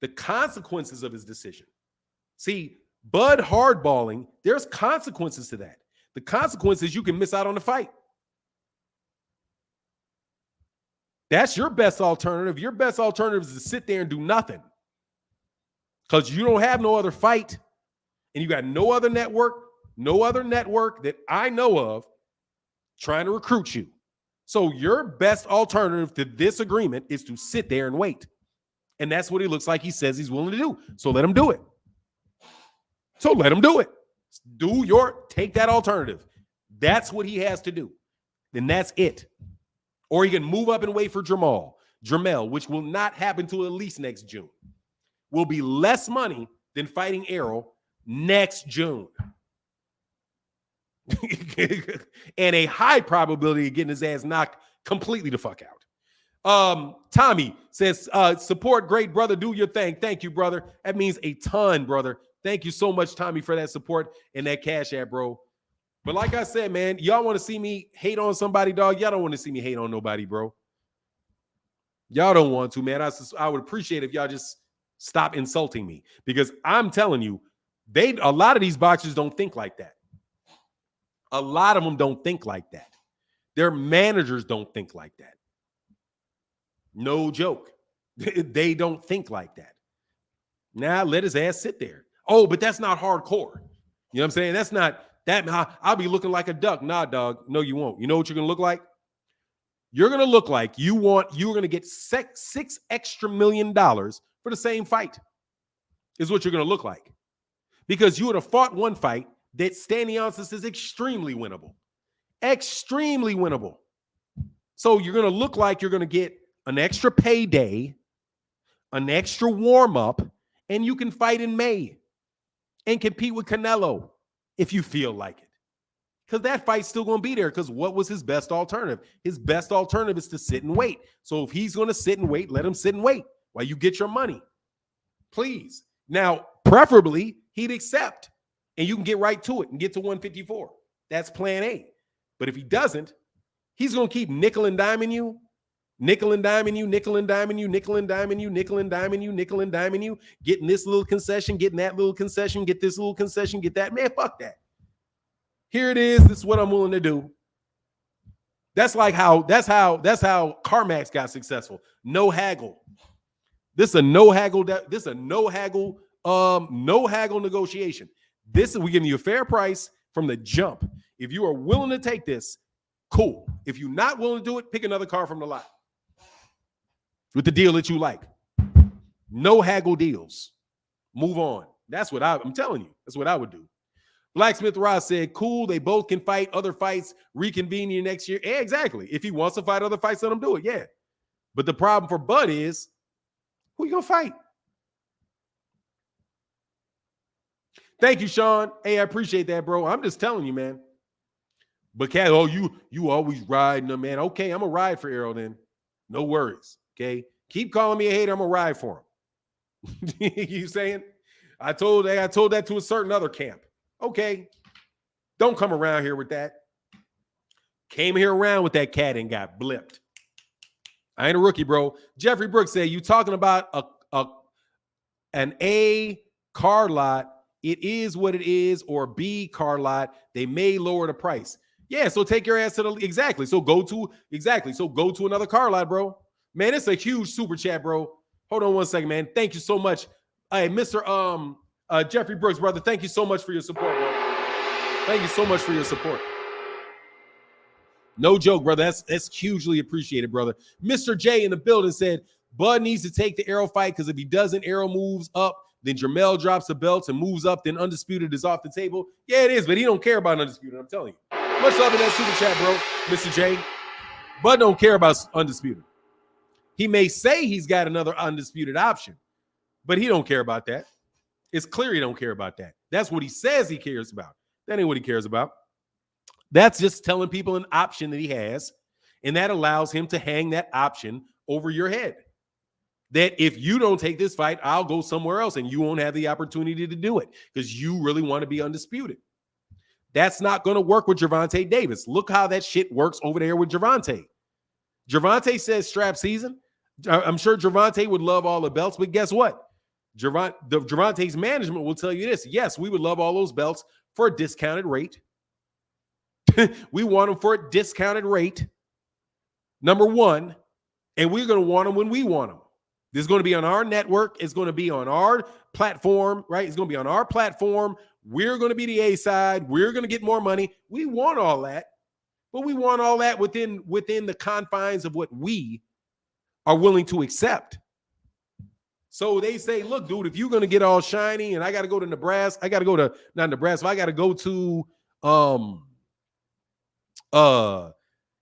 The consequences of his decision. See, Bud hardballing, there's consequences to that. The consequence is you can miss out on the fight. That's your best alternative. Your best alternative is to sit there and do nothing. Because you don't have no other fight, and you got no other network that I know of trying to recruit you. So your best alternative to this agreement is to sit there and wait. And that's what he looks like he says he's willing to do. So let him do it. Take that alternative. That's what he has to do. Then that's it. Or he can move up and wait for Jermell, which will not happen till at least next June. Will be less money than fighting Errol next June. And a high probability of getting his ass knocked completely the fuck out. Tommy says, support great brother, do your thing. Thank you, brother. That means a ton, brother. Thank you so much, Tommy, for that support and that cash app, bro. But like I said, man, y'all want to see me hate on somebody, dog? Y'all don't want to see me hate on nobody, bro. Y'all don't want to, man. I would appreciate if y'all just stop insulting me, because I'm telling you, a lot of these boxers don't think like that. A lot of them don't think like that. Their managers don't think like that. No joke. They don't think like that. Now let his ass sit there. Oh, but that's not hardcore. You know what I'm saying? That's not that. I'll be looking like a duck. Nah, dog. No, you won't. You know what you're going to look like? You're going to look like you're going to get $6 extra million for the same fight is what you're going to look like. Because you would have fought one fight that Stanionis is extremely winnable. Extremely winnable. So you're going to look like you're going to get an extra payday, an extra warm-up, and you can fight in May and compete with Canelo if you feel like it. Because that fight's still going to be there, because what was his best alternative? His best alternative is to sit and wait. So if he's going to sit and wait, let him sit and wait while you get your money. Please. Now, preferably, he'd accept, and you can get right to it and get to 154. That's plan A. But if he doesn't, he's going to keep nickel and diming you, nickel and diming you, nickel and diming you, nickel and diming you, nickel and diming you, nickel and diming you, getting this little concession, getting that little concession, get this little concession, get that. Man, fuck that. Here it is. This is what I'm willing to do. That's how CarMax got successful. No haggle. This is a no haggle negotiation. We're giving you a fair price from the jump. If you are willing to take this, cool. If you're not willing to do it, pick another car from the lot with the deal that you like. No haggle deals. Move on. That's what I'm telling you. That's what I would do. Blacksmith Ross said, cool, they both can fight other fights, reconvene you next year. Yeah, exactly. If he wants to fight other fights, let him do it. Yeah. But the problem for Bud is, who you going to fight? Thank you, Sean. Hey, I appreciate that, bro. I'm just telling you, man. But Cat, you always riding them, man. Okay, I'm going to ride for Errol then. No worries, okay? Keep calling me a hater. I'm going to ride for him. You saying? I told that to a certain other camp. Okay, don't come around here with that. Came here around with that cat and got blipped. I ain't a rookie, bro. Jeffrey Brooks said, you talking about an A car lot, it is what it is, or B car lot, they may lower the price. Yeah, so take your ass to the, exactly. So go to another car lot, bro. Man, it's a huge super chat, bro. Hold on one second, man. Thank you so much. Hey, Mr. Jeffrey Brooks, brother, thank you so much for your support, bro. Thank you so much for your support. No joke, brother. That's hugely appreciated, brother. Mr. J in the building said, Bud needs to take the Errol fight, because if he doesn't, Errol moves up, then Jermell drops the belts and moves up, then Undisputed is off the table. Yeah, it is, but he don't care about Undisputed, I'm telling you. Much love in that super chat, bro, Mr. J. Bud don't care about Undisputed. He may say he's got another undisputed option, but he don't care about that. It's clear he don't care about that. That's what he says he cares about. That ain't what he cares about. That's just telling people an option that he has, and that allows him to hang that option over your head. that if you don't take this fight, I'll go somewhere else and you won't have the opportunity to do it because you really want to be undisputed. That's not going to work with Gervonta Davis. Look how that shit works over there with Gervonta. Gervonta says strap season. I'm sure Gervonta would love all the belts, but guess what? Gervonta's management will tell you this. Yes, we would love all those belts for a discounted rate. We want them for a discounted rate, number one, and we're going to want them when we want them. This is going to be on our network. It's going to be on our platform, right? It's going to be on our platform. We're going to be the A side. We're going to get more money. We want all that, but we want all that within the confines of what we are willing to accept. So they say, look, dude, if you're going to get all shiny and I got to go to Nebraska, I got to go to, not Nebraska, I got to go to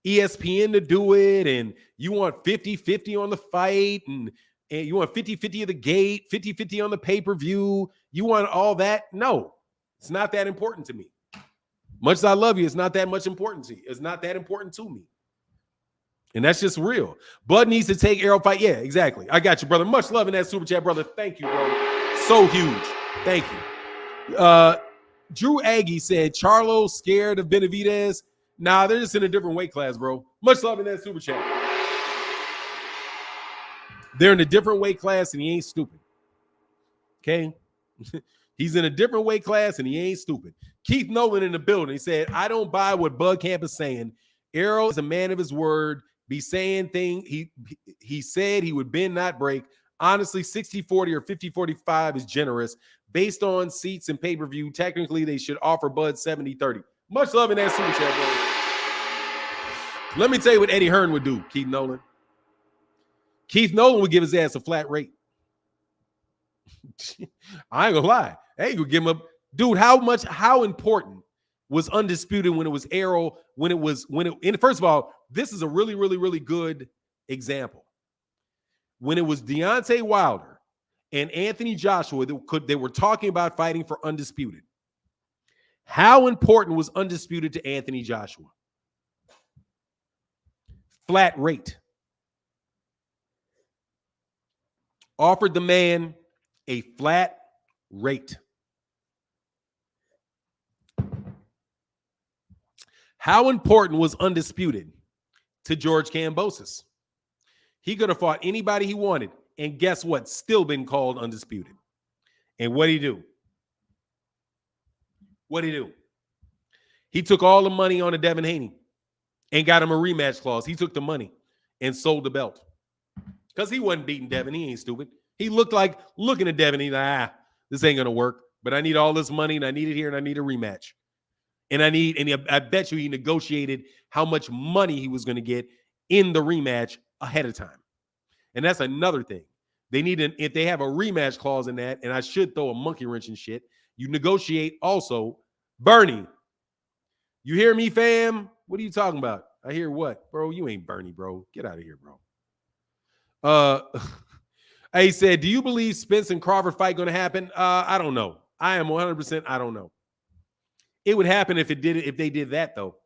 ESPN to do it, and you want 50-50 on the fight, and you want 50-50 of the gate, 50-50 on the pay-per-view, you want all that? No, it's not that important to me. Much as I love you, it's not that much important to you. It's not that important to me. And that's just real. Bud needs to take Errol fight. Yeah, exactly. I got you, brother. Much love in that super chat, brother. Thank you, bro. So huge. Thank you. Drew Aggie said, Charlo's scared of Benavidez. Nah, they're just in a different weight class, bro. Much love in that super chat. They're in a different weight class and he ain't stupid. Okay? He's in a different weight class and he ain't stupid. Keith Nolan in the building. He said, I don't buy what Bud Camp is saying. Errol is a man of his word. Be saying things. He said he would bend, not break. Honestly, 60-40 or 50-45 is generous. Based on seats and pay-per-view, technically they should offer Bud 70-30. Much love in that super chat, bro. Let me tell you what Eddie Hearn would do, Keith Nolan. Keith Nolan would give his ass a flat rate. I ain't gonna lie. Hey, you give him a dude. How important was Undisputed when it was Errol? And first of all, this is a really, really, really good example. When it was Deontay Wilder and Anthony Joshua, they were talking about fighting for Undisputed. How important was Undisputed to Anthony Joshua? Flat rate. Offered the man a flat rate. How important was Undisputed to George Kambosos? He could have fought anybody he wanted, and guess what? Still been called Undisputed. And what'd he do? What'd he do? He took all the money on a Devin Haney and got him a rematch clause. He took the money and sold the belt. Because he wasn't beating Devin. He ain't stupid. He looked like looking at Devin. He's like, this ain't going to work. But I need all this money, and I need it here, and I need a rematch. And I bet you he negotiated how much money he was going to get in the rematch ahead of time. And that's another thing. They need if they have a rematch clause in that, and I should throw a monkey wrench and shit, you negotiate also. Bernie, you hear me, fam? What are you talking about? I hear what? Bro, you ain't Bernie, bro. Get out of here, bro. He said, do you believe Spence and Crawford fight going to happen? I don't know. I am 100%. I don't know. It would happen if they did that, though.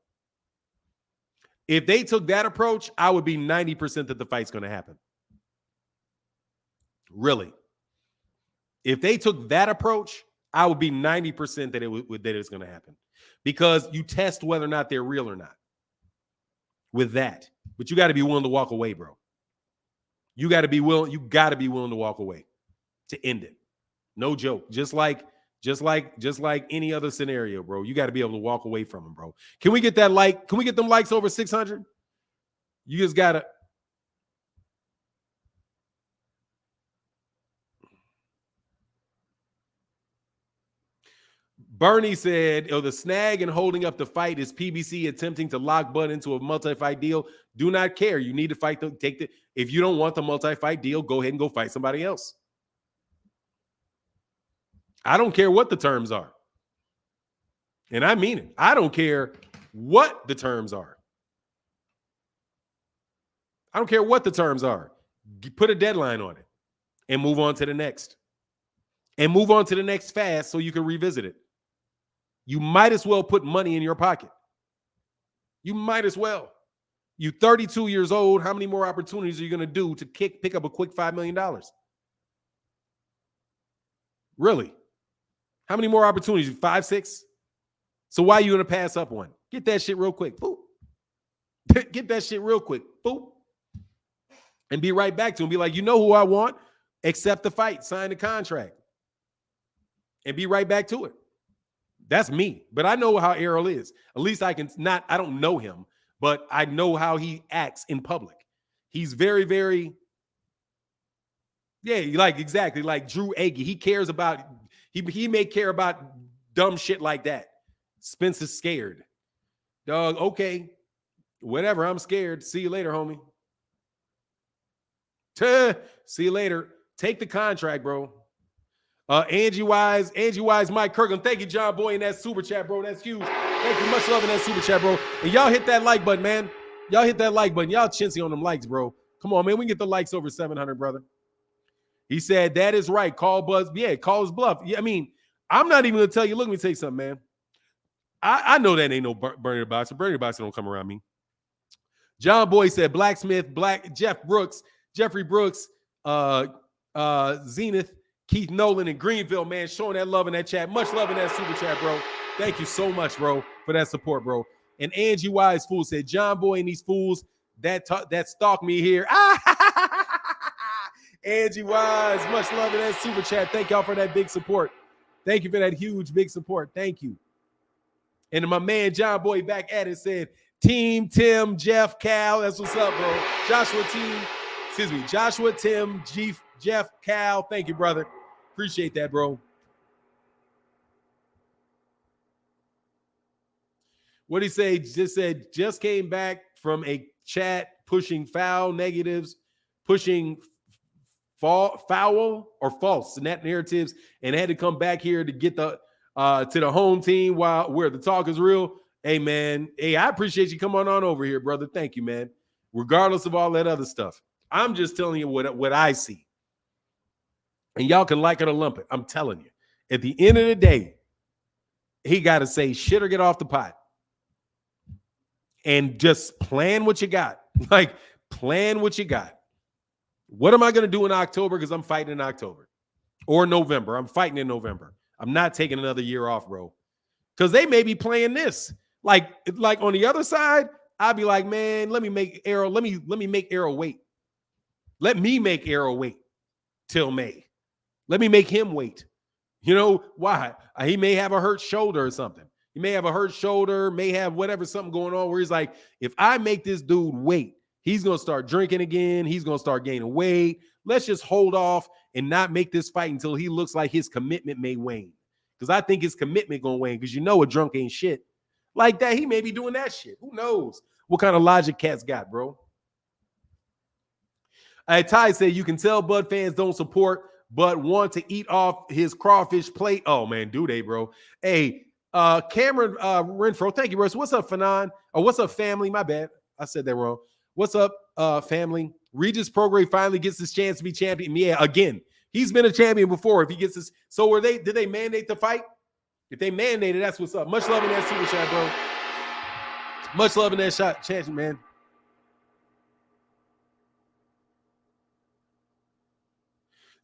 If they took that approach, I would be 90% that the fight's going to happen. Really. If they took that approach, I would be 90% that it's going to happen. Because you test whether or not they're real or not with that. But you got to be willing to walk away, bro. You got to be willing to walk away to end it. No joke. Just like any other scenario, bro. You got to be able to walk away from them, bro. Can we get that like? Can we get them likes over 600? You just got to. Bernie said, the snag in holding up the fight is PBC attempting to lock Bud into a multi-fight deal. Do not care. You need to fight. If you don't want the multi-fight deal, go ahead and go fight somebody else. I don't care what the terms are. And I mean it. I don't care what the terms are. I don't care what the terms are. Put a deadline on it and move on to the next. And move on to the next fast so you can revisit it. You might as well put money in your pocket. You might as well. You 32 years old. How many more opportunities are you going to do to pick up a quick $5 million? Really? How many more opportunities? 5, 6? So why are you going to pass up one? Get that shit real quick. Boop. Get that shit real quick. Boop. And be right back to him. Be like, you know who I want? Accept the fight. Sign the contract. And be right back to it. That's me. But I know how Errol is. At least I don't know him, but I know how he acts in public. He's very, very, exactly like Drew Agee. He cares about, he may care about dumb shit like that. Spence is scared. Dog, okay. Whatever, I'm scared. See you later, homie. See you later. Take the contract, bro. Angie Wise, Mike Kirkland. Thank you, John Boy, in that super chat, bro. That's huge. Thank you. Much love in that super chat, bro. And y'all hit that like button, man. Y'all hit that like button. Y'all chintzy on them likes, bro. Come on, man. We can get the likes over 700, brother. He said, that is right. Call Buzz. Yeah, call his bluff. Yeah, I mean, I'm not even going to tell you. Look, let me tell you something, man. I know that ain't no Bernie Boxer. Bernie Boxer don't come around me. John Boy said, Blacksmith, Jeffrey Brooks, Zenith, Keith Nolan, and Greenville, man, showing that love in that chat. Much love in that super chat, bro. Thank you so much, bro, for that support, bro. And Angie Wise Fool said, John Boy and these fools that stalk me here. Angie Wise, much love in that super chat. Thank y'all for that big support. Thank you for that huge, big support. Thank you. And my man John Boy back at it said, Team, Tim, Jeff, Cal. That's what's up, bro. Joshua, Tim, Jeff, Cal. Thank you, brother. Appreciate that, bro. What he say? Just came back from a chat pushing foul negatives, pushing foul or false net narratives, and had to come back here to get the to the home team where the talk is real. Hey, man. Hey, I appreciate you coming on over here, brother. Thank you, man. Regardless of all that other stuff. I'm just telling you what I see. And y'all can like it or lump it. I'm telling you. At the end of the day, he got to say shit or get off the pot. And just plan what you got. Like, plan what you got. What am I going to do in October? Because I'm fighting in October. Or November. I'm fighting in November. I'm not taking another year off, bro. Because they may be playing this. Like on the other side, I'd be like, man, let me make Errol wait. Let me make Errol wait till May. Let me make him wait. You know why? He may have a hurt shoulder or something. He may have a hurt shoulder, may have something going on where he's like, if I make this dude wait, he's going to start drinking again. He's going to start gaining weight. Let's just hold off and not make this fight until he looks like his commitment may wane. Because I think his commitment going to wane because a drunk ain't shit. Like that, he may be doing that shit. Who knows what kind of logic Cat's got, bro? Ty said, you can tell Bud fans don't support but want to eat off his crawfish plate. Oh, man, do they, bro? Hey, Cameron Renfro, thank you, bro. So what's up, Fanon? Or what's up, family? My bad. I said that wrong. What's up, family? Regis Prograde finally gets his chance to be champion. Yeah, again, he's been a champion before. If he gets this, so did they mandate the fight? If they mandated, that's what's up. Much love in that super chat, bro. Much love in that chat, man.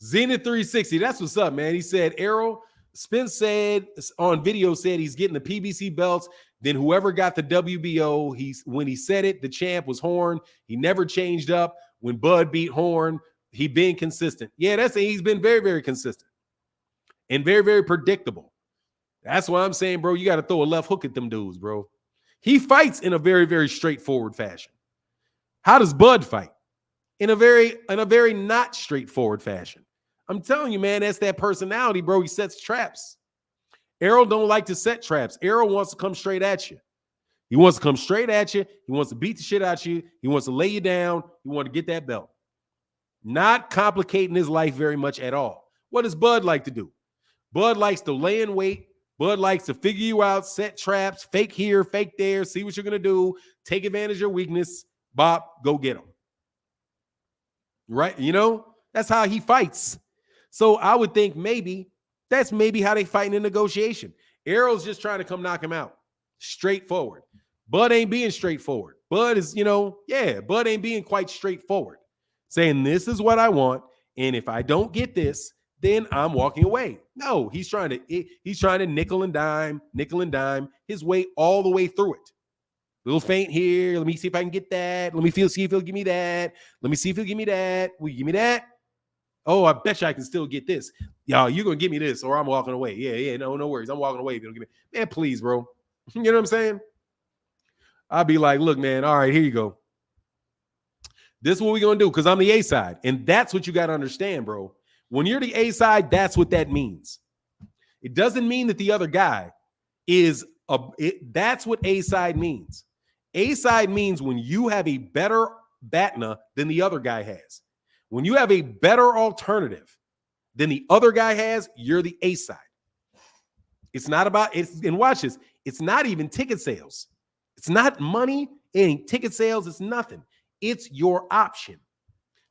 Zenith 360, that's what's up, man. He said, Errol, Spence said on video he's getting the PBC belts. Then whoever got the WBO, when he said it, the champ was Horn. He never changed up. When Bud beat Horn, he been consistent. Yeah, he's been very, very consistent and very, very predictable. That's why I'm saying, bro, you got to throw a left hook at them dudes, bro. He fights in a very, very straightforward fashion. How does Bud fight? In a very not straightforward fashion. I'm telling you, man, that's that personality, bro. He sets traps. Errol don't like to set traps. Errol wants to come straight at you. He wants to come straight at you. He wants to beat the shit out of you. He wants to lay you down. He wants to get that belt. Not complicating his life very much at all. What does Bud like to do? Bud likes to lay in wait. Bud likes to figure you out, set traps, fake here, fake there, see what you're going to do, take advantage of your weakness. Bop, go get him. Right? That's how he fights. So I would think that's how they fight in a negotiation. Errol's just trying to come knock him out. Straightforward. Bud ain't being straightforward. Bud is, Bud ain't being quite straightforward, saying this is what I want, and if I don't get this, then I'm walking away. No, he's trying to nickel and dime his way all the way through it. Little faint here. Let me see if I can get that. Let me see if he'll give me that. Let me see if he'll give me that. Will you give me that? Oh, I bet you I can still get this. Y'all, you're going to give me this or I'm walking away. Yeah, no worries. I'm walking away if you don't give me. Man, please, bro. You know what I'm saying? I'll be like, look, man, all right, here you go. This is what we're going to do because I'm the A side. And that's what you got to understand, bro. When you're the A side, that's what that means. It doesn't mean that the other guy is that's what A side means. A side means when you have a better BATNA than the other guy has. When you have a better alternative than the other guy has, you're the A side. It's not about it's and watch this. It's not even ticket sales. It's not money. It ain't ticket sales. It's nothing. It's your option.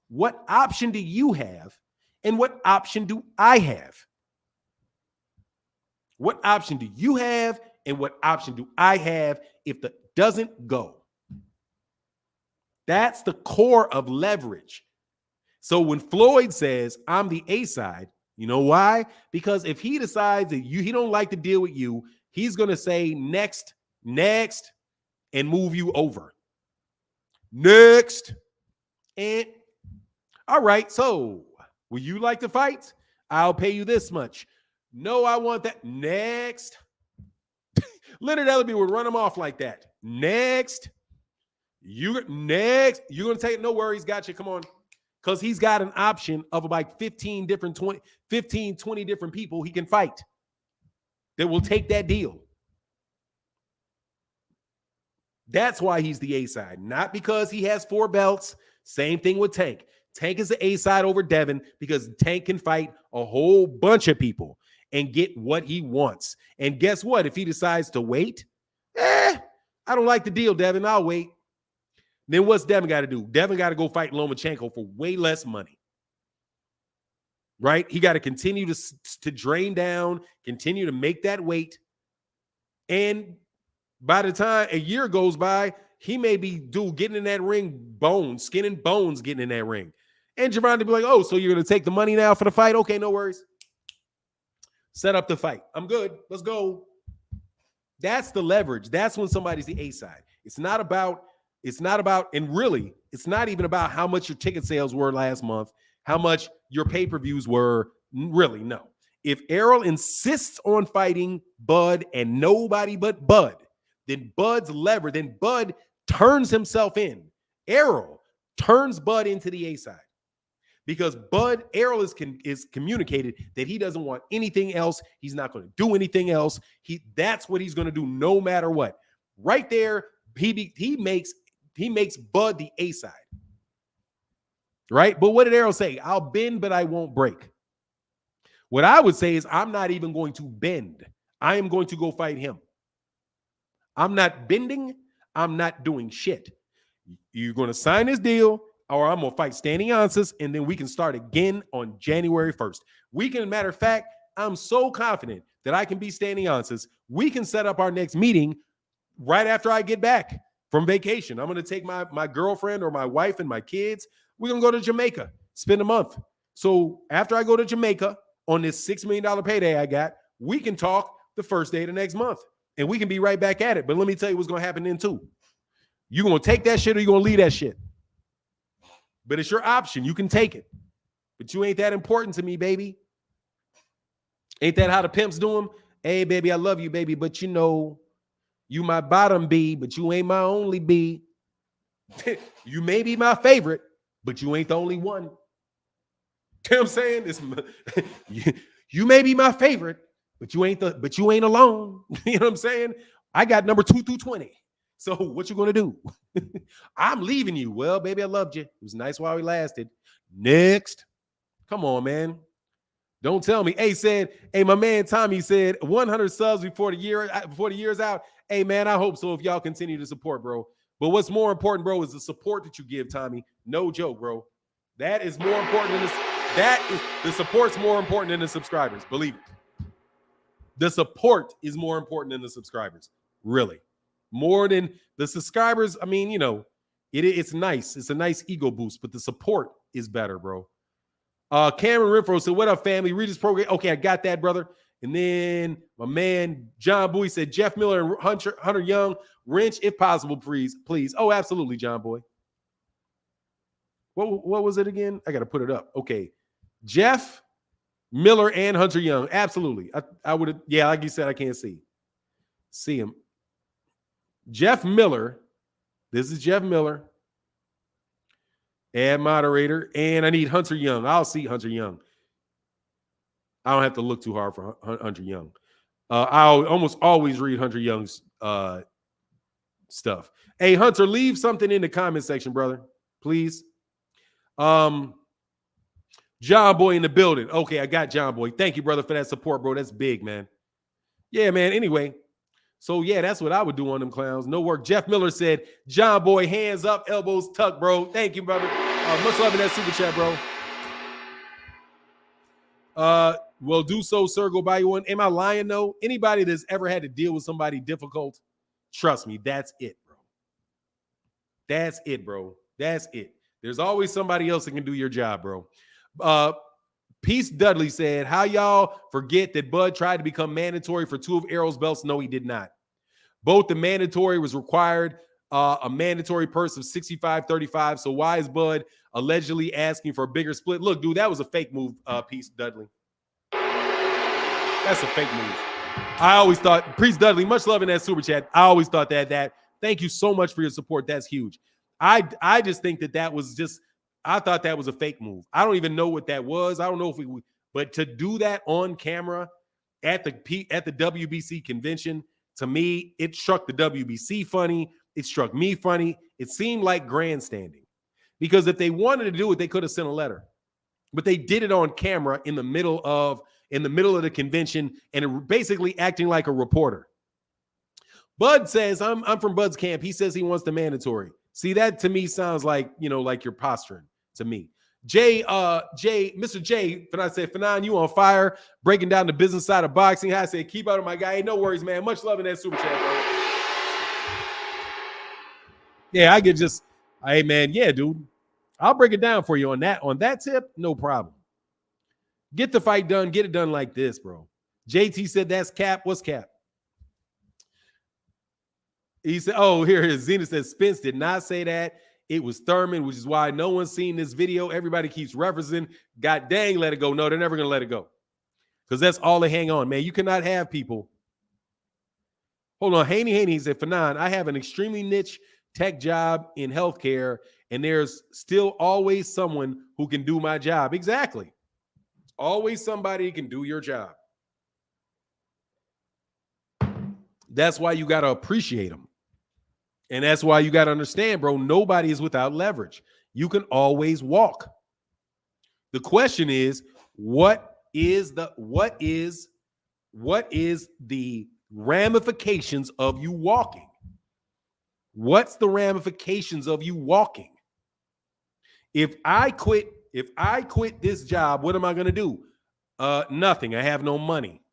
What option do you have? And what option do I have? What option do you have? And what option do I have if the doesn't go? That's the core of leverage. So when Floyd says, I'm the A side, you know why? Because if he decides that he don't like to deal with you, he's going to say next, and move you over. Next. And all right, so will you like to fight? I'll pay you this much. No, I want that. Next. Leonard Ellerby would run him off like that. Next. You're going to take it. No worries. Gotcha. Come on. Because he's got an option of like 20 different people he can fight that will take that deal. That's why he's the A side, not because he has 4 belts. Same thing with Tank. Tank is the A side over Devin because Tank can fight a whole bunch of people and get what he wants. And guess what? If he decides to wait, I don't like the deal, Devin. I'll wait. Then what's Devin got to do? Devin got to go fight Lomachenko for way less money. Right? He got to continue to drain down, continue to make that weight. And by the time a year goes by, he may be getting in that ring, skin and bones getting in that ring. And Gervonta be like, oh, so you're going to take the money now for the fight? Okay, no worries. Set up the fight. I'm good. Let's go. That's the leverage. That's when somebody's the A side. It's not about, and really, it's not even about how much your ticket sales were last month, how much your pay-per-views were. Really, no. If Errol insists on fighting Bud and nobody but Bud, then Bud's lever, then Bud turns himself in. Errol turns Bud into the A side because Errol is communicated that he doesn't want anything else. He's not going to do anything else. That's what he's going to do no matter what. Right there, he makes Bud the A side. Right? But what did Errol say? I'll bend, but I won't break. What I would say is I'm not even going to bend. I am going to go fight him. I'm not bending. I'm not doing shit. You're going to sign this deal or I'm going to fight standing answers and then we can start again on January 1st. Matter of fact, I'm so confident that I can be standing answers. We can set up our next meeting right after I get back from vacation. I'm going to take my girlfriend or my wife and my kids. We're going to go to Jamaica, spend a month. So after I go to Jamaica on this $6 million payday I got, we can talk the first day of the next month. And we can be right back at it. But let me tell you what's going to happen then too. You're going to take that shit or you're going to leave that shit. But it's your option. You can take it. But you ain't that important to me, baby. Ain't that how the pimps do them? Hey, baby, I love you, baby. But you know, you my bottom B, but you ain't my only B. You may be my favorite, but you ain't the only one. You know what I'm saying? You may be my favorite, but you ain't alone. You know what I'm saying? I got number 2 through 20. So what you gonna do? I'm leaving you. Well, baby, I loved you. It was nice while we lasted. Next. Come on, man. Don't tell me. Hey, my man Tommy said 100 subs before the year's out. Hey, man, I hope so if y'all continue to support, bro. But what's more important, bro, is the support that you give, Tommy. No joke, bro. That is more important than this. The support's more important than the subscribers. Believe it. The support is more important than the subscribers. Really. more than the subscribers. I mean, it's nice. It's a nice ego boost, but the support is better, bro. Cameron Renfro said, what up, family? Read this program. Okay, I got that, brother. And then my man John Boy said, Jeff Miller and Hunter Young, wrench if possible, please. Oh, absolutely, John Boy. What was it again? I got to put it up. Okay. Jeff Miller and Hunter Young. Absolutely. I would have, yeah, like you said, I can't see him. Jeff Miller. This is Jeff Miller. Add moderator. And I need Hunter Young. I'll see Hunter Young. I don't have to look too hard for Hunter Young. I'll almost always read Hunter Young's stuff. Hey, Hunter, leave something in the comment section, brother. Please. John Boy in the building. Okay, I got John Boy. Thank you, brother, for that support, bro. That's big, man. Yeah, man. Anyway, so yeah, that's what I would do on them clowns. No work. Jeff Miller said, John Boy, hands up, elbows tucked, bro. Thank you, brother. Much love in that super chat, bro. Well, do so, sir. Go buy you one. Am I lying, though? Anybody that's ever had to deal with somebody difficult, trust me, that's it, bro. That's it, bro. That's it. There's always somebody else that can do your job, bro. Peace Dudley said, how y'all forget that Bud tried to become mandatory for 2 of Errol's belts? No, he did not. Both the mandatory was required a mandatory purse of $65.35. So why is Bud allegedly asking for a bigger split? Look, dude, that was a fake move, Peace Dudley. That's a fake move. I always thought, Priest Dudley, much love in that super chat. I always thought that thank you so much for your support. That's huge. I just think that was just, I thought that was a fake move. I don't even know what that was. I don't know if but to do that on camera at the WBC convention, to me, it struck the WBC funny. It struck me funny. It seemed like grandstanding, because if they wanted to do it, they could have sent a letter, but they did it on camera in the middle of the convention, and basically acting like a reporter. Bud says, I'm from Bud's camp. He says he wants the mandatory. See, that to me sounds like, like you're posturing to me. Mr. J, when I said, Fanon, you on fire, breaking down the business side of boxing. I said, keep out of my guy. Hey, no worries, man. Much love in that super chat, bro. Yeah, I could just, hey, man, yeah, dude. I'll break it down for you on that tip. No problem. Get the fight done. Get it done like this, bro. JT said that's cap. What's cap? He said, oh, here it is. Zena says Spence did not say that. It was Thurman, which is why no one's seen this video. Everybody keeps referencing. God dang, let it go. No, they're never going to let it go, because that's all they hang on, man. You cannot have people. Hold on. Haney said, Fanon, I have an extremely niche tech job in healthcare, and there's still always someone who can do my job. Exactly. Always somebody who can do your job. That's why you got to appreciate them. And that's why you got to understand, bro, nobody is without leverage. You can always walk. The question is, what is the ramifications of you walking? What's the ramifications of you walking? If I quit this job, what am I going to do? Nothing. I have no money.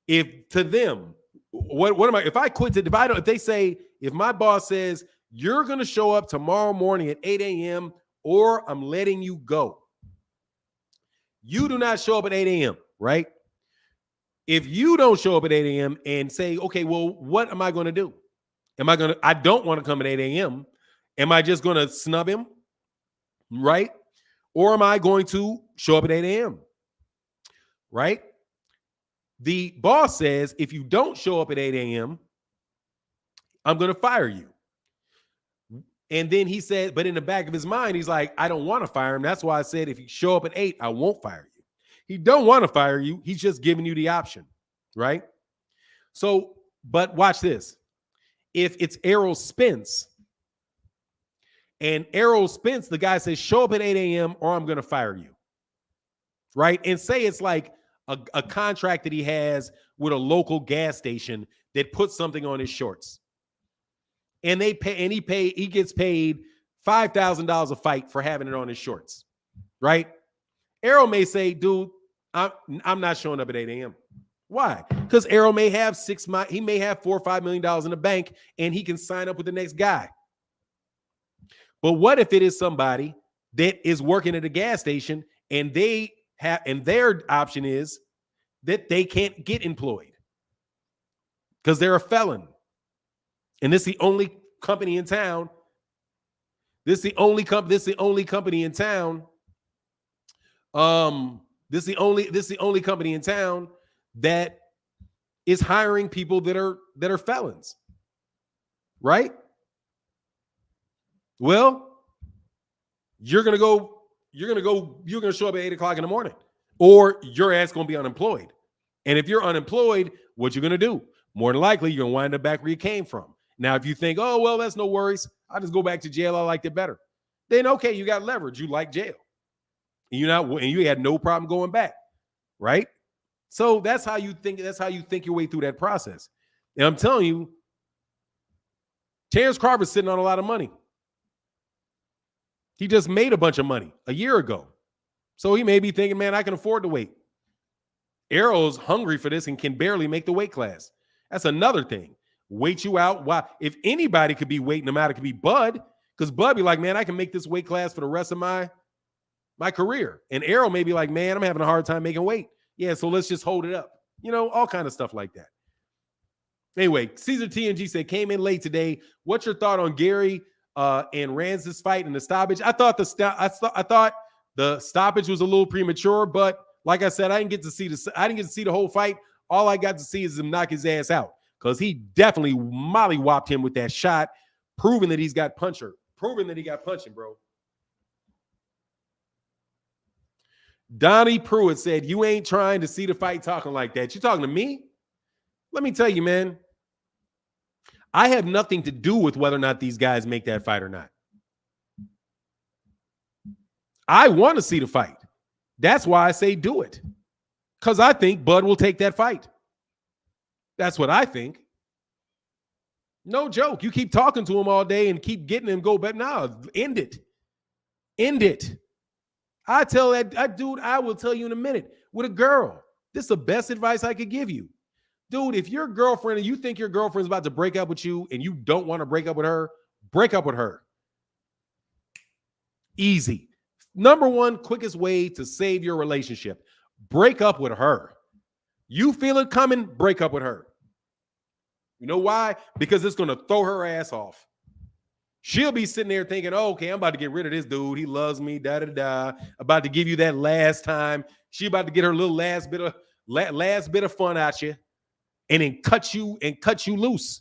If to them, what am I? If I quit if they say, if my boss says you're going to show up tomorrow morning at 8 a.m. or I'm letting you go, you do not show up at 8 a.m., right? If you don't show up at 8 a.m. and say, okay, well, what am I going to do? I don't want to come at 8 a.m. Am I just going to snub him? Right? Or am I going to show up at 8 a.m.? Right? The boss says, if you don't show up at 8 a.m., I'm going to fire you. And then he said, but in the back of his mind, he's like, I don't want to fire him. That's why I said, if you show up at 8, I won't fire you. He don't want to fire you. He's just giving you the option. Right? So, but watch this. If it's Errol Spence, and Errol Spence, the guy says, show up at 8 a.m. or I'm going to fire you. Right? And say it's like a contract that he has with a local gas station that puts something on his shorts. And they pay, and he gets paid $5,000 a fight for having it on his shorts. Right? Errol may say, dude, I'm not showing up at 8 a.m. Why? Because Errol may have he may have $4 or $5 million in the bank, and he can sign up with the next guy. But what if it is somebody that is working at a gas station and their option is that they can't get employed because they're a felon, and this is the only company in town. This is the only company in town. This is the only company in town that is hiring people that are felons, right? Well, you're gonna show up at 8 o'clock in the morning, or your ass gonna be unemployed. And if you're unemployed, what you're gonna do? More than likely, you're gonna wind up back where you came from. Now, if you think, oh well, that's no worries, I'll just go back to jail. I liked it better. Then okay, you got leverage. You like jail, and you had no problem going back, right? So that's how you think. That's how you think your way through that process. And I'm telling you, Terrence Crawford's sitting on a lot of money. He just made a bunch of money a year ago. So he may be thinking, man, I can afford to wait. Errol's hungry for this and can barely make the weight class. That's another thing. Wait you out. Why? If anybody could be waiting them out, it could be Bud. Because Bud be like, man, I can make this weight class for the rest of my career. And Errol may be like, man, I'm having a hard time making weight. Yeah, so let's just hold it up. All kind of stuff like that. Anyway, Caesar TNG said, came in late today. What's your thought on Gary and Rans' fight and the stoppage? I thought the stoppage was a little premature, but like I said, I didn't get to see the whole fight. All I got to see is him knock his ass out, because he definitely mollywopped him with that shot, proving that he got punching, bro. Donnie Pruitt said, you ain't trying to see the fight talking like that. You talking to me? Let me tell you, man, I have nothing to do with whether or not these guys make that fight or not. I want to see the fight. That's why I say do it. Because I think Bud will take that fight. That's what I think. No joke. You keep talking to him all day and keep getting him go back. No, end it. End it. I tell that dude, I will tell you in a minute. With a girl, this is the best advice I could give you. Dude, if your girlfriend and you think your girlfriend's about to break up with you and you don't want to break up with her, break up with her. Easy. Number one, quickest way to save your relationship. Break up with her. You feel it coming, break up with her. You know why? Because it's going to throw her ass off. She'll be sitting there thinking, oh, okay, I'm about to get rid of this dude. He loves me, da-da-da. About to give you that last time. She about to get her little last bit of fun at you and then cut you loose.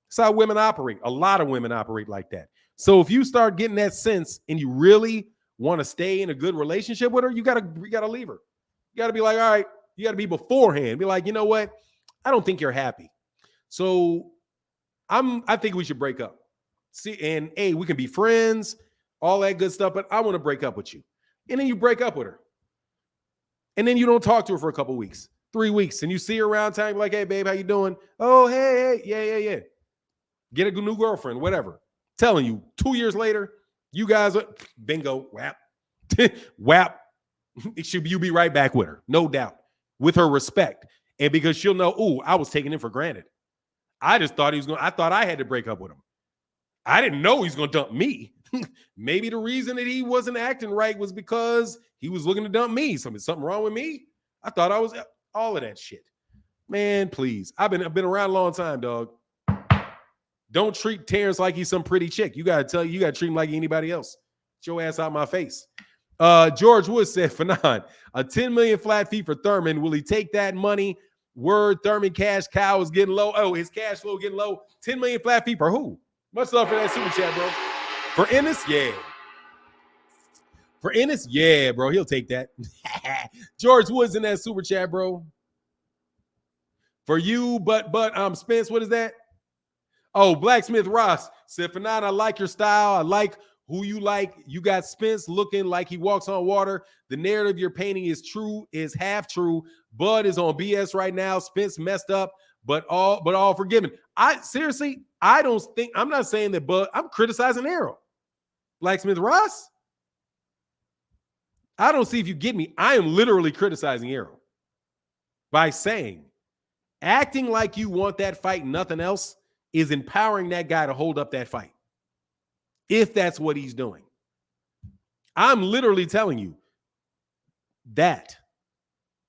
That's how women operate. A lot of women operate like that. So if you start getting that sense and you really want to stay in a good relationship with her, you gotta leave her. You gotta be like, all right, you gotta be beforehand. Be like, you know what? I don't think you're happy. So I think we should break up. See, and hey, we can be friends, all that good stuff, but I want to break up with you. And then you break up with her. And then you don't talk to her for a couple weeks, 3 weeks, and you see her around town, like, hey, babe, how you doing? Oh, hey, yeah. Get a new girlfriend, whatever. Telling you, 2 years later, you guys are bingo, whap, whap. You be right back with her, no doubt, with her respect. And because she'll know, ooh, I was taking him for granted. I just thought I thought I had to break up with him. I didn't know he was going to dump me. Maybe the reason that he wasn't acting right was because he was looking to dump me. Something wrong with me? I thought I was all of that shit. Man, please. I've been around a long time, dog. Don't treat Terrence like he's some pretty chick. You got to treat him like anybody else. Get your ass out my face. George Wood said, Fanon, a $10 million flat fee for Thurman. Will he take that money? Word, Thurman cash cow is getting low. Oh, his cash flow getting low. 10 million flat fee for who? Much love for that super chat, bro. For Ennis, yeah. For Ennis, yeah, bro. He'll take that. George Woods in that super chat, bro. For you, but Spence, what is that? Oh, Blacksmith Ross said, Fanon, I like your style. I like who you like. You got Spence looking like he walks on water. The narrative you're painting is half true. Bud is on BS right now. Spence messed up, but all forgiven. I'm not saying that Bud, I'm criticizing Errol. Blacksmith Ross? I don't see if you get me. I am literally criticizing Errol by saying Acting like you want that fight, nothing else, is empowering that guy to hold up that fight. If that's what he's doing. I'm literally telling you that.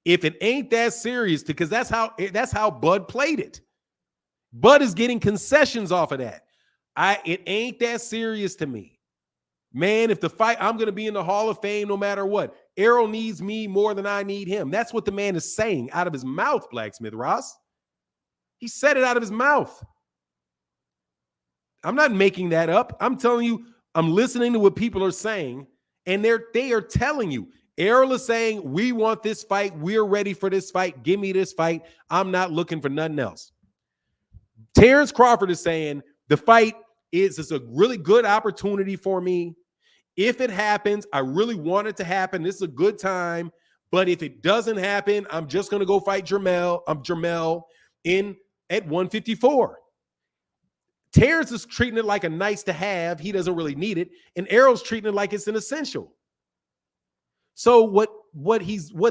If it ain't that serious, because that's how Bud played it. Bud is getting concessions off of that. It ain't that serious to me. Man, if the fight, I'm going to be in the Hall of Fame no matter what. Errol needs me more than I need him. That's what the man is saying out of his mouth, Blacksmith Ross. He said it out of his mouth. I'm not making that up. I'm telling you, I'm listening to what people are saying, and they are telling you. Errol is saying, we want this fight. We're ready for this fight. Give me this fight. I'm not looking for nothing else. Terrence Crawford is saying, the fight is a really good opportunity for me. If it happens, I really want it to happen. This is a good time. But if it doesn't happen, I'm just going to go fight Jermell. Jermell at 154. Terrence is treating it like a nice to have. He doesn't really need it. And Errol's treating it like it's an essential. So what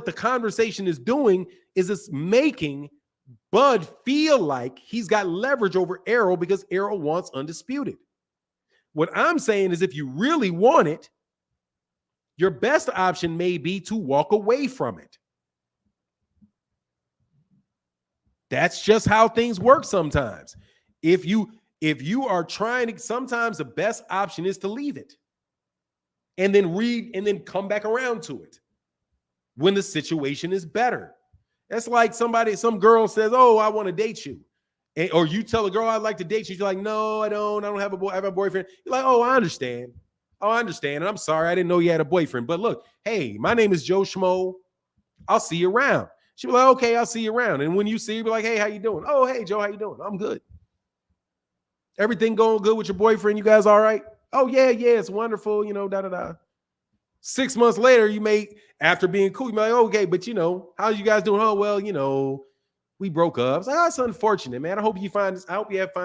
the conversation is doing is it's making Bud feel like he's got leverage over Errol because Errol wants undisputed. What I'm saying is if you really want it, your best option may be to walk away from it. That's just how things work sometimes. If you are trying to, sometimes the best option is to leave it and then come back around to it when the situation is better. That's like some girl says, oh, I want to date you. Or you tell a girl, I'd like to date you. She's like, no, I don't have I have a boyfriend. You're like, oh, I understand. And I'm sorry. I didn't know you had a boyfriend. But look, hey, my name is Joe Schmo. I'll see you around. She'll be like, okay, I'll see you around. And when you see her, be like, hey, how you doing? Oh, hey, Joe, how you doing? I'm good. Everything going good with your boyfriend? You guys all right? Oh, yeah, it's wonderful, da-da-da. 6 months later, you may, after being cool, you may be like, okay, but how you guys doing? Oh, well, we broke up. It's like, oh, it's unfortunate, man. I hope you find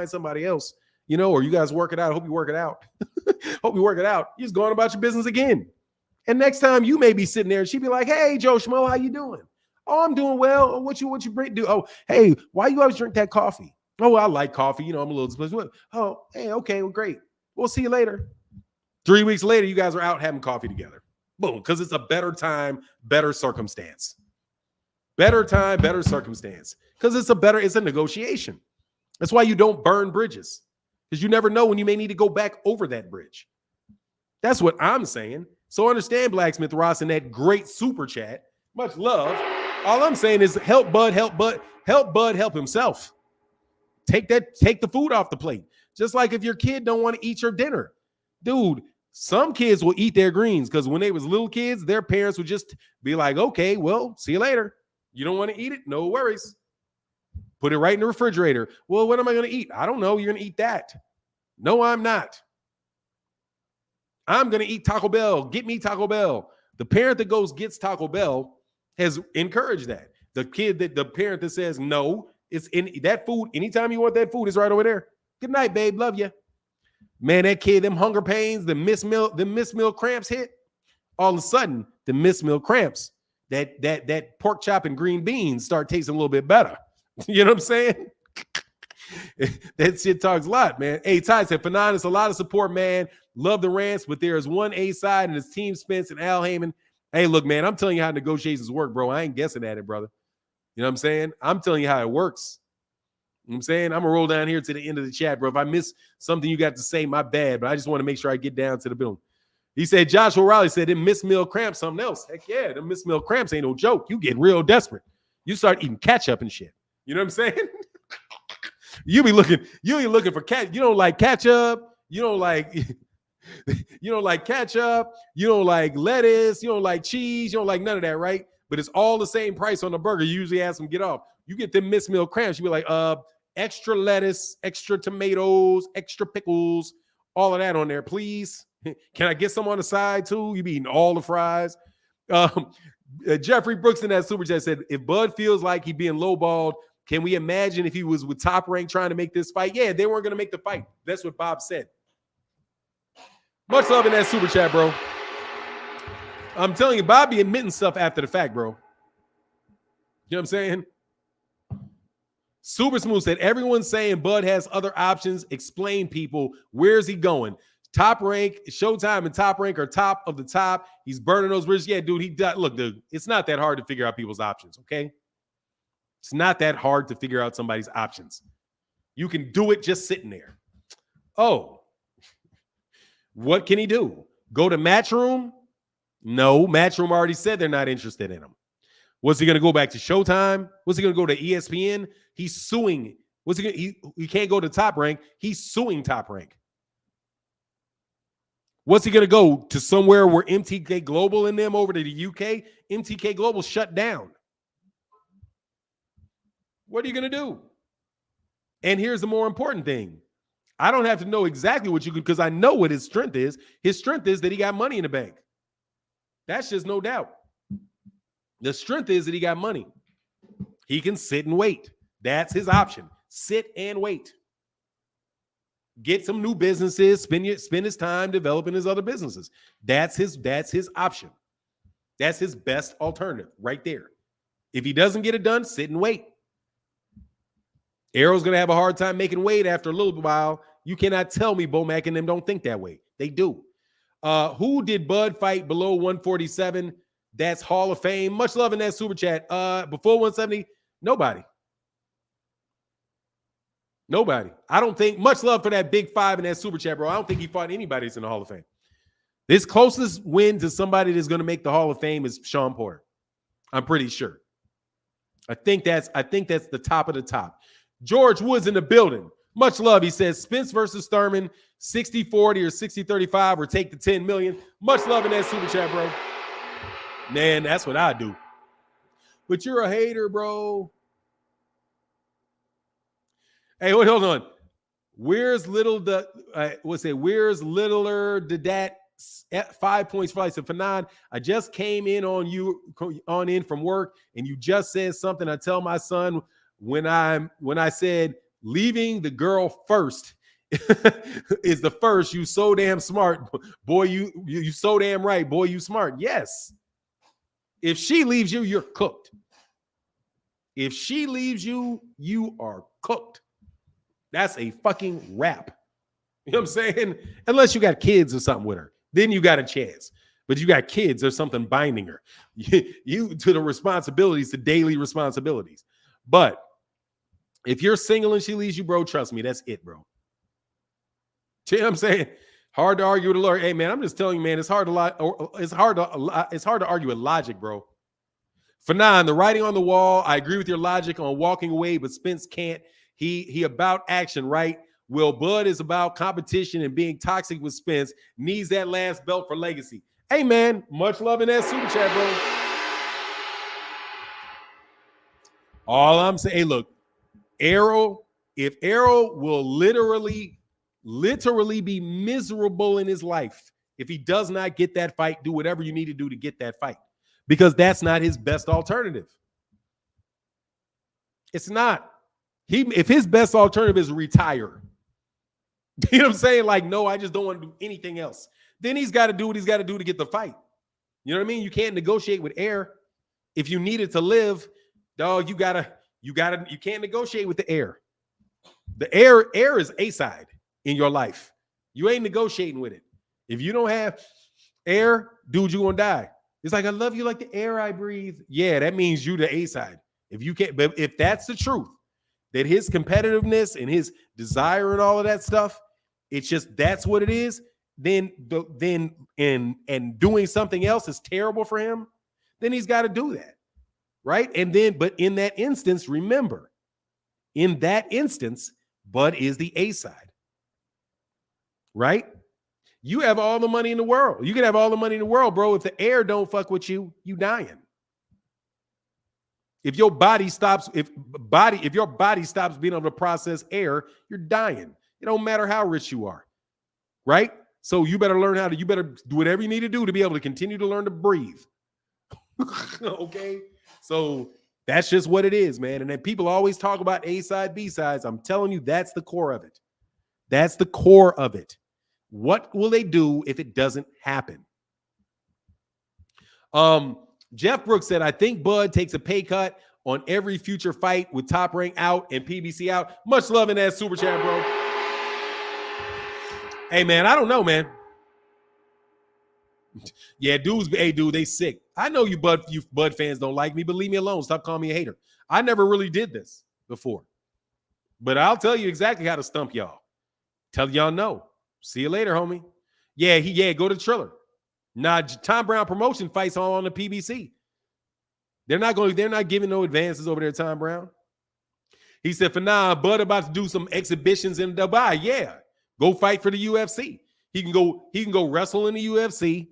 somebody else, or you guys work it out. I hope you work it out. Hope you work it out. You're just going about your business again. And next time you may be sitting there and she'd be like, hey, Joe Schmo, how you doing? Oh, I'm doing well. What you do? Oh, hey, why you always drink that coffee? Oh, I like coffee. I'm a little. Oh, hey, okay, well, great. We'll see you later. 3 weeks later, you guys are out having coffee together. Boom, because it's a better time, better circumstance. Better time, better circumstance. Because it's a negotiation. That's why you don't burn bridges. Because you never know when you may need to go back over that bridge. That's what I'm saying. So understand, Blacksmith Ross, in that great super chat. Much love. All I'm saying is help Bud help himself. Take the food off the plate. Just like if your kid don't want to eat your dinner. Dude, some kids will eat their greens because when they was little kids, their parents would just be like, okay, well, see you later. You don't want to eat it? No worries. Put it right in the refrigerator. Well, what am I going to eat? I don't know. You're going to eat that. No, I'm not. I'm going to eat Taco Bell. Get me Taco Bell. The parent that gets Taco Bell has encouraged that. The parent that says no, it's in that food. Anytime you want that food, it's right over there. Good night, babe. Love you. Man, that kid, them hunger pains, the miss meal cramps hit. All of a sudden, the miss meal cramps, that pork chop and green beans start tasting a little bit better. You know what I'm saying? That shit talks a lot, man. Hey, Ty said, Fanon, it's a lot of support, man. Love the rants, but there is one A side and it's Team Spence and Al Heyman. Hey, look, man, I'm telling you how negotiations work, bro. I ain't guessing at it, brother. You know what I'm saying? I'm telling you how it works. You know what I'm saying? I'm going to roll down here to the end of the chat, bro. If I miss something you got to say, my bad, but I just want to make sure I get down to the building. He said, Josh O'Reilly said, them miss meal cramps, something else. Heck yeah, them miss meal cramps ain't no joke. You get real desperate. You start eating ketchup and shit. You know what I'm saying? You be looking for cat. You don't like ketchup. You don't like ketchup. You don't like lettuce. You don't like cheese. You don't like none of that, right? But it's all the same price on the burger. You usually ask them get off. You get them miss meal cramps. You be like, extra lettuce, extra tomatoes, extra pickles, all of that on there, please. Can I get some on the side too? You be eating all the fries. Jeffrey Brooks in that super chat said, if Bud feels like he being lowballed, can we imagine if he was with Top Rank trying to make this fight? Yeah, they weren't going to make the fight. That's what Bob said. Much love in that super chat, bro. I'm telling you, Bob be admitting stuff after the fact, bro. You know what I'm saying? Super Smooth said, everyone's saying Bud has other options. Explain, people. Where's he going? Top Rank, Showtime and Top Rank are top of the top. He's burning those bridges. Yeah, dude, look, dude, it's not that hard to figure out people's options, okay? It's not that hard to figure out somebody's options. You can do it just sitting there. Oh, what can he do? Go to Matchroom? No, Matchroom already said they're not interested in him. Was he going to go back to Showtime? Was he going to go to ESPN? He's suing. Was he can't go to Top Rank. He's suing Top Rank. What's he going to go to somewhere where MTK Global and them over to the UK? MTK Global shut down. What are you going to do? And here's the more important thing. I don't have to know exactly what you could, because I know what his strength is. His strength is that he got money in the bank. That's just no doubt. The strength is that he got money. He can sit and wait. That's his option. Sit and wait. Get some new businesses, spend his time developing his other businesses. That's his option. That's his best alternative right there. If he doesn't get it done, sit and wait. Errol's going to have a hard time making weight after a little while. You cannot tell me Bo Mack and them don't think that way. They do. Who did Bud fight below 147? That's Hall of Fame. Much love in that super chat. Before 170, nobody. Nobody. I don't think, much love for that big five in that super chat, bro. I don't think he fought anybody that's in the Hall of Fame. This closest win to somebody that's going to make the Hall of Fame is Sean Porter. I'm pretty sure. I think that's the top of the top. George Woods in the building. Much love. He says Spence versus Thurman, 60-40 or 60-35, or take the 10 million. Much love in that super chat, bro. Man, that's what I do. But you're a hater, bro. Hey, hold on. Where's littler did that 5 points for? I said, Fanon, I just came in on from work, and you just said something. I tell my son when I said leaving the girl first is the first. You so damn smart, boy. You so damn right, boy. You smart. Yes. If she leaves you, you're cooked. If she leaves you, you are cooked. That's a fucking wrap. You know what I'm saying? Unless you got kids or something with her, then you got a chance. But you got kids or something binding her. You to the responsibilities, the daily responsibilities. But if you're single and she leaves you, bro, trust me, that's it, bro. See what I'm saying? Hard to argue with a lawyer. Hey, man, I'm just telling you, man, it's hard to argue with logic, bro. Fanon, the writing on the wall, I agree with your logic on walking away, but Spence can't. He about action, right? Will Bud is about competition and being toxic with Spence, needs that last belt for legacy. Hey, man, much love in that super chat, bro. All I'm saying, hey, look, Errol, if Errol will literally be miserable in his life if he does not get that fight, do whatever you need to do to get that fight, because that's not his best alternative. It's not. If his best alternative is retire, you know what I'm saying? Like, no, I just don't want to do anything else. Then he's got to do what he's got to do to get the fight. You know what I mean? You can't negotiate with air. If you need it to live, dog, you can't negotiate with the air. The air is a side in your life. You ain't negotiating with it. If you don't have air, dude, you're gonna die. It's like, I love you like the air I breathe. Yeah, that means you the A side. If you can't, but if that's the truth, that his competitiveness and his desire and all of that stuff, it's just that's what it is, then doing something else is terrible for him, then he's got to do that. Right? And then, but in that instance, remember, in that instance, Bud is the A side. Right? You have all the money in the world. You can have all the money in the world, bro. If the air don't fuck with you, you dying. If your body stops, if your body stops being able to process air, you're dying. It don't matter how rich you are. Right? So you better learn you better do whatever you need to do to be able to continue to learn to breathe. Okay? So that's just what it is, man. And then people always talk about A side, B sides. I'm telling you, that's the core of it. That's the core of it. What will they do if it doesn't happen? Jeff Brooks said, I think Bud takes a pay cut on every future fight with Top Rank out and PBC out. Much love in that super chat, bro. Hey, man, I don't know, man. Yeah, dudes, hey, dude, they sick. I know you Bud fans don't like me, but leave me alone. Stop calling me a hater. I never really did this before. But I'll tell you exactly how to stump y'all. Tell y'all no. See you later, homie. Yeah, go to Triller. Nah, Tom Brown promotion fights all on the PBC. They're not giving no advances over there, Tom Brown. He said, for now, Bud about to do some exhibitions in Dubai. Yeah. Go fight for the UFC. He can go wrestle in the UFC.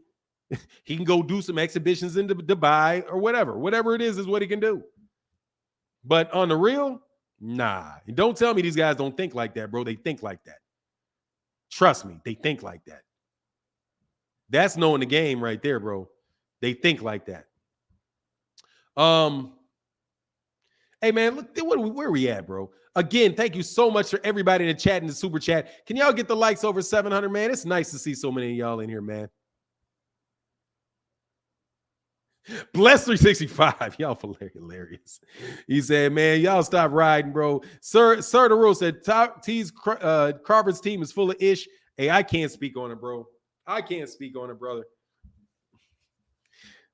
He can go do some exhibitions in Dubai or whatever. Whatever it is what he can do. But on the real, nah. And don't tell me these guys don't think like that, bro. They think like that. Trust me, they think like that. That's knowing the game right there, bro. They think like that. Hey, man, look, where are we at, bro? Again, thank you so much for everybody in the chat and the super chat. Can y'all get the likes over 700, man? It's nice to see so many of y'all in here, man. Bless 365. Y'all hilarious. He said, man, y'all stop riding, bro. Sir the Rule said, Crawford's team is full of ish. Hey, I can't speak on it, bro. I can't speak on it, brother.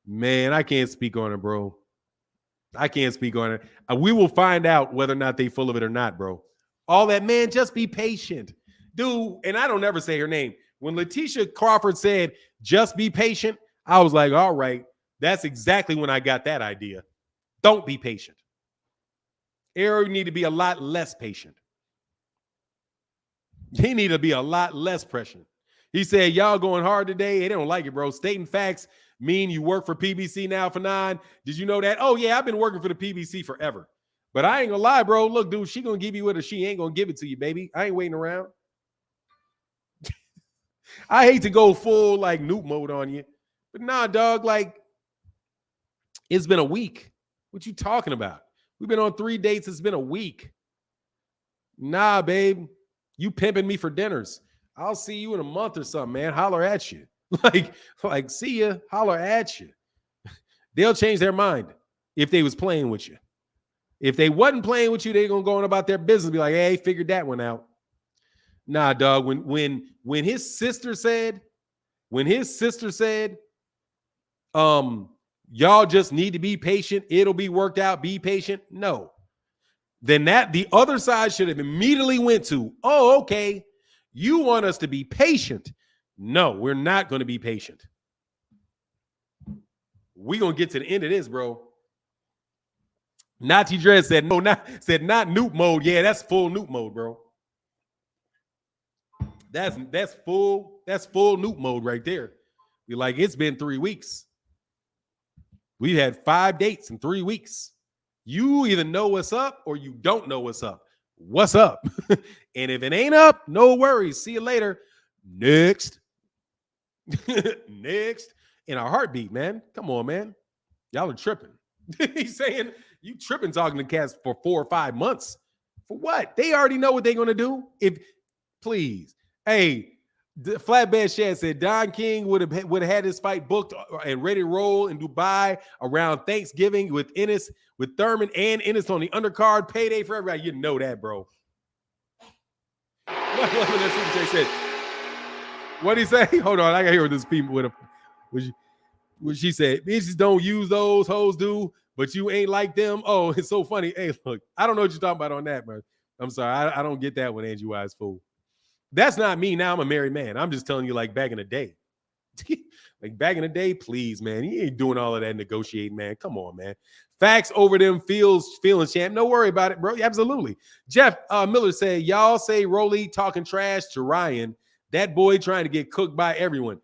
Man, I can't speak on it, bro. I can't speak on it. We will find out whether or not they full of it or not, bro. All that, man, just be patient. Dude, and I don't ever say her name. When Letitia Crawford said, just be patient, I was like, all right. That's exactly when I got that idea. Don't be patient. Errol need to be a lot less patient. He need to be a lot less patient. He said, y'all going hard today. They don't like it, bro. Stating facts mean you work for PBC now for 9. Did you know that? Oh, yeah, I've been working for the PBC forever. But I ain't gonna lie, bro. Look, dude, she gonna give you it or she ain't gonna give it to you, baby. I ain't waiting around. I hate to go full like noob mode on you. But nah, dog, like, it's been a week. What you talking about? We've been on 3 dates. It's been a week. Nah, babe. You pimping me for dinners. I'll see you in a month or something, man. Holler at you. Like, see ya. Holler at you. They'll change their mind if they was playing with you. If they wasn't playing with you, they're going to go on about their business. Be like, hey, figured that one out. Nah, dog. When his sister said, y'all just need to be patient. It'll be worked out. Be patient. No. Then the other side should have immediately went to, oh, okay, you want us to be patient. No, we're not going to be patient. We're going to get to the end of this, bro. Nazi Dread said, no, not nuke mode. Yeah, that's full nuke mode, bro. That's full nuke mode right there. You're like, it's been 3 weeks. We've had 5 dates in 3 weeks. You either know what's up or you don't know what's up. What's up? And if it ain't up, no worries. See you later. Next. Next. In a heartbeat, man. Come on, man. Y'all are tripping. He's saying you tripping talking to cats for 4 or 5 months. For what? They already know what they're going to do. Please. Hey, the Flatbed Shad said Don King would have had his fight booked and ready to roll in Dubai around Thanksgiving with Ennis, with Thurman and Ennis on the undercard. Payday for everybody. You know that, bro. What did he say? Hold on, I gotta hear what this people what she said. Bitches don't use those, hoes do, but you ain't like them. Oh, it's so funny. Hey, look, I don't know what you're talking about on that, man. I'm sorry, I don't get that one, Angie Wise fool. That's not me. Now I'm a married man. I'm just telling you, like back in the day. Like back in the day, please, man. You ain't doing all of that negotiating, man. Come on, man. Facts over them feeling champ. No worry about it, bro. Absolutely. Jeff Miller said, y'all say Rolly talking trash to Ryan. That boy trying to get cooked by everyone.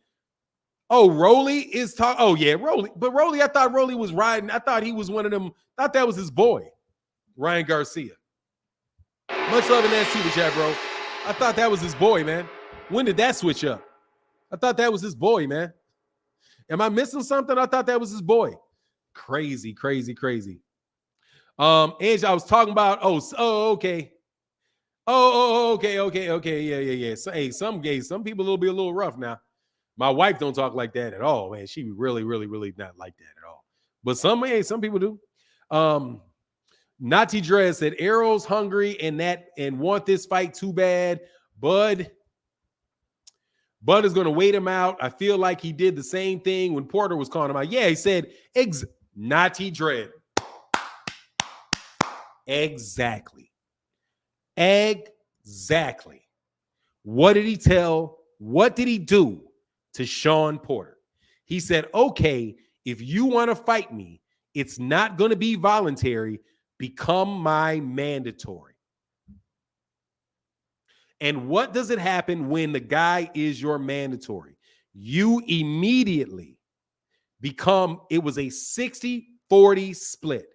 Oh, Rolly is talking. Oh, yeah, Rolly. But Rolly, I thought Rolly was riding. I thought he was one of them. I thought that was his boy, Ryan Garcia. Much love in that super chat, bro. I thought that was his boy, man. When did that switch up? I thought that was his boy, man. Am I missing something? I thought that was his boy. Crazy, crazy, crazy. Angie, I was talking about, okay. Okay. Yeah. So, hey, some people will be a little rough now. My wife don't talk like that at all, man. She really not like that at all. But some people do. Nati Drez said Errol's hungry and want this fight too bad. Bud is going to wait him out. I feel like he did the same thing when Porter was calling him out. Yeah, he said, Nati Dread. Exactly. What did he tell? What did he do to Sean Porter? He said, okay, if you want to fight me, it's not going to be voluntary. Become my mandatory. And what does it happen when the guy is your mandatory? You immediately become, it was a 60-40 split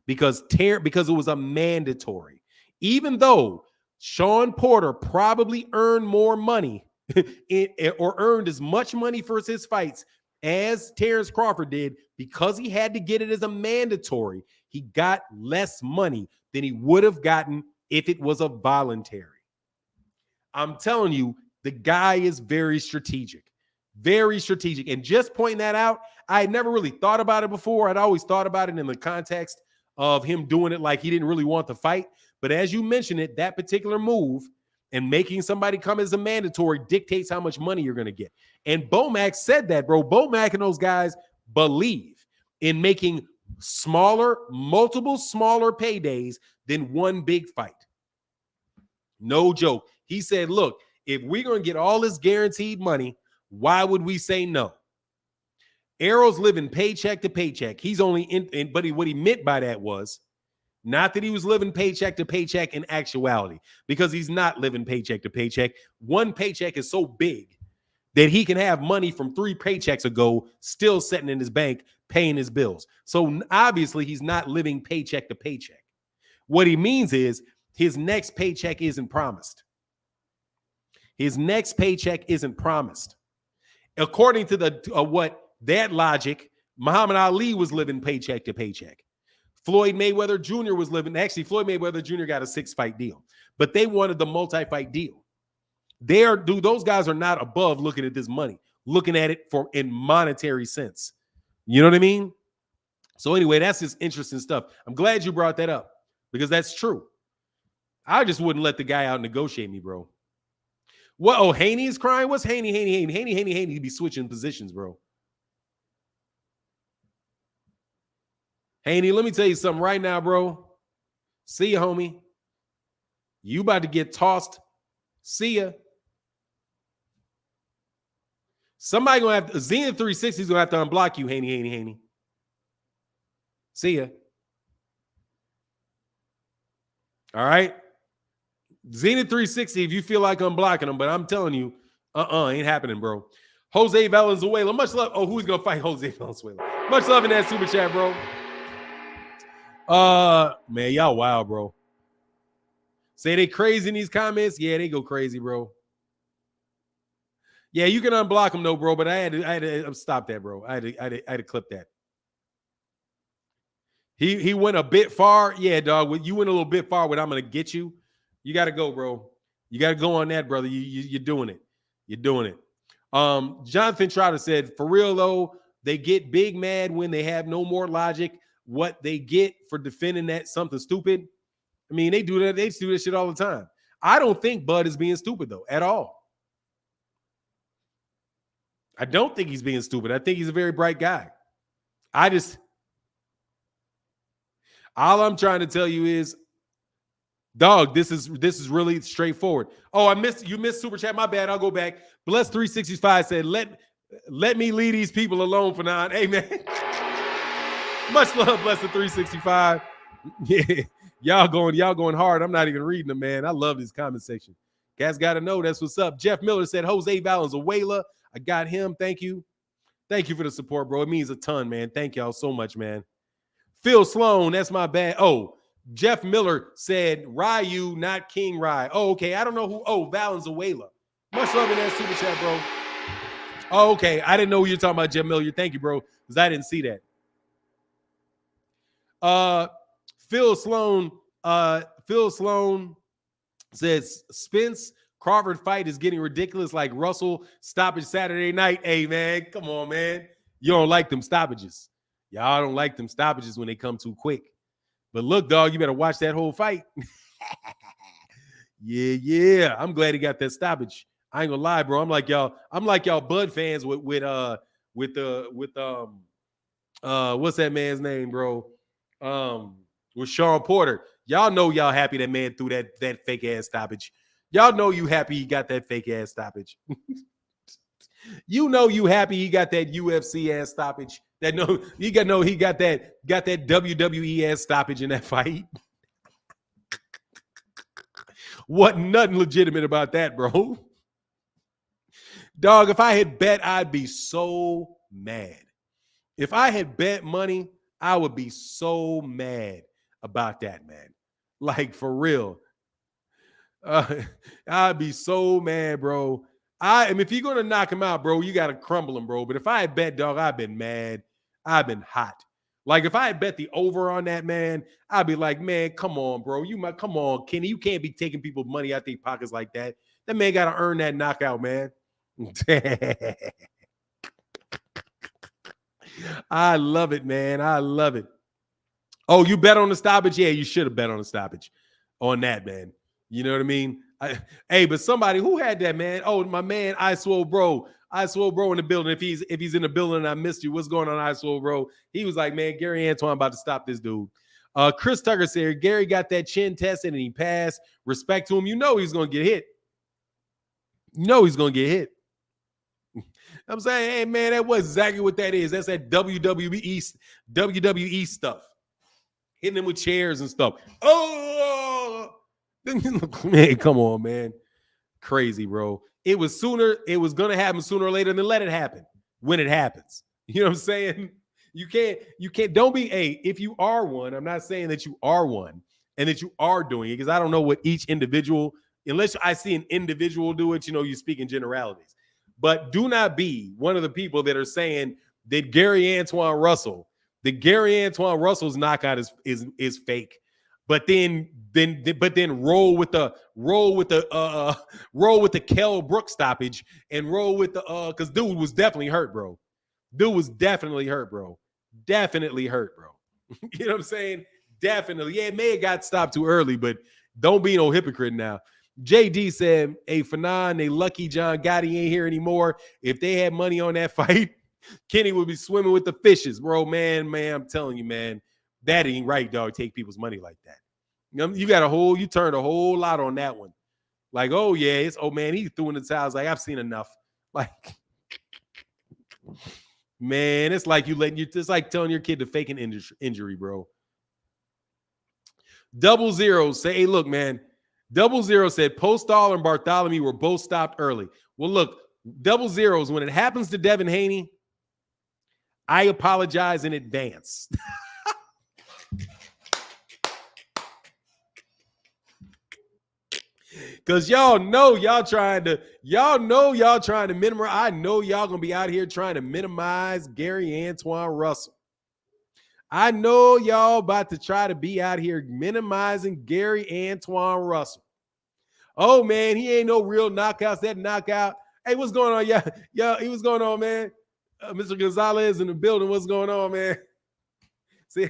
because it was a mandatory. Even though Sean Porter probably earned more money or earned as much money for his fights as Terrence Crawford did, because he had to get it as a mandatory, he got less money than he would have gotten if it was a voluntary. I'm telling you, the guy is very strategic. And just pointing that out, I had never really thought about it before. I'd always thought about it in the context of him doing it like he didn't really want the fight. But as you mentioned it, that particular move and making somebody come as a mandatory dictates how much money you're going to get. And Bomac said that, bro. Bomac and those guys believe in making multiple smaller paydays than one big fight. No joke. He said, look, if we're going to get all this guaranteed money, why would we say no? Errol's living paycheck to paycheck. He's only but what he meant by that was not that he was living paycheck to paycheck in actuality, because he's not living paycheck to paycheck. One paycheck is so big that he can have money from 3 paychecks ago still sitting in his bank paying his bills. So obviously he's not living paycheck to paycheck. What he means is his next paycheck isn't promised. His next paycheck isn't promised. According to that logic, Muhammad Ali was living paycheck to paycheck. Floyd Mayweather Jr. was living. Actually, Floyd Mayweather Jr. got a 6-fight deal, but they wanted the multi-fight deal. Those guys are not above looking at this money, looking at it in monetary sense. You know what I mean? So anyway, that's just interesting stuff. I'm glad you brought that up because that's true. I just wouldn't let the guy out negotiate me, bro. What? Oh, Haney is crying? What's Haney? Haney be switching positions, bro. Haney, let me tell you something right now, bro. See ya, homie. You about to get tossed. See ya. Somebody gonna have Zenith 360 is gonna have to unblock you, Haney. See ya. All right. Zenith 360, if you feel like unblocking them, but I'm telling you, ain't happening, bro. Jose Valenzuela, much love. Oh, who's gonna fight Jose Valenzuela? Much love in that super chat, bro. Man, y'all wild, bro. Say they crazy in these comments. Yeah, they go crazy, bro. Yeah, you can unblock them though, bro. But I had to stop that, bro. I had to clip that. He went a bit far. Yeah, dog. You went a little bit far with I'm gonna get you. You got to go, bro. You got to go on that, brother. You're doing it. You're doing it. Jonathan Trotter said, for real, though, they get big mad when they have no more logic. What they get for defending that something stupid. I mean, they do that. They do this shit all the time. I don't think Bud is being stupid, though, at all. I don't think he's being stupid. I think he's a very bright guy. All I'm trying to tell you is, dog, this is really straightforward. Oh, you missed super chat. My bad. I'll go back. Bless 365 said, let me leave these people alone for now. Amen. Much love, Bless the 365. Yeah, y'all going hard. I'm not even reading them, man. I love this comment section. Guys got to know that's what's up. Jeff Miller said, Jose Valenzuela. I got him. Thank you. Thank you for the support, bro. It means a ton, man. Thank y'all so much, man. Phil Sloan, that's my bad. Oh, Jeff Miller said Ryu, not King Rye. Oh, okay. I don't know who. Oh, Valenzuela. Much love in that super chat, bro. Oh, okay. I didn't know who you're talking about, Jeff Miller. Thank you, bro, because I didn't see that. Phil Sloan says Spence Crawford fight is getting ridiculous, like Russell stoppage Saturday night. Hey, man, come on, man. You don't like them stoppages. Y'all don't like them stoppages when they come too quick. But look, dog, you better watch that whole fight. Yeah. I'm glad he got that stoppage. I ain't gonna lie, bro. I'm like y'all Bud fans with what's that man's name, bro? With Sean Porter. Y'all know y'all happy that man threw that fake ass stoppage. Y'all know you happy he got that fake ass stoppage. You know you happy he got that UFC ass stoppage. That no, he got that WWE ass stoppage in that fight. Wasn't nothing legitimate about that, bro. Dog, if I had bet, I'd be so mad. If I had bet money, I would be so mad about that, man. Like, for real. I'd be so mad, bro. I mean, if you're going to knock him out, bro, you got to crumble him, bro. But if I had bet, dog, I've been mad. I've been hot. Like, if I had bet the over on that, man, I'd be like, man, come on, bro. Come on, Kenny. You can't be taking people's money out their pockets like that. That man got to earn that knockout, man. I love it, man. I love it. Oh, you bet on the stoppage? Yeah, you should have bet on the stoppage on that, man. You know what I mean? Hey, but somebody who had that, man. Oh, my man, I Swole Bro. I Swole Bro in the building. If he's in the building and I missed you, what's going on, I Swole Bro? He was like, man, Gary Antoine about to stop this dude. Chris Tucker said, Gary got that chin tested and he passed. Respect to him. You know he's going to get hit. You know he's going to get hit. I'm saying, hey, man, that was exactly what that is. That's that WWE stuff. Hitting them with chairs and stuff. Oh, man, come on, man. Crazy, bro. It was going to happen sooner or later, than let it happen when it happens. You know what I'm saying? You can't, don't be, if you are one, I'm not saying that you are one and that you are doing it, because I don't know what each individual, unless I see an individual do it, you speak in generalities. But do not be one of the people that are saying that Gary Antoine Russell's knockout is fake, but then roll with the Kell Brook stoppage and roll with the because dude was definitely hurt, bro. Definitely hurt, bro. You know what I'm saying? Definitely. Yeah, it may have got stopped too early, but don't be no hypocrite now. JD said, hey, Fanon, they lucky John Gotti ain't here anymore. If they had money on that fight, Kenny would be swimming with the fishes, bro. Man, I'm telling you, man, that ain't right, dog. Take people's money like that. You turned a whole lot on that one. Like, oh yeah, man, he threw in the towels. Like, I've seen enough. Like, man, it's like it's like telling your kid to fake an injury, bro. 00 say, hey, look, man. 00 said Postall and Bartholomew were both stopped early. Well, look, 00s, when it happens to Devin Haney, I apologize in advance. Because y'all know y'all trying to minimize. I know y'all gonna be out here trying to minimize Gary Antoine Russell. I know y'all about to try to be out here minimizing Gary Antoine Russell. Oh man, he ain't no real knockouts. That knockout. Hey, what's going on? Yeah, what's going on, man? Mr. Gonzalez in the building. What's going on, man? See,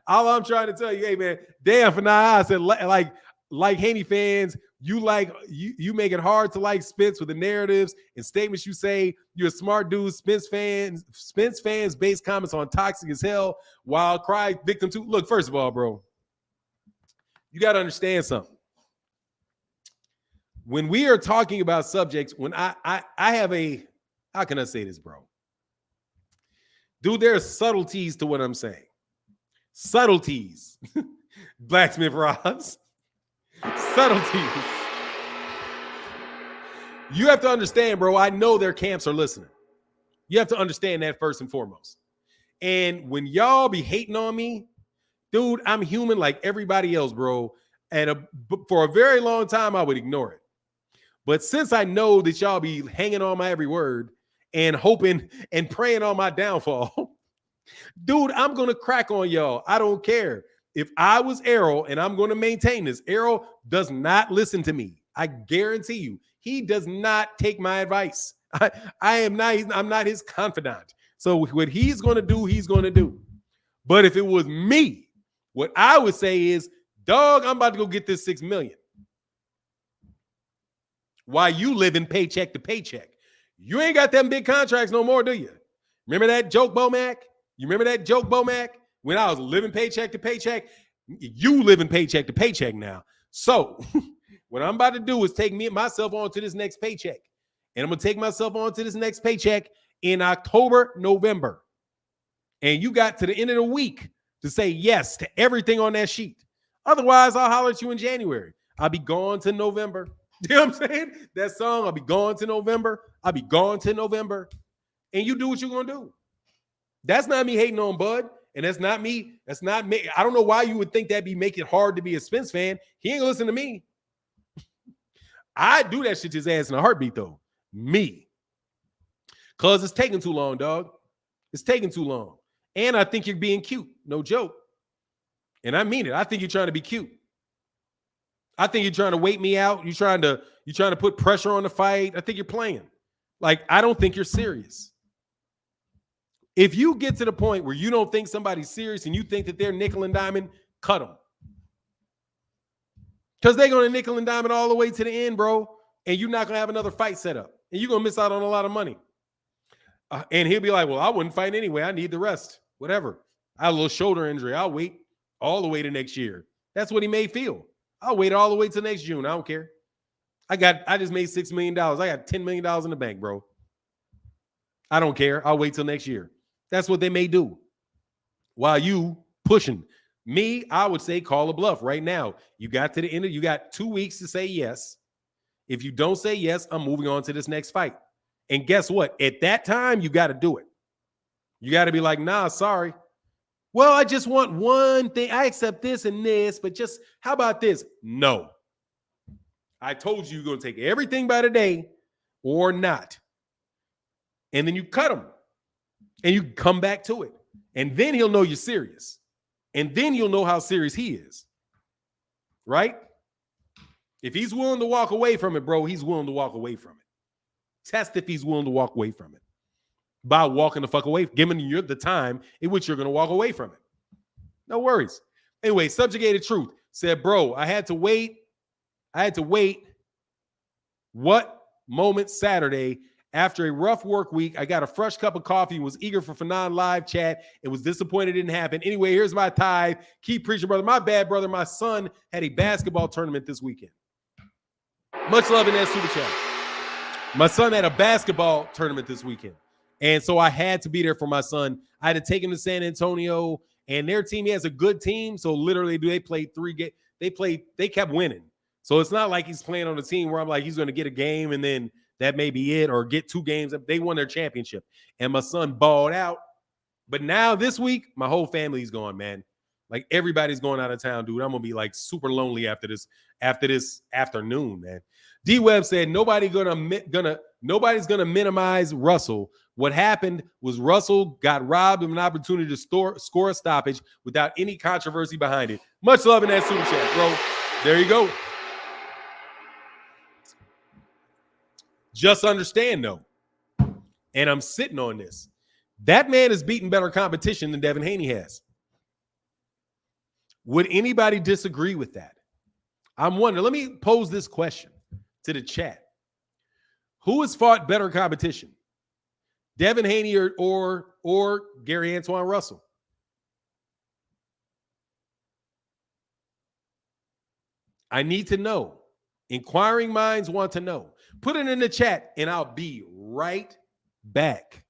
all I'm trying to tell you, hey man, damn, for now I said like Haney fans, you make it hard to like Spence with the narratives and statements you say. You're a smart dude. Spence fans base comments on toxic as hell. Wild cry victim too. Look, first of all, bro, you got to understand something. When we are talking about subjects, when I have how can I say this, bro? Dude, there are subtleties to what I'm saying. Subtleties. Blacksmith Ross. Subtleties. You have to understand, bro. I know their camps are listening. You have to understand that first and foremost. And when y'all be hating on me, dude, I'm human like everybody else, bro. And for a very long time, I would ignore it. But since I know that y'all be hanging on my every word and hoping and praying on my downfall, dude, I'm going to crack on y'all. I don't care. If I was Errol, and I'm going to maintain this, Errol does not listen to me. I guarantee you, he does not take my advice. I'm not his confidant. So what he's going to do, he's going to do. But if it was me, What I would say is, dog, I'm about to go get this $6 million. While you living paycheck to paycheck. You ain't got them big contracts no more, do you? Remember that joke, Bomac? You remember that joke, Bomac? When I was living paycheck to paycheck, you living paycheck to paycheck now. So what I'm about to do is take myself on to this next paycheck. And I'm going to take myself on to this next paycheck in October, November. And you got to the end of the week to say yes to everything on that sheet. Otherwise, I'll holler at you in January. I'll be gone to November. You know what I'm saying? That song, I'll be gone to November. I'll be gone to November. And you do what you're going to do. That's not me hating on Bud. And that's not me. That's not me. I don't know why you would think that'd be making it hard to be a Spence fan. He ain't listen to me. I'd do that shit to his ass in a heartbeat, though. Me. Because it's taking too long, dog. It's taking too long. And I think you're being cute. No joke. And I mean it. I think you're trying to be cute. I think you're trying to wait me out. You're trying to put pressure on the fight. I think you're playing. Like, I don't think you're serious. If you get to the point where you don't think somebody's serious and you think that they're nickel and diamond, cut them. Because they're going to nickel and diamond all the way to the end, bro. And you're not going to have another fight set up. And you're going to miss out on a lot of money. And he'll be like, well, I wouldn't fight anyway. I need the rest. Whatever. I have a little shoulder injury. I'll wait all the way to next year. That's what he may feel. I'll wait all the way to next June. I don't care. I just made $6 million. I got $10 million in the bank, bro. I don't care. I'll wait till next year. That's what they may do. While you pushing. Me, I would say call a bluff right now. You got to the end of, you got 2 weeks to say yes. If you don't say yes, I'm moving on to this next fight. And guess what? At that time, you got to do it. You got to be like, nah, sorry. Well, I just want one thing. I accept this and this, but just how about this? No. I told you you're going to take everything by the day or not. And then you cut him. And you come back to it. And then he'll know you're serious. And then you'll know how serious he is. Right? If he's willing to walk away from it, bro, he's willing to walk away from it. Test if he's willing to walk away from it. By walking the fuck away, giving you the time in which you're going to walk away from it. No worries. Anyway, Subjugated Truth said, bro, I had to wait. What moment Saturday after a rough work week, I got a fresh cup of coffee and was eager for Fanon live chat. It was disappointed it didn't happen. Anyway, here's my tithe. Keep preaching, brother. My bad, brother. My son had a basketball tournament this weekend. Much love in that super chat. My son had a basketball tournament this weekend. And so I had to be there for my son. I had to take him to San Antonio, and their team, he has a good team. So literally, they played 3 games. They kept winning. So it's not like he's playing on a team where I'm like, he's going to get a game and then that may be it, or get 2 games. They won their championship. And my son balled out. But now this week, my whole family's gone, man. Like, everybody's going out of town, dude. I'm going to be like super lonely after this afternoon, man. D-Web said nobody's gonna minimize Russell. What happened was Russell got robbed of an opportunity to score a stoppage without any controversy behind it. Much love in that super chat, bro. There you go. Just understand, though, and I'm sitting on this. That man has beaten better competition than Devin Haney has. Would anybody disagree with that? I'm wondering. Let me pose this question to the chat. Who has fought better competition? Devin Haney or Gary Antoine Russell? I need to know. Inquiring minds want to know. Put it in the chat and I'll be right back.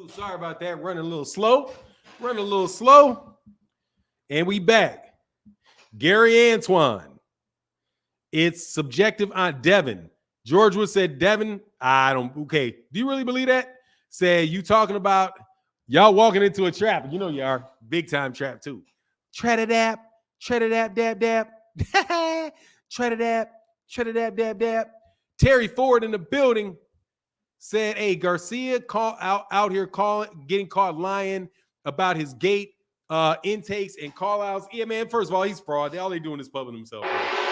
Sorry about that. Running a little slow. And we back. Gary Antoine. It's subjective on Devin. George Wood said, Devin, I don't, okay. Do you really believe that? Said, you talking about y'all walking into a trap. You know you are. Big time trap too. Tread-a-dap, dab, dab. Tread-a-dap, dab, dab. Terry Ford in the building said, hey, Garcia out here getting caught lying about his gate intakes and call outs. Yeah, man, first of all, he's fraud. All they doing is pubbing himself, bro.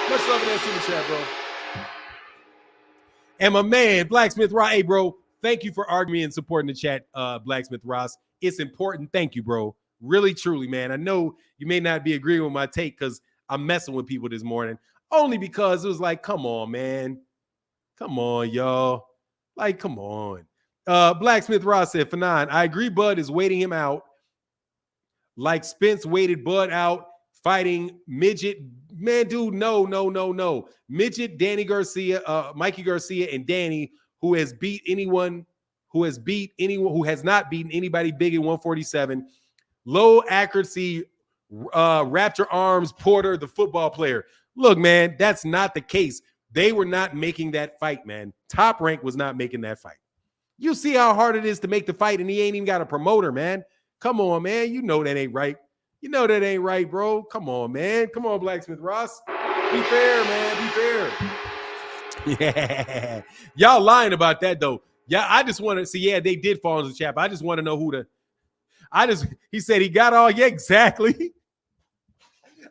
Much love in that super chat, bro. And my man, Blacksmith Ross. Hey, bro, thank you for arguing and supporting the chat, Blacksmith Ross. It's important. Thank you, bro. Really, truly, man. I know you may not be agreeing with my take because I'm messing with people this morning. Only because it was like, come on, man. Come on, y'all. Like, come on. Blacksmith Ross said, for 9, I agree Bud is waiting him out like Spence waited Bud out fighting Midget. Man, dude, no. Midget, Danny Garcia, Mikey Garcia, and Danny, who has not beaten anybody big in 147. Low accuracy, Raptor Arms, Porter, the football player. Look, man, that's not the case. They were not making that fight, man. Top Rank was not making that fight. You see how hard it is to make the fight, and he ain't even got a promoter, man. Come on, man. You know that ain't right. You know that ain't right, bro. Come on, man. Come on, Blacksmith Ross. Be fair, man. Be fair. Yeah. Y'all lying about that, though. Yeah, I just want to see, yeah, they did fall into the trap. I just want to know he said he got all, yeah, exactly.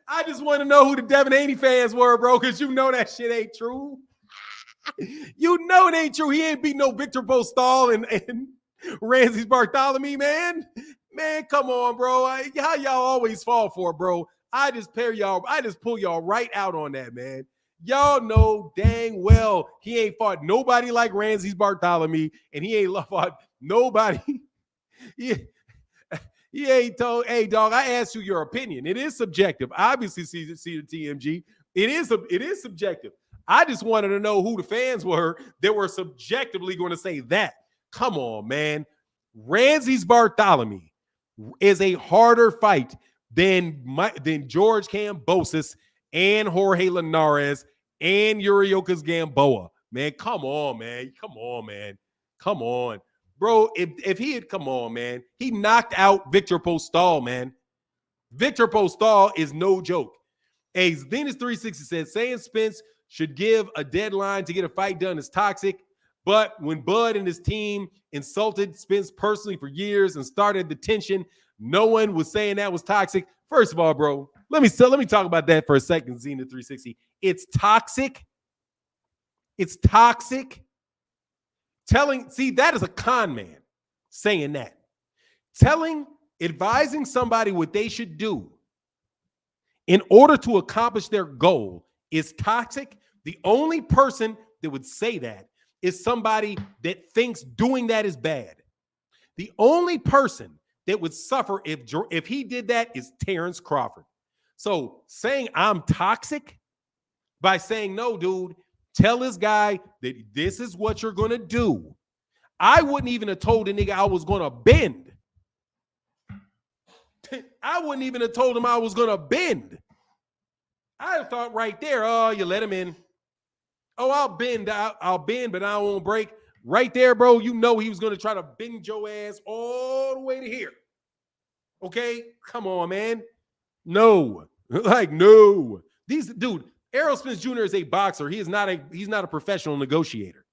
I just want to know who the Devin Haney fans were, bro, because you know that shit ain't true. You know it ain't true. He ain't beat no Victor Postol and Ramses Bartholomew, man. Man, come on, bro. How y'all always fall for it, bro? I just pull y'all right out on that, man. Y'all know dang well he ain't fought nobody like Ramses Bartholomew, and he ain't fought nobody. He ain't told, hey, dog, I asked you your opinion. It is subjective. Obviously, see the TMG. It is subjective. I just wanted to know who the fans were that were subjectively going to say that. Come on, man. Ramses Bartholomew is a harder fight than George Kambosos and Jorge Linares and Yuriokis Gamboa. Man, come on, man. Come on, man. Come on. Bro, if he had come on, man, he knocked out Victor Postol, man. Victor Postol is no joke. Hey, Venus 360 says, saying Spence should give a deadline to get a fight done is toxic. But when Bud and his team insulted Spence personally for years and started the tension, no one was saying that was toxic. First of all, bro, let me talk about that for a second, Zenith 360. It's toxic. It's toxic. That is a con man saying that. Advising somebody what they should do in order to accomplish their goal is toxic. The only person that would say that is somebody that thinks doing that is bad. The only person that would suffer if he did that is Terrence Crawford. So saying I'm toxic by saying, no, dude, tell this guy that this is what you're going to do. I wouldn't even have told the nigga I was going to bend. I wouldn't even have told him I was going to bend. I thought right there, oh, you let him in. Oh, I'll bend, but I won't break. Right there, bro, you know he was going to try to bend your ass all the way to here. Okay? Come on, man. No. No. Dude, Errol Spence Jr. is a boxer. He's not a professional negotiator.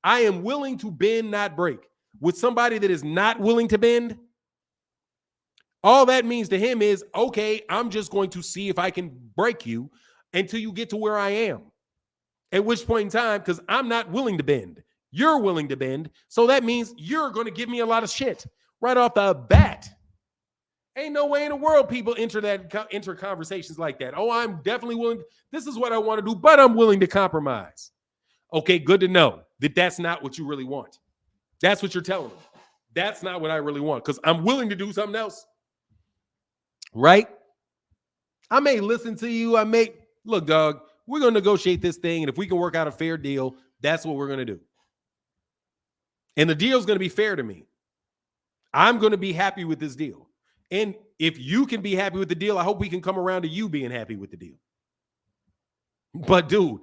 I am willing to bend, not break. With somebody that is not willing to bend, all that means to him is, okay, I'm just going to see if I can break you until you get to where I am. At which point in time, because I'm not willing to bend, you're willing to bend. So that means you're going to give me a lot of shit right off the bat. Ain't no way in the world people enter conversations like that. Oh, I'm definitely willing. This is what I want to do, but I'm willing to compromise. Okay, good to know that that's not what you really want. That's what you're telling me. That's not what I really want because I'm willing to do something else. Right? I may listen to you. Look, dog, we're going to negotiate this thing. And if we can work out a fair deal, that's what we're going to do. And the deal's going to be fair to me. I'm going to be happy with this deal. And if you can be happy with the deal, I hope we can come around to you being happy with the deal. But dude,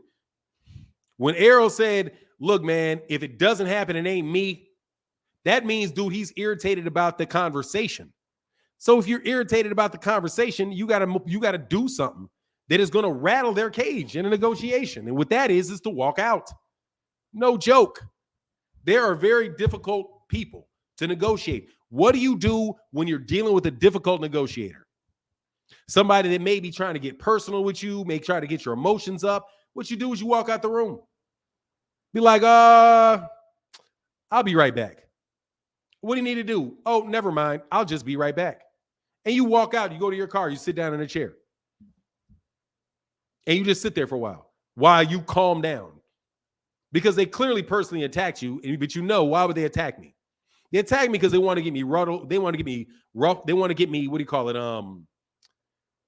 when Errol said, look, man, if it doesn't happen, it ain't me. That means, dude, he's irritated about the conversation. So if you're irritated about the conversation, you gotta do something that is going to rattle their cage in a negotiation. And what that is to walk out. No joke. There are very difficult people to negotiate. What do you do when you're dealing with a difficult negotiator? Somebody that may be trying to get personal with you, may try to get your emotions up. What you do is you walk out the room. Be like, I'll be right back. What do you need to do? Oh, never mind. I'll just be right back. And you walk out, you go to your car, you sit down in a chair. And you just sit there for a while you calm down. Because they clearly personally attacked you, but you know, why would they attack me? They attack me because they want to get me ruddled. They want to get me rough. They want to get me, what do you call it?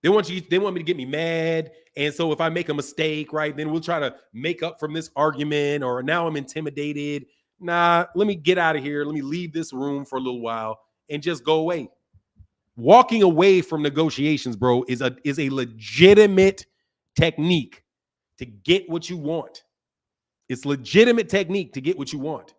They want me to get me mad. And so if I make a mistake, right, then we'll try to make up from this argument, or now I'm intimidated. Nah, let me get out of here. Let me leave this room for a little while and just go away. Walking away from negotiations, bro, is a legitimate technique to get what you want. It's legitimate technique to get what you want.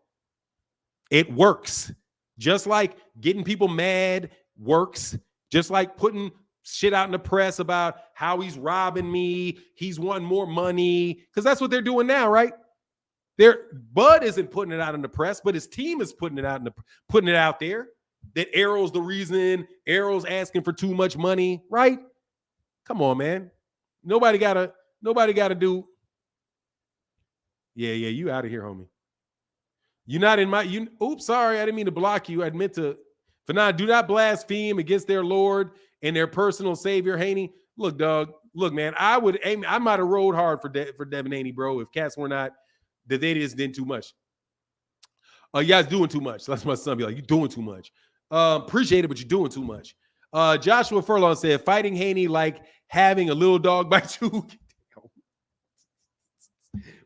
It works. Just like getting people mad works. Just like putting shit out in the press about how he's robbing me, he's won more money, because that's what they're doing now, right? Bud isn't putting it out in the press, but his team is putting it out there that Errol's the reason. Errol's asking for too much money, right? Come on, man. Nobody gotta do. Yeah, you out of here, homie. You're not in my. Oops, sorry, I didn't mean to block you. I meant to. For now, do not blaspheme against their Lord and their personal Savior, Haney. Look, dog. Look, man. I might have rolled hard for Devin Haney, bro. If cats were not, that they just did too much. You guys doing too much. That's my son. Be like, you doing too much. Appreciate it, but you're doing too much. Joshua Furlong said, fighting Haney like having a little dog bite you.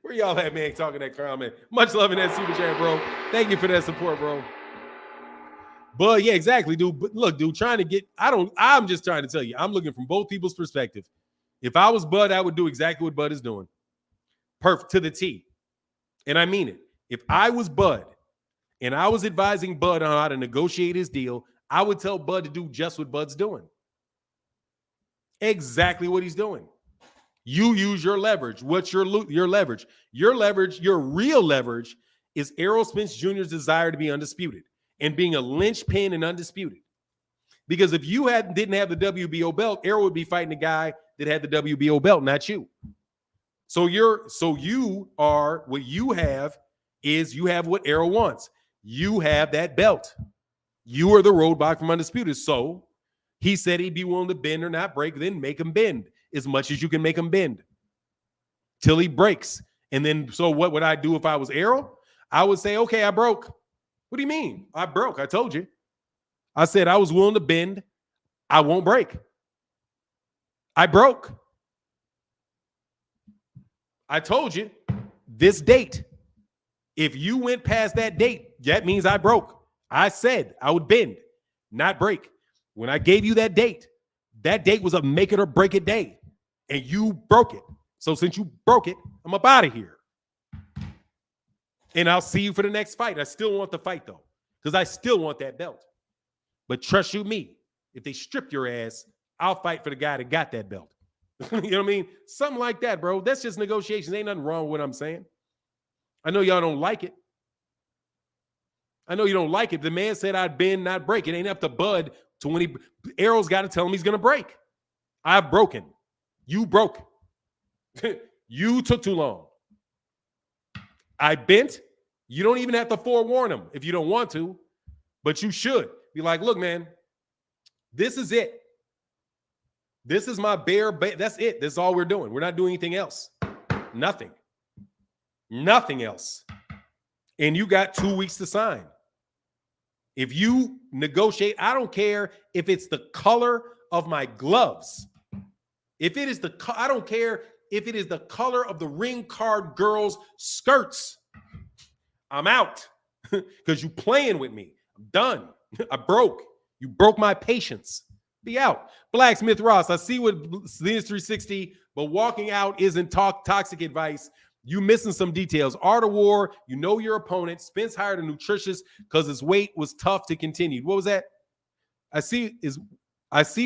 Where y'all at, man, talking that crowd, man? Much love in that super chat, bro. Thank you for that support, bro. But yeah, exactly, dude. But look, dude, I'm just trying to tell you, I'm looking from both people's perspective. If I was Bud, I would do exactly what Bud is doing. Perfect to the T. And I mean it. If I was Bud and I was advising Bud on how to negotiate his deal, I would tell Bud to do just what Bud's doing. Exactly what he's doing. You use your leverage. What's your leverage? Your leverage, your real leverage, is Errol Spence Jr.'s desire to be undisputed and being a linchpin and undisputed. Because if you didn't have the WBO belt, Errol would be fighting a guy that had the WBO belt, not you. So you are what you have is you have what Errol wants. You have that belt. You are the roadblock from undisputed. So he said he'd be willing to bend or not break, then make him bend as much as you can make him bend till he breaks. And then, so what would I do if I was Errol? I would say, okay, I broke. What do you mean? I broke. I told you. I said I was willing to bend. I won't break. I broke. I told you this date. If you went past that date, that means I broke. I said I would bend, not break. When I gave you that date was a make it or break it day. And you broke it. So since you broke it, I'm up out of here. And I'll see you for the next fight. I still want the fight, though, because I still want that belt. But trust you me, if they strip your ass, I'll fight for the guy that got that belt. You know what I mean? Something like that, bro. That's just negotiations. Ain't nothing wrong with what I'm saying. I know y'all don't like it. I know you don't like it. The man said I'd bend, not break. It ain't up to Bud to when Errol's got to tell him he's going to break. I've broken. You broke. You took too long. I bent. You don't even have to forewarn him if you don't want to, but you should. Be like, look, man, this is it. This is my that's it. That's all we're doing. We're not doing anything else. Nothing. Nothing else. And you got 2 weeks to sign. If you negotiate, I don't care if it's the color of my gloves. If it is I don't care if it is the color of the ring card girls' skirts. I'm out. because you playing with me. I'm done. I broke. You broke my patience. Be out. Blacksmith Ross, I see what Zenith 360, but walking out isn't toxic advice. You missing some details. Art of War, you know your opponent. Spence hired a nutritionist because his weight was tough to continue. What was that? I see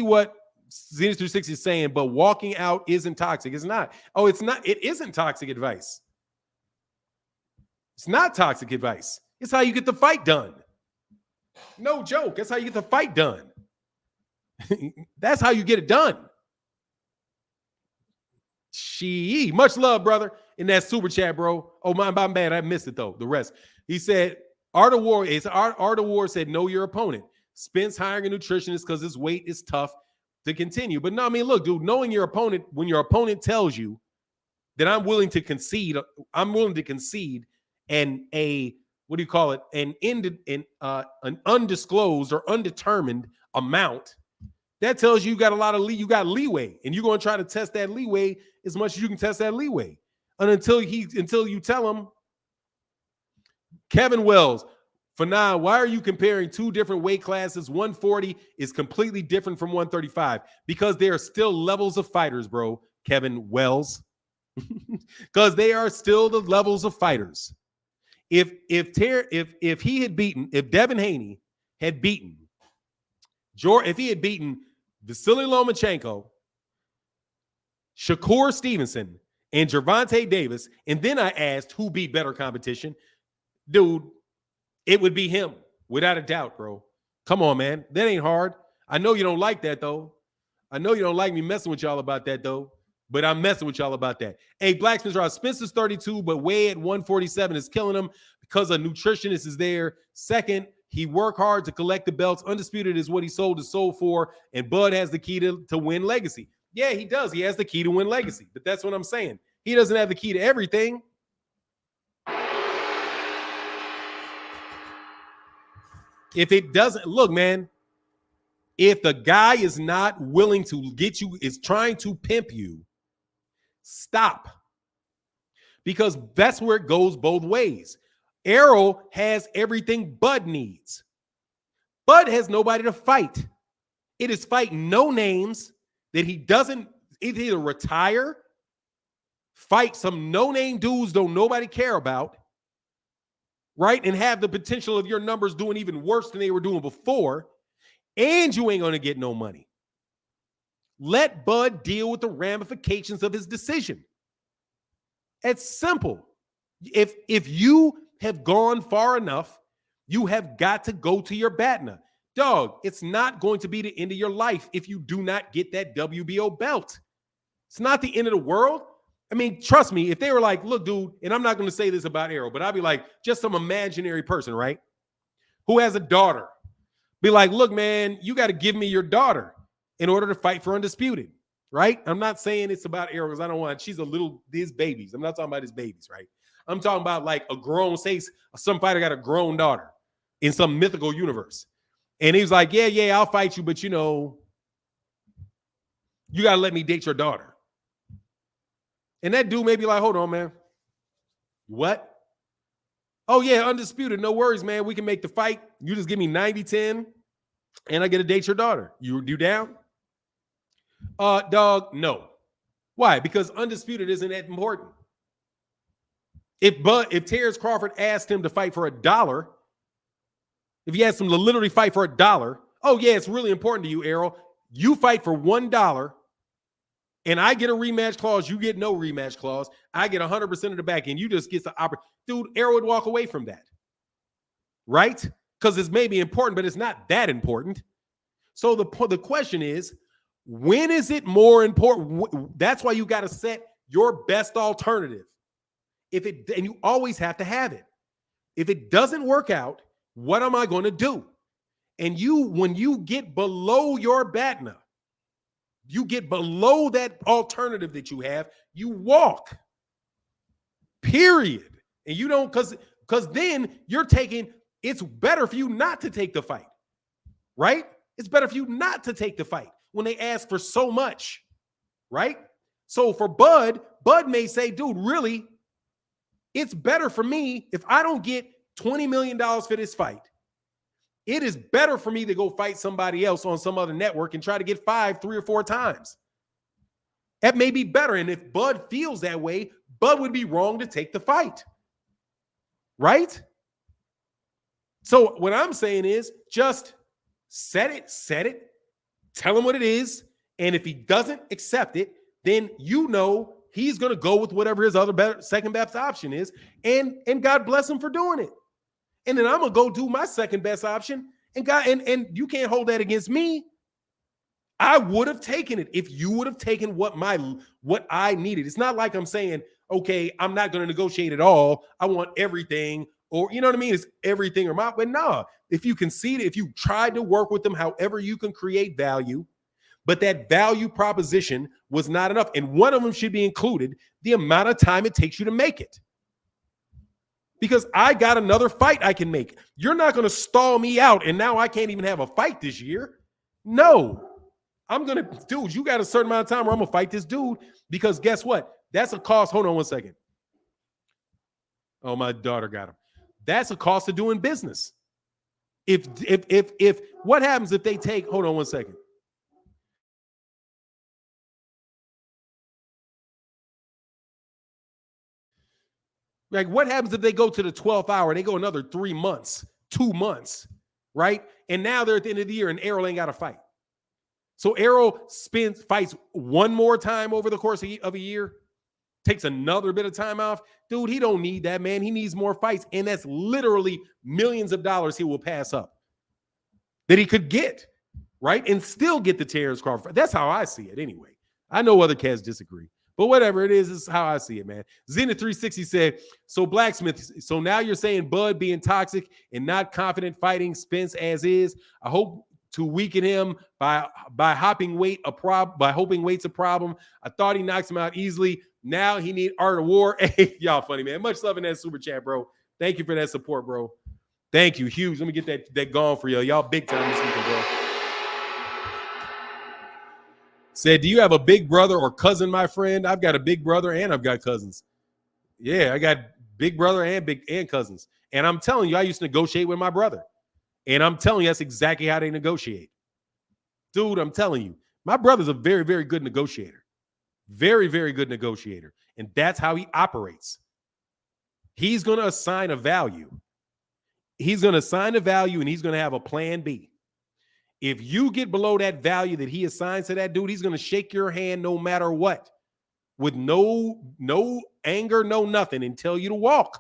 what Zenith 360 is saying, but walking out isn't toxic. It's not. Oh, it's not. It isn't toxic advice. It's not toxic advice. It's how you get the fight done. No joke. That's how you get the fight done. That's how you get it done. Much love, brother, in that super chat, bro. Oh, my bad. I missed it, though. The rest. He said, Art of War said, know your opponent. Spence hiring a nutritionist because his weight is tough to continue. But no, I mean, look, dude, knowing your opponent, when your opponent tells you that I'm willing to concede and an undisclosed or undetermined amount, that tells you got a lot of you got leeway, and you're going to try to test that leeway as much as you can test that leeway. And until you tell him, Kevin Wells, for now, why are you comparing two different weight classes? 140 is completely different from 135 because they are still levels of fighters, bro. Kevin Wells, because they are still the levels of fighters. If Devin Haney had beaten if he had beaten Vasily Lomachenko, Shakur Stevenson, and Gervonta Davis, and then I asked who beat better competition, dude, it would be him, without a doubt, bro. Come on, man. That ain't hard. I know you don't like that, though. I know you don't like me messing with y'all about that, though. But I'm messing with y'all about that. Hey, Blacksmith Ross, Spencer's 32, but weight at 147 is killing him because a nutritionist is there. Second, he worked hard to collect the belts. Undisputed is what he sold his soul for, and Bud has the key to win legacy. Yeah, he does. He has the key to win legacy, but that's what I'm saying. He doesn't have the key to everything. If it doesn't, look, man, if the guy is not willing to get you, is trying to pimp you, stop. Because that's where it goes both ways. Errol has everything Bud needs. Bud has nobody to fight. It is fighting no names that he doesn't either retire, fight some no-name dudes don't nobody care about, right? And have the potential of your numbers doing even worse than they were doing before, and you ain't going to get no money. Let Bud deal with the ramifications of his decision. It's simple. If you have gone far enough, you have got to go to your BATNA. Dog, it's not going to be the end of your life if you do not get that WBO belt. It's not the end of the world. I mean, trust me, if they were like, look, dude, and I'm not going to say this about Errol, but I'll be like, just some imaginary person, right? Who has a daughter. Be like, look, man, you got to give me your daughter in order to fight for Undisputed, right? I'm not saying it's about Errol because I don't want, his babies. I'm not talking about his babies, right? I'm talking about like some fighter got a grown daughter in some mythical universe. And he was like, yeah, I'll fight you, but you got to let me date your daughter. And that dude may be like, hold on, man. What? Oh, yeah, Undisputed. No worries, man. We can make the fight. You just give me 90-10, and I get to date your daughter. You down? Dog, no. Why? Because Undisputed isn't that important. If Terrence Crawford asked him to fight for $1, if he asked him to literally fight for $1, oh, yeah, it's really important to you, Errol. You fight for $1, and I get a rematch clause, you get no rematch clause. I get 100% of the back, and you just get the opportunity. Dude, Errol would walk away from that, right? Because it's maybe important, but it's not that important. So the question is, when is it more important? That's why you got to set your best alternative. And you always have to have it. If it doesn't work out, what am I going to do? And when you get below your BATNA, you get below that alternative that you have, you walk. Period. And you don't, because then you're taking, it's better for you not to take the fight. Right? It's better for you not to take the fight when they ask for so much. Right? So for Bud may say, dude, really, it's better for me if I don't get $20 million for this fight. It is better for me to go fight somebody else on some other network and try to get 3 or 4 times. That may be better. And if Bud feels that way, Bud would be wrong to take the fight. Right? So what I'm saying is just set it, tell him what it is. And if he doesn't accept it, then you know he's going to go with whatever his other second best option is. And God bless him for doing it. And then I'm going to go do my second best option. And you can't hold that against me. I would have taken it if you would have taken what I needed. It's not like I'm saying, okay, I'm not going to negotiate at all. I want everything, or you know what I mean? It's everything or my, but no, if you concede, if you tried to work with them, however you can create value, but that value proposition was not enough. And one of them should be included the amount of time it takes you to make it. Because I got another fight I can make. You're not going to stall me out, and now I can't even have a fight this year. No. Dude, you got a certain amount of time where I'm going to fight this dude, because guess what? That's a cost. Hold on one second. Oh, my daughter got him. That's a cost of doing business. If what happens if they take, hold on one second. Like, what happens if they go to the 12th hour? They go another 3 months, 2 months, right? And now they're at the end of the year and Errol ain't got to fight. So Errol fights one more time over the course of a year, takes another bit of time off. Dude, he don't need that, man. He needs more fights. And that's literally millions of dollars he will pass up that he could get, right? And still get the Terrence Crawford fight. That's how I see it anyway. I know other cats disagree. But whatever it is how I see it, man. Zenith360 said, so Blacksmith, so now you're saying Bud being toxic and not confident fighting Spence as is. I hope to weaken him by hoping weight's a problem. I thought he knocks him out easily. Now he need Art of War. Hey, y'all funny, man. Much love in that super chat, bro. Thank you for that support, bro. Thank you. Huge. Let me get that gone for y'all. Y'all big time this weekend, bro. Said, do you have a big brother or cousin, my friend? I've got a big brother and I've got cousins. Yeah, I got big brother and cousins. And I'm telling you, I used to negotiate with my brother. And I'm telling you, that's exactly how they negotiate. Dude, I'm telling you, my brother's a very, very good negotiator. Very, very good negotiator. And that's how he operates. He's going to assign a value. He's going to assign a value and he's going to have a plan B. If you get below that value that he assigns to that dude, he's going to shake your hand no matter what, with no anger, no nothing, and tell you to walk.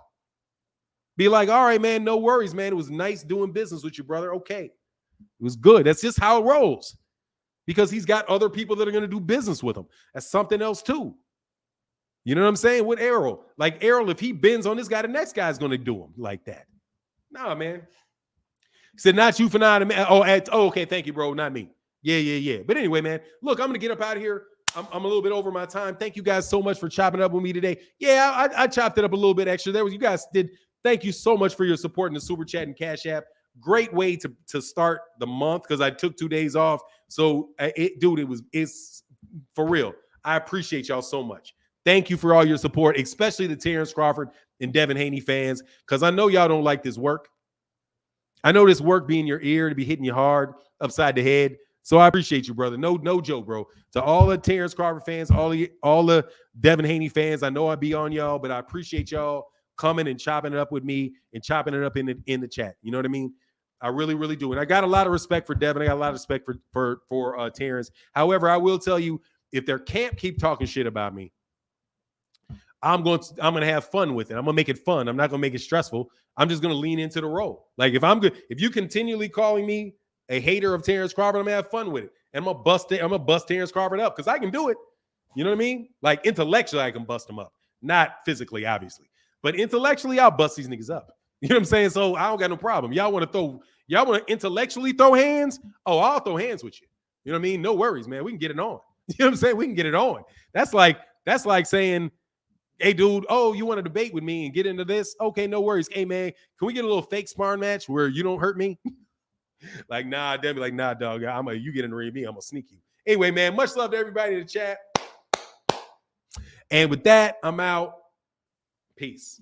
Be like, all right, man, no worries, man. It was nice doing business with you, brother. Okay. It was good. That's just how it rolls, because he's got other people that are going to do business with him. That's something else too. You know what I'm saying? With Errol, like Errol, if he bends on this guy, the next guy's going to do him like that. Nah, man. He said, not you for not. Oh, okay. Thank you, bro. Not me. Yeah. But anyway, man, look, I'm going to get up out of here. I'm a little bit over my time. Thank you guys so much for chopping up with me today. Yeah, I chopped it up a little bit extra. You guys did. Thank you so much for your support in the Super Chat and Cash App. Great way to start the month, because I took 2 days off. So, it's for real. I appreciate y'all so much. Thank you for all your support, especially the Terrence Crawford and Devin Haney fans, because I know y'all don't like this work. I know this work be in your ear, to be hitting you hard upside the head. So I appreciate you, brother. No joke, bro. To all the Terrence Crawford fans, all the Devin Haney fans, I know I be on y'all, but I appreciate y'all coming and chopping it up with me and chopping it up in the chat. You know what I mean? I really, really do. And I got a lot of respect for Devin. I got a lot of respect for Terrence. However, I will tell you, if their camp keep talking shit about me, I'm going to have fun with it. I'm going to make it fun. I'm not going to make it stressful. I'm just going to lean into the role. Like, if you continually calling me a hater of Terrence Crawford, I'm going to have fun with it. And I'm going to bust Terrence Crawford up, because I can do it. You know what I mean? Like, intellectually, I can bust him up. Not physically, obviously. But intellectually, I'll bust these niggas up. You know what I'm saying? So I don't got no problem. Y'all want to intellectually throw hands? Oh, I'll throw hands with you. You know what I mean? No worries, man. We can get it on. You know what I'm saying? We can get it on. That's like saying, hey, dude, oh, you want to debate with me and get into this? Okay, no worries. Hey, man, can we get a little fake sparring match where you don't hurt me? Like, nah, they'll be like, nah, dog. You get in the ring with me, I'm going to sneak you. Anyway, man, much love to everybody in the chat. And with that, I'm out. Peace.